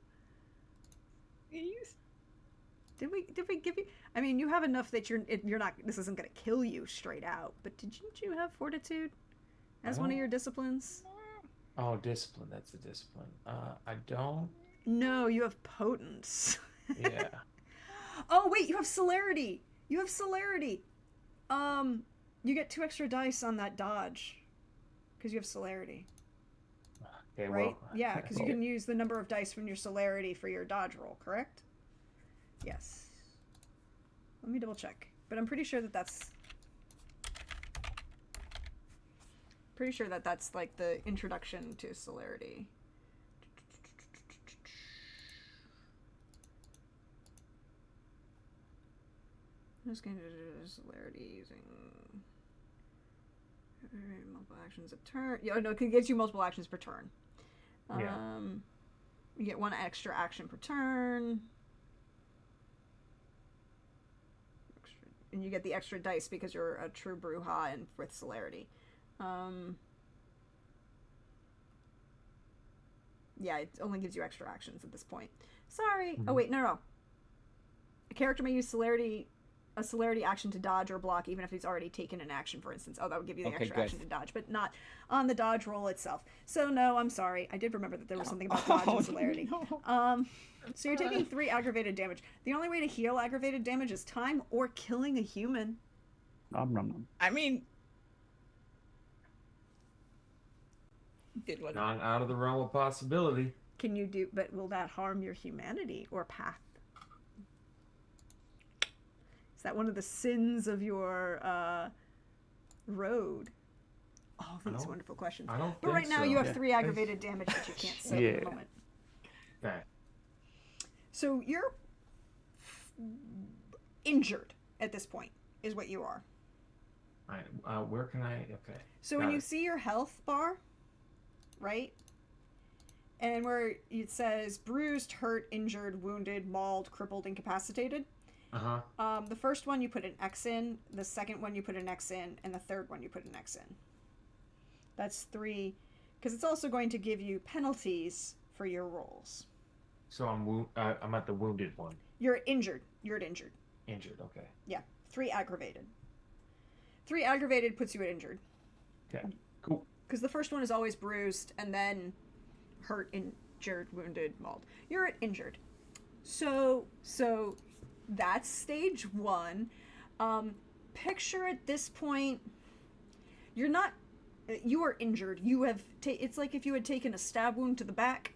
Did we give you? I mean, you have enough that you're not. This isn't going to kill you straight out. But didn't you have fortitude as one of your disciplines? Oh, discipline. That's the discipline. I don't. No, you have potence. Yeah. Oh wait, you have celerity. You have celerity. You get 2 extra dice on that dodge because you have celerity. Okay. Right? Well. Yeah, because you can use the number of dice from your celerity for your dodge roll. Correct? Yes. Let me double check, but I'm pretty sure that that's. Pretty sure that that's like the introduction to celerity. I'm just going to do celerity using multiple actions a turn. Yeah, no, it gives you multiple actions per turn. Yeah. You get 1 extra action per turn. And you get the extra dice because you're a true Bruja and with celerity. Yeah, it only gives you extra actions at this point. Sorry. Mm-hmm. Oh wait, no. A character may use a celerity action to dodge or block, even if he's already taken an action, for instance. Oh, that would give you the extra action to dodge, but not on the dodge roll itself. So no, I'm sorry. I did remember that there was something about dodge and celerity. No. So you're taking 3 aggravated damage. The only way to heal aggravated damage is time or killing a human. Nom, nom, nom. I mean, did what? Not out of the realm of possibility. Can you do? But will that harm your humanity or path? Is that one of the sins of your road? Oh, these wonderful questions. I don't But think right now so. you have 3 aggravated damage that you can't say at the moment. Okay. So you're injured at this point, is what you are. All right. Where can I? Okay. So when you see your health bar, right? And where it says bruised, hurt, injured, wounded, mauled, crippled, incapacitated. The first one you put an X in, the second one you put an X in, and the third one you put an X in. That's 3, because it's also going to give you penalties for your rolls. So I'm at the wounded one. You're injured. You're at injured. Injured. Okay. Yeah, 3 aggravated. 3 aggravated puts you at injured. Okay. Cool. Because the first one is always bruised, and then hurt, injured, wounded, mauled. You're at injured. So that's stage 1. Picture at this point, you are injured. You have, it's like if you had taken a stab wound to the back,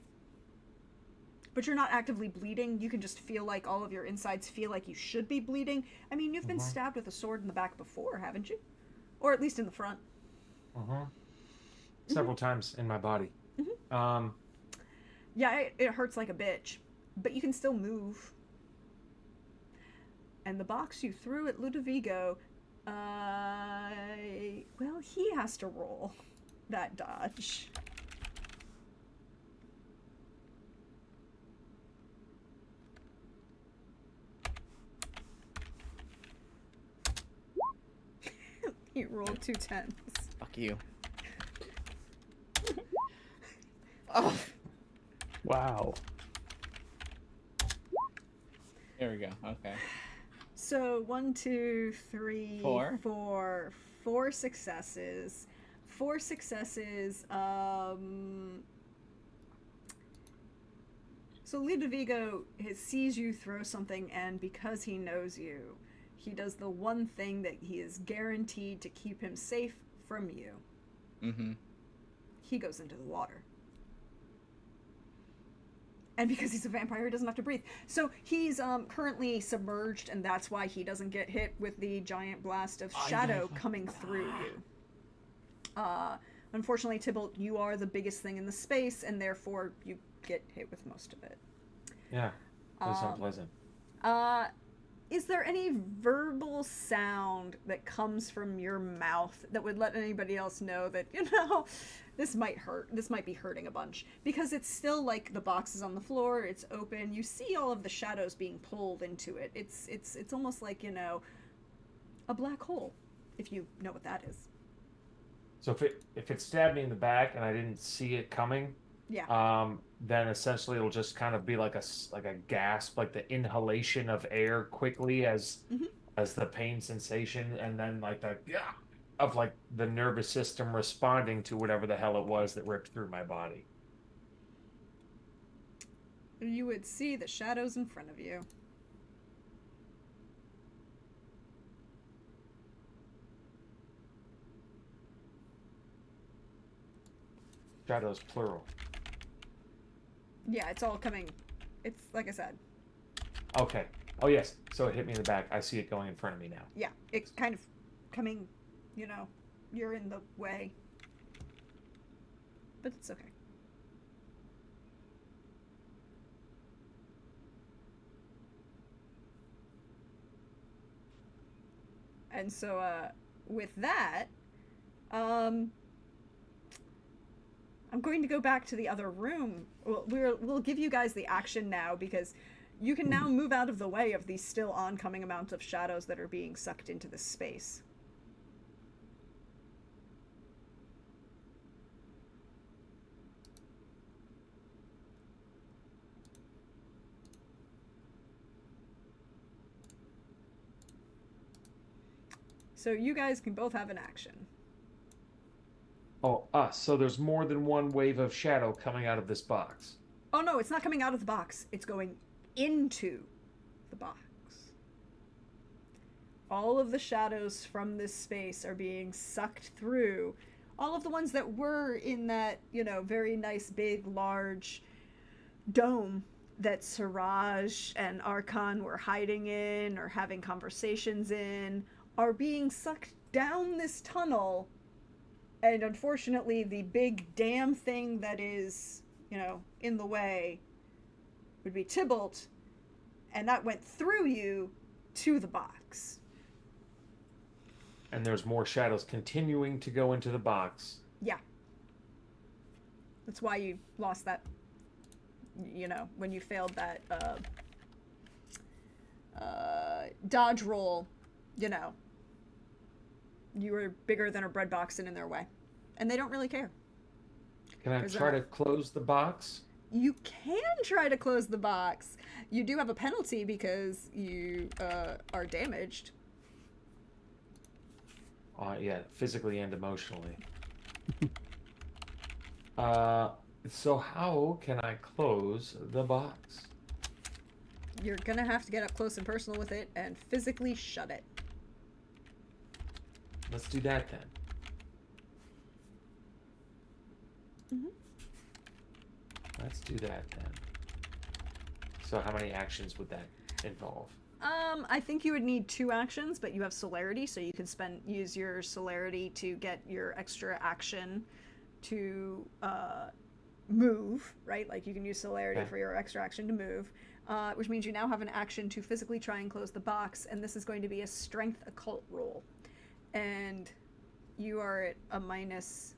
but you're not actively bleeding. You can just feel like all of your insides feel like you should be bleeding. I mean, you've been stabbed with a sword in the back before, haven't you? Or at least in the front. Several times in my body. Yeah, it hurts like a bitch, but you can still move. And the box you threw at Ludovico, well, he has to roll that dodge. He rolled 2 10s. Fuck you. Oh. Wow. There we go. Okay. So 1, 2, 3, 4. 4 successes. 4 successes. So Ludovico sees you throw something, and because he knows you, he does the one thing that he is guaranteed to keep him safe from you. He goes into the water. And because he's a vampire, he doesn't have to breathe. So he's currently submerged, and that's why he doesn't get hit with the giant blast of shadow coming through you. Unfortunately, Tybalt, you are the biggest thing in the space, and therefore you get hit with most of it. Yeah. That's unpleasant. Is there any verbal sound that comes from your mouth that would let anybody else know that, this might hurt, this might be hurting a bunch? Because it's still like the box is on the floor, it's open, you see all of the shadows being pulled into it. It's almost like, a black hole, if you know what that is. So if it stabbed me in the back and I didn't see it coming, then essentially it'll just kind of be like a gasp, like the inhalation of air quickly as the pain sensation, and then like the of like the nervous system responding to whatever the hell it was that ripped through my body. You would see the shadows in front of you. Shadows plural. Yeah, it's all coming. It's like I said. Okay. Oh yes. So it hit me in the back. I see it going in front of me now. Yeah, it's kind of coming, you're in the way. But it's okay. And so, with that, I'm going to go back to the other room. We'll give you guys the action now because you can now move out of the way of these still oncoming amounts of shadows that are being sucked into this space. So you guys can both have an action. Oh, us. So there's more than one wave of shadow coming out of this box. Oh no, it's not coming out of the box. It's going into the box. All of the shadows from this space are being sucked through. All of the ones that were in that, very nice, big, large dome that Siraj and Archon were hiding in or having conversations in are being sucked down this tunnel. And unfortunately, the big damn thing that is, in the way would be Tybalt, and that went through you to the box. And there's more shadows continuing to go into the box. Yeah. That's why you lost that, when you failed that dodge roll, you were bigger than a bread box and in their way. And they don't really care. Can I try to close the box? You can try to close the box. You do have a penalty because you are damaged. Yeah, physically and emotionally. So how can I close the box? You're gonna have to get up close and personal with it and physically shut it. Let's do that then. Mm-hmm. Let's do that then. So how many actions would that involve? I think you would need 2 actions, but you have celerity, so you can use your celerity to get your extra action to move, right? Like you can use celerity for your extra action to move, which means you now have an action to physically try and close the box, and this is going to be a strength occult roll. And you are at a -2,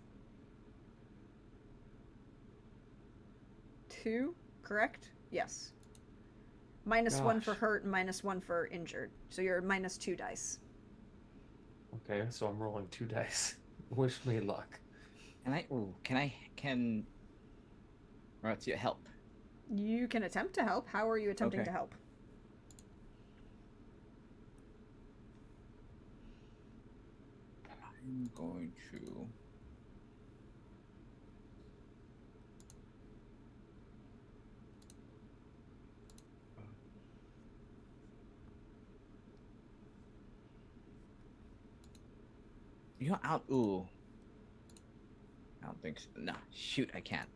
correct? Yes. -1 for hurt and -1 for injured. So you're -2 dice. Okay, so I'm rolling 2 dice. Wish me luck. Can or else you help? You can attempt to help. How are you attempting to help? I'm going to... I don't think so. No, shoot, I can't.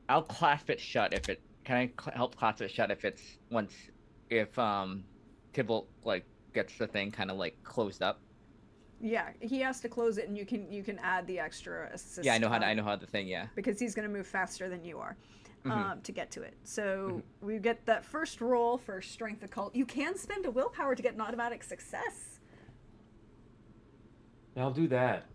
I'll clasp it shut if it... Can I help clasp it shut if it's if Tybalt gets the thing kind of closed up? Yeah, he has to close it, and you can add the extra assist. Yeah, I know how the thing. Yeah, because he's going to move faster than you are to get to it. So we get that first roll for strength occult. You can spend a willpower to get an automatic success. Yeah, I'll do that.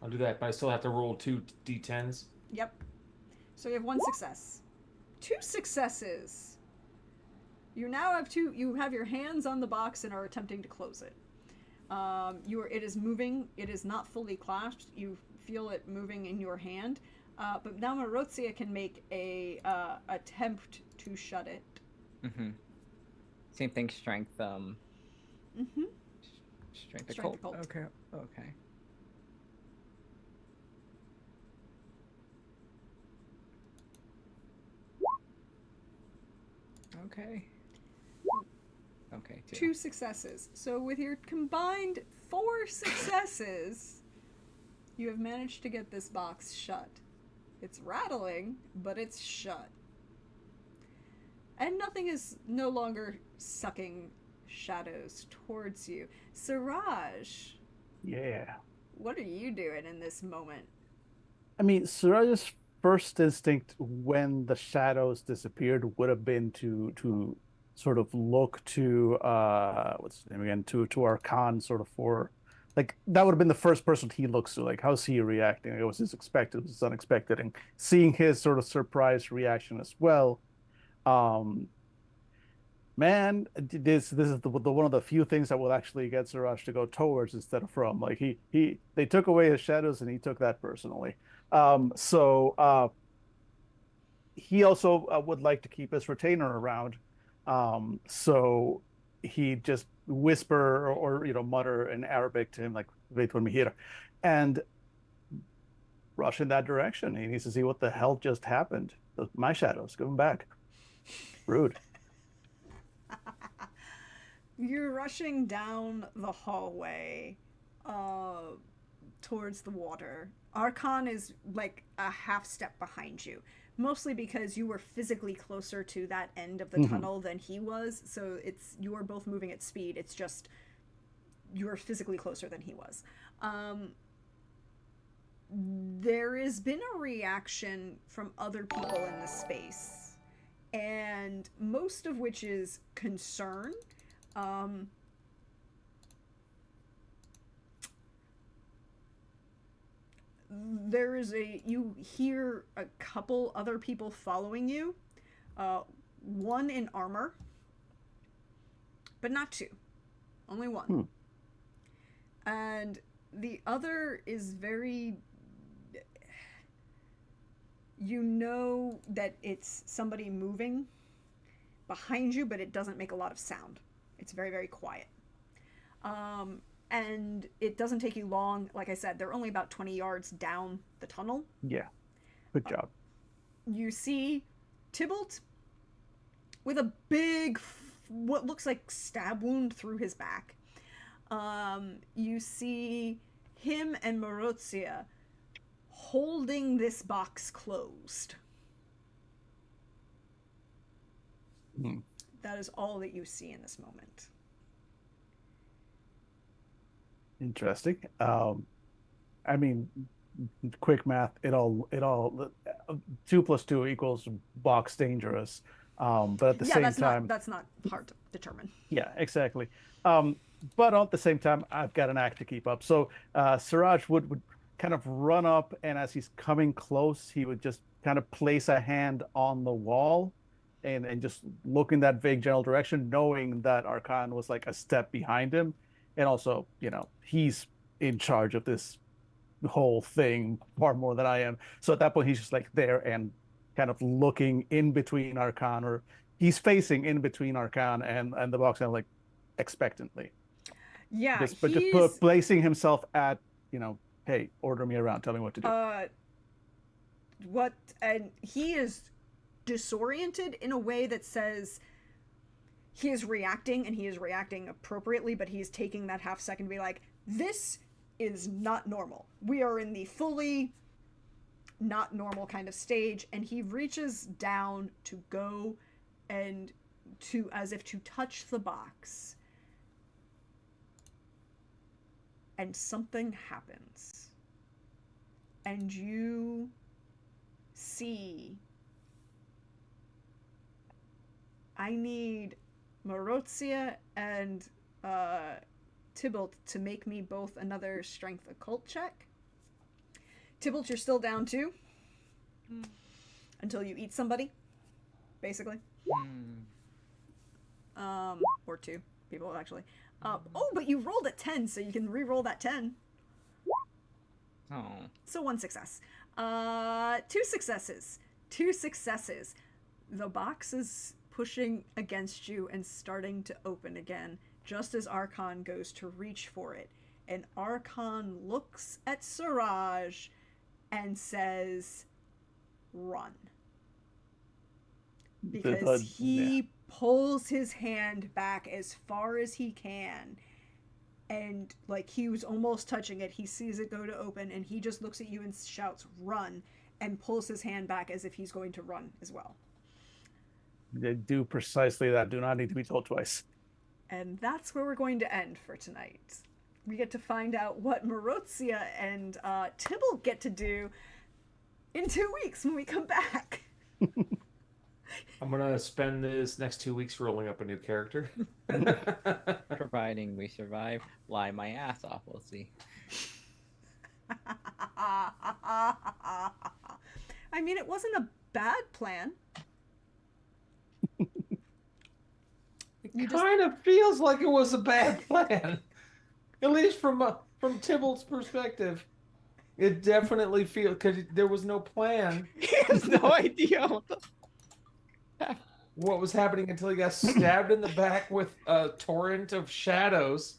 I'll do that, but I still have to roll 2 d10s. Yep. So you have 1 success. 2 successes. You now have 2. You have your hands on the box and are attempting to close it. It is moving. It is not fully clasped. You feel it moving in your hand. But now Marozia can make a attempt to shut it. Mm-hmm. Same thing, strength. Mm-hmm. Strength Strength occult. occult. Okay. Okay. Okay. Okay. 2 successes. So with your combined 4 successes, you have managed to get this box shut. It's rattling, but it's shut. And nothing is no longer sucking shadows towards you. Siraj, Yeah. what are you doing in this moment? I mean, Suraj's first instinct when the shadows disappeared would have been to sort of look to what's his name again, to Arkan sort of for like that would have been the first person he looks to, like how's he reacting? It was his expected, was his unexpected, and seeing his sort of surprised reaction as well. Um, Man, this is the one of the few things that will actually get Suraj to go towards instead of from. Like they took away his shadows and he took that personally. So he also would like to keep his retainer around. So he just whisper or mutter in Arabic to him like "Wait when we hear," and rush in that direction. He needs to see what the hell just happened. My shadows, give them back. Rude. You're rushing down the hallway towards the water. Arkan is like a half step behind you, mostly because you were physically closer to that end of the tunnel than he was. So you are both moving at speed. It's just you are physically closer than he was. There has been a reaction from other people in the space, and most of which is concern. You hear a couple other people following you, one in armor, but not 2, only 1. And the other is very, you know that it's somebody moving behind you, but it doesn't make a lot of sound. It's very, very quiet. And it doesn't take you long. Like I said, they're only about 20 yards down the tunnel. Yeah. Good job. You see Tybalt with a big, what looks like stab wound through his back. You see him and Marozia holding this box closed. That is all that you see in this moment. Interesting. I mean, quick math. It all 2 + 2 equals box dangerous. But at the same time, that's not hard to determine. yeah, exactly. But at the same time, I've got an act to keep up. So Siraj would kind of run up, and as he's coming close, he would just kind of place a hand on the wall and just look in that vague general direction, knowing that Arkan was like a step behind him. And also, he's in charge of this whole thing far more than I am. So at that point, he's just like there and kind of looking in between Arkan, or he's facing in between Arkan and the box, and like expectantly. Yeah, but just placing himself at, hey, order me around, tell me what to do. And he is disoriented in a way that says he is reacting, and he is reacting appropriately, but he's taking that half second to be like, this is not normal. We are in the fully not normal kind of stage, and he reaches down to go and as if to touch the box. And something happens. And you see, I need Marozia and Tybalt to make me both another strength occult check. Tybalt, you're still down 2 until you eat somebody, basically. Or 2 people, actually. But you rolled a 10, so you can re-roll that 10. Oh. So 1 success. 2 successes. 2 successes. The box is pushing against you and starting to open again, just as Archon goes to reach for it. And Archon looks at Siraj and says, run. Because he pulls his hand back as far as he can. And like he was almost touching it, he sees it go to open, and he just looks at you and shouts, run, and pulls his hand back as if he's going to run as well. They do precisely that. Do not need to be told twice. And that's where we're going to end for tonight. We get to find out what Marozia and Tybalt get to do in 2 weeks when we come back. I'm gonna spend this next 2 weeks rolling up a new character. Providing we survive, lie my ass off. We'll see. I mean, it wasn't a bad plan. It kind of feels like it was a bad plan, at least from Tybalt's perspective. It definitely feels, because there was no plan. He has no idea what was happening until he got stabbed in the back with a torrent of shadows.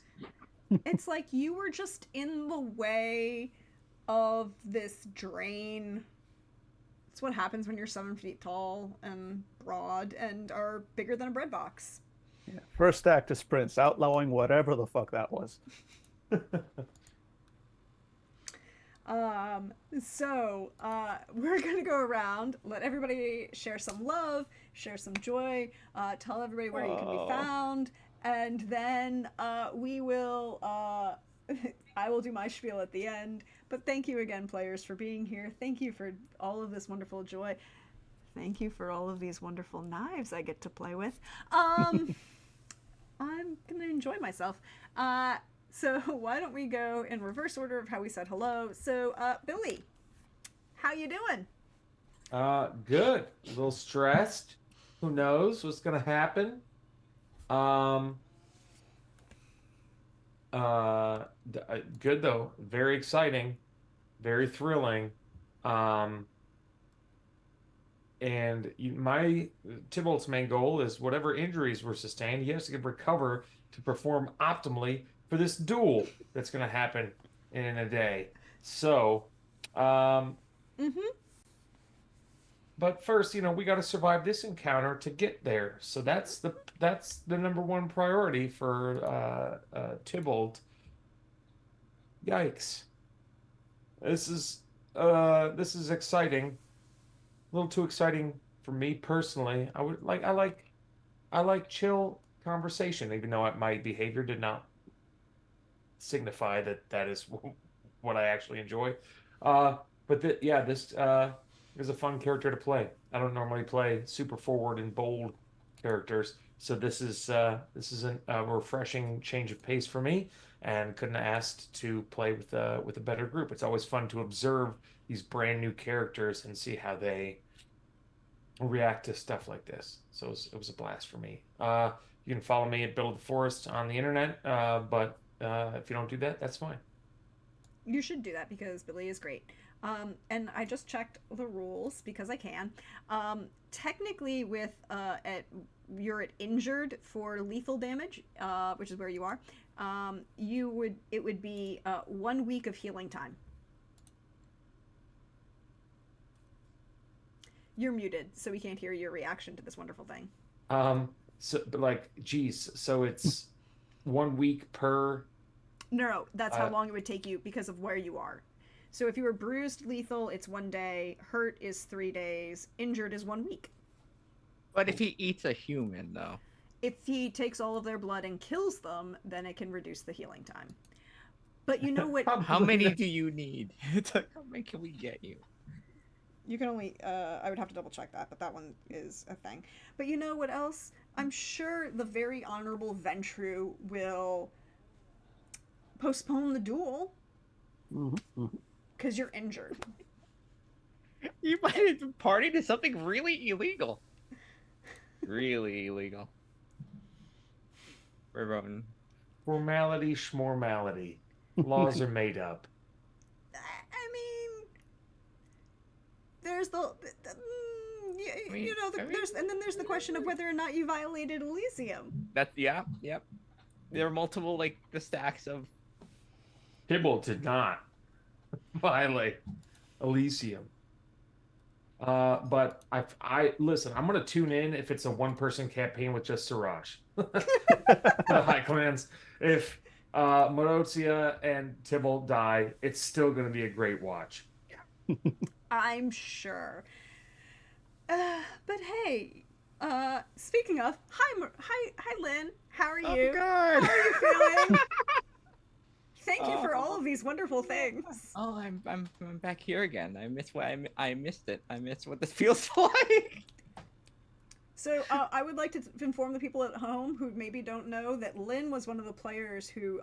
It's like you were just in the way of this drain. It's what happens when you're 7 feet tall and broad and are bigger than a bread box. Yeah. First act is Prince outlawing whatever the fuck that was. We're gonna go around, let everybody share some love, share some joy, tell everybody where you can be found, and then we will I will do my spiel at the end. But thank you again, players, for being here. Thank you for all of this wonderful joy. Thank you for all of these wonderful knives I get to play with. I'm gonna enjoy myself. So why don't we go in reverse order of how we said hello. So Billy, how you doing? Good. A little stressed. Who knows what's gonna happen? Good though. Very exciting. Very thrilling. And my Tybalt's main goal is whatever injuries were sustained, he has to recover to perform optimally for this duel that's going to happen in a day. So, but first, we got to survive this encounter to get there. So that's the number one priority for Tybalt. Yikes! This is exciting. A little too exciting for me personally. I like chill conversation, even though my behavior did not signify that is what I actually enjoy. But this is a fun character to play. I don't normally play super forward and bold characters, so this is a refreshing change of pace for me, and couldn't have asked to play with a better group. It's always fun to observe these brand new characters and see how they react to stuff like this. So it was a blast for me. You can follow me at Bill of the Forest on the internet, but if you don't do that, that's fine. You should do that because Billy is great. And I just checked the rules because I can. Technically, with you're at injured for lethal damage, which is where you are. It would be 1 week of healing time. You're muted, so we can't hear your reaction to this wonderful thing. So it's 1 week per. No, that's how long it would take you because of where you are. So if you were bruised, lethal, it's 1 day. Hurt is 3 days. Injured is 1 week. But if he eats a human, though? If he takes all of their blood and kills them, then it can reduce the healing time. But you know what? How many do you need? How many can we get you? You can only, I would have to double check that, but that one is a thing. But you know what else? I'm sure the very honorable Ventru will postpone the duel. Because you're injured. You might have been party to something really illegal. Really illegal. We're running. Formality, schmormality. Laws are made up. I there's I mean, there's the question of whether or not you violated Elysium. That's yep. There are multiple the stacks of. Tybalt did not violate Elysium. But I listen. I'm gonna tune in if it's a one-person campaign with just Siraj. The High Clans. If Marozia and Tybalt die, it's still gonna be a great watch. I'm sure. But hey, speaking of, hi, Lynn. How are you? Oh, God. How are you feeling? Thank you for all of these wonderful things. Oh, I'm back here again. I missed it. I missed what this feels like. So I would like to inform the people at home who maybe don't know that Lynn was one of the players who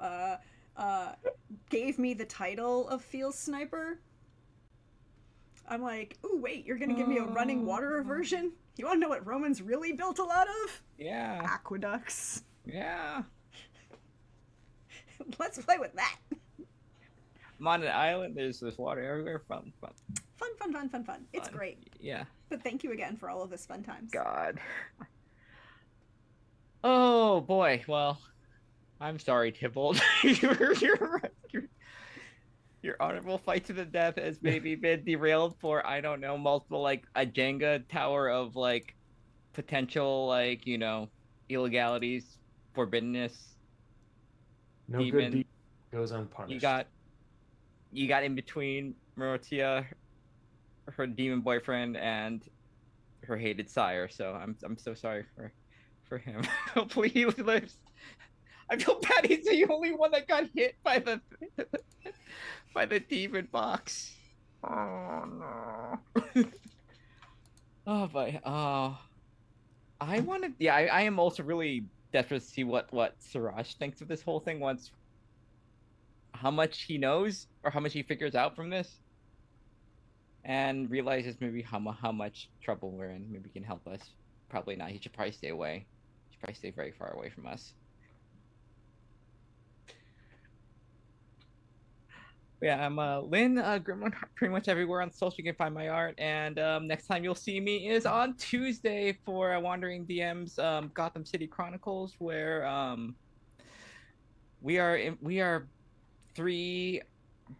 gave me the title of Field Sniper. I'm like, ooh, wait, you're gonna give me a running water version? You want to know what Romans really built a lot of? Yeah. Aqueducts. Yeah. Let's play with that. I'm on an island. There's water everywhere. Fun. Fun. It's great. Yeah. But thank you again for all of this fun times. God. Oh boy. Well, I'm sorry, Tybalt. Your honorable fight to the death has maybe been derailed for multiple a Jenga tower of potential illegalities, forbiddenness. No good deed goes unpunished. You got in between Marozia, her demon boyfriend, and her hated sire. So I'm so sorry for him. Hopefully he lives. I feel bad. He's the only one that got hit by the demon box. Oh no. Oh boy. I wanted. Yeah, I am also really desperate to see what Siraj thinks of this whole thing once. How much he knows or how much he figures out from this, and realizes maybe how much trouble we're in. Maybe he can help us. Probably not. He should probably stay away. He should probably stay very far away from us. Yeah, I'm Lynn Gremlin pretty much everywhere on social. You can find my art, and next time you'll see me is on Tuesday for Wandering DM's Gotham City Chronicles, where we are 3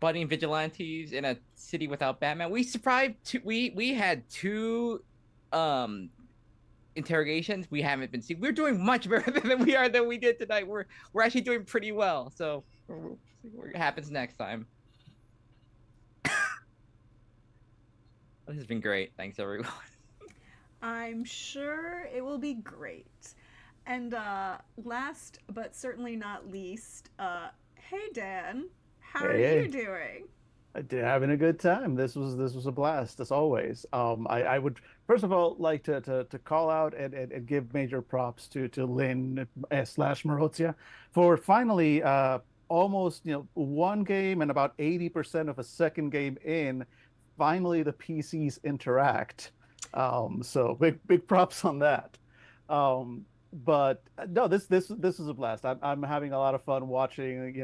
budding vigilantes in a city without Batman. We had 2 interrogations. We haven't been seen. We're doing much better than we did tonight. We're actually doing pretty well. So we'll see what happens next time. This has been great. Thanks, everyone. I'm sure it will be great. And last but certainly not least, hey Dan, how are you doing? Having a good time. This was a blast as always. I would first of all like to call out and give major props to Lynn / Marozia for finally almost one game and about 80% of a second game in. Finally, the PCs interact. So big props on that. But no, this is a blast. I'm having a lot of fun watching,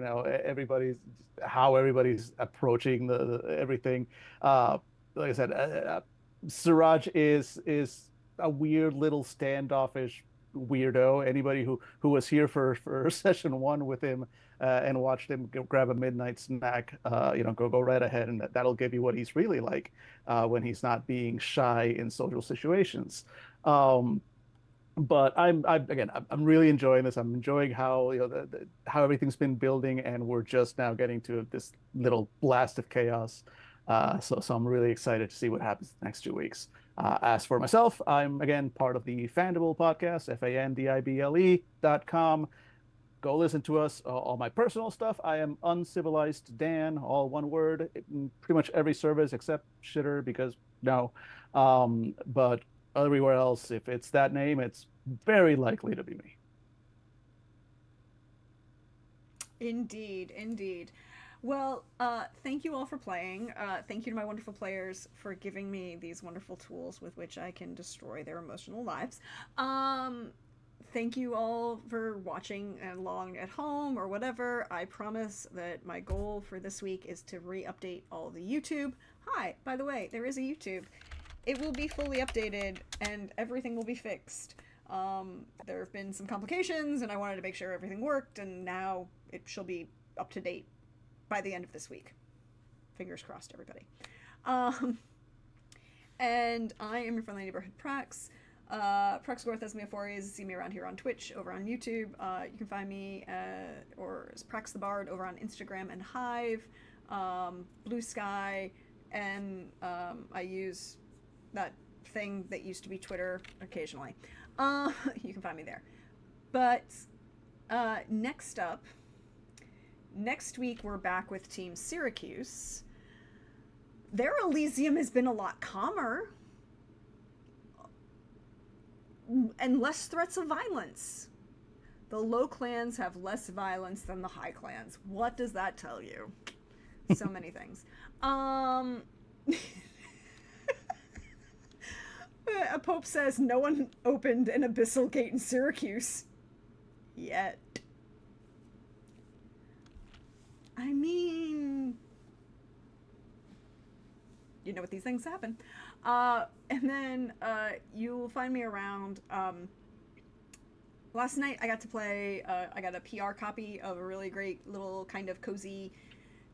how everybody's approaching the everything. Like I said, Siraj is a weird little standoffish weirdo. Anybody who was here for session 1 with him and watched him grab a midnight snack, go right ahead, and that'll give you what he's really like when he's not being shy in social situations. But I'm really enjoying this. I'm enjoying how how everything's been building, and we're just now getting to this little blast of chaos. So I'm really excited to see what happens the next 2 weeks. As for myself, I'm again part of the Fandible podcast, fandible.com. Go listen to us. All my personal stuff, I am Uncivilized Dan, all one word, in pretty much every service except Shitter, because no. But everywhere else, if it's that name, it's very likely to be me. Indeed. Well, thank you all for playing. Thank you to my wonderful players for giving me these wonderful tools with which I can destroy their emotional lives. thank you all for watching along at home or whatever. I promise that my goal for this week is to re-update all the YouTube. Hi, by the way, there is a YouTube. It will be fully updated and everything will be fixed. There have been some complications and I wanted to make sure everything worked, and now it shall be up to date by the end of this week. Fingers crossed, everybody. And I am your friendly neighborhood Prax. Praxgorth as Meophores. See me around here on Twitch, over on YouTube. You can find me or as Prax the Bard over on Instagram and Hive, Blue Sky, and I use that thing that used to be Twitter occasionally. You can find me there. But next up, next week we're back with Team Syracuse. Their Elysium has been a lot calmer and less threats of violence. The low clans have less violence than the high clans. What does that tell you? So many things. A Pope says no one opened an abyssal gate in Syracuse yet. I mean, you know what, these things happen. And then you'll find me around. Last night I got to play, I got a PR copy of a really great little kind of cozy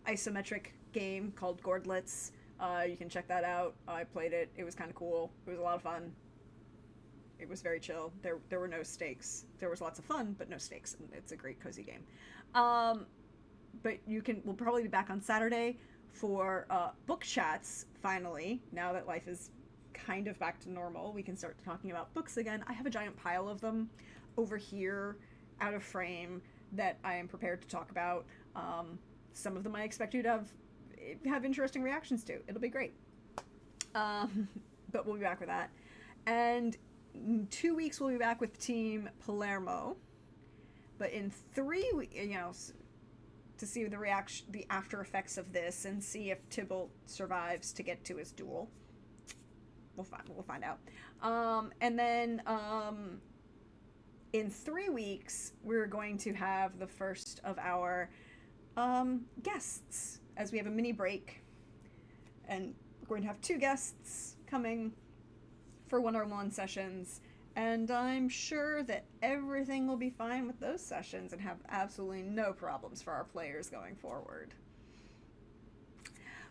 isometric game called Gordlets. You can check that out. I played it. It was kind of cool. It was a lot of fun. It was very chill. There were no stakes. There was lots of fun, but no stakes. And it's a great cozy game. But we'll probably be back on Saturday for book chats, finally. Now that life is kind of back to normal, we can start talking about books again. I have a giant pile of them over here, out of frame, that I am prepared to talk about. Some of them I expect you to have interesting reactions to. It'll be great. But we'll be back with that. And in 2 weeks we'll be back with Team Palermo. But in 3 weeks, to see the after effects of this and see if Tybalt survives to get to his duel. We'll find out. And then in 3 weeks we're going to have the first of our guests, as we have a mini break, and we're going to have 2 guests coming for one-on-one sessions, and I'm sure that everything will be fine with those sessions and have absolutely no problems for our players going forward.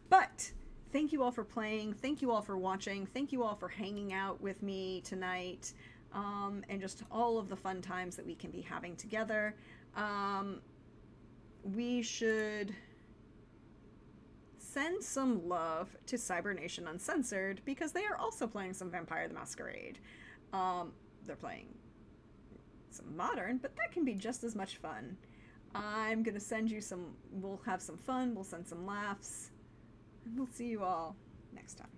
But thank you all for playing, thank you all for watching, thank you all for hanging out with me tonight, and just all of the fun times that we can be having together. We should send some love to Cybernation Uncensored, because they are also playing some Vampire the Masquerade. They're playing some modern, but that can be just as much fun. I'm gonna send you we'll have some fun, we'll send some laughs, and we'll see you all next time.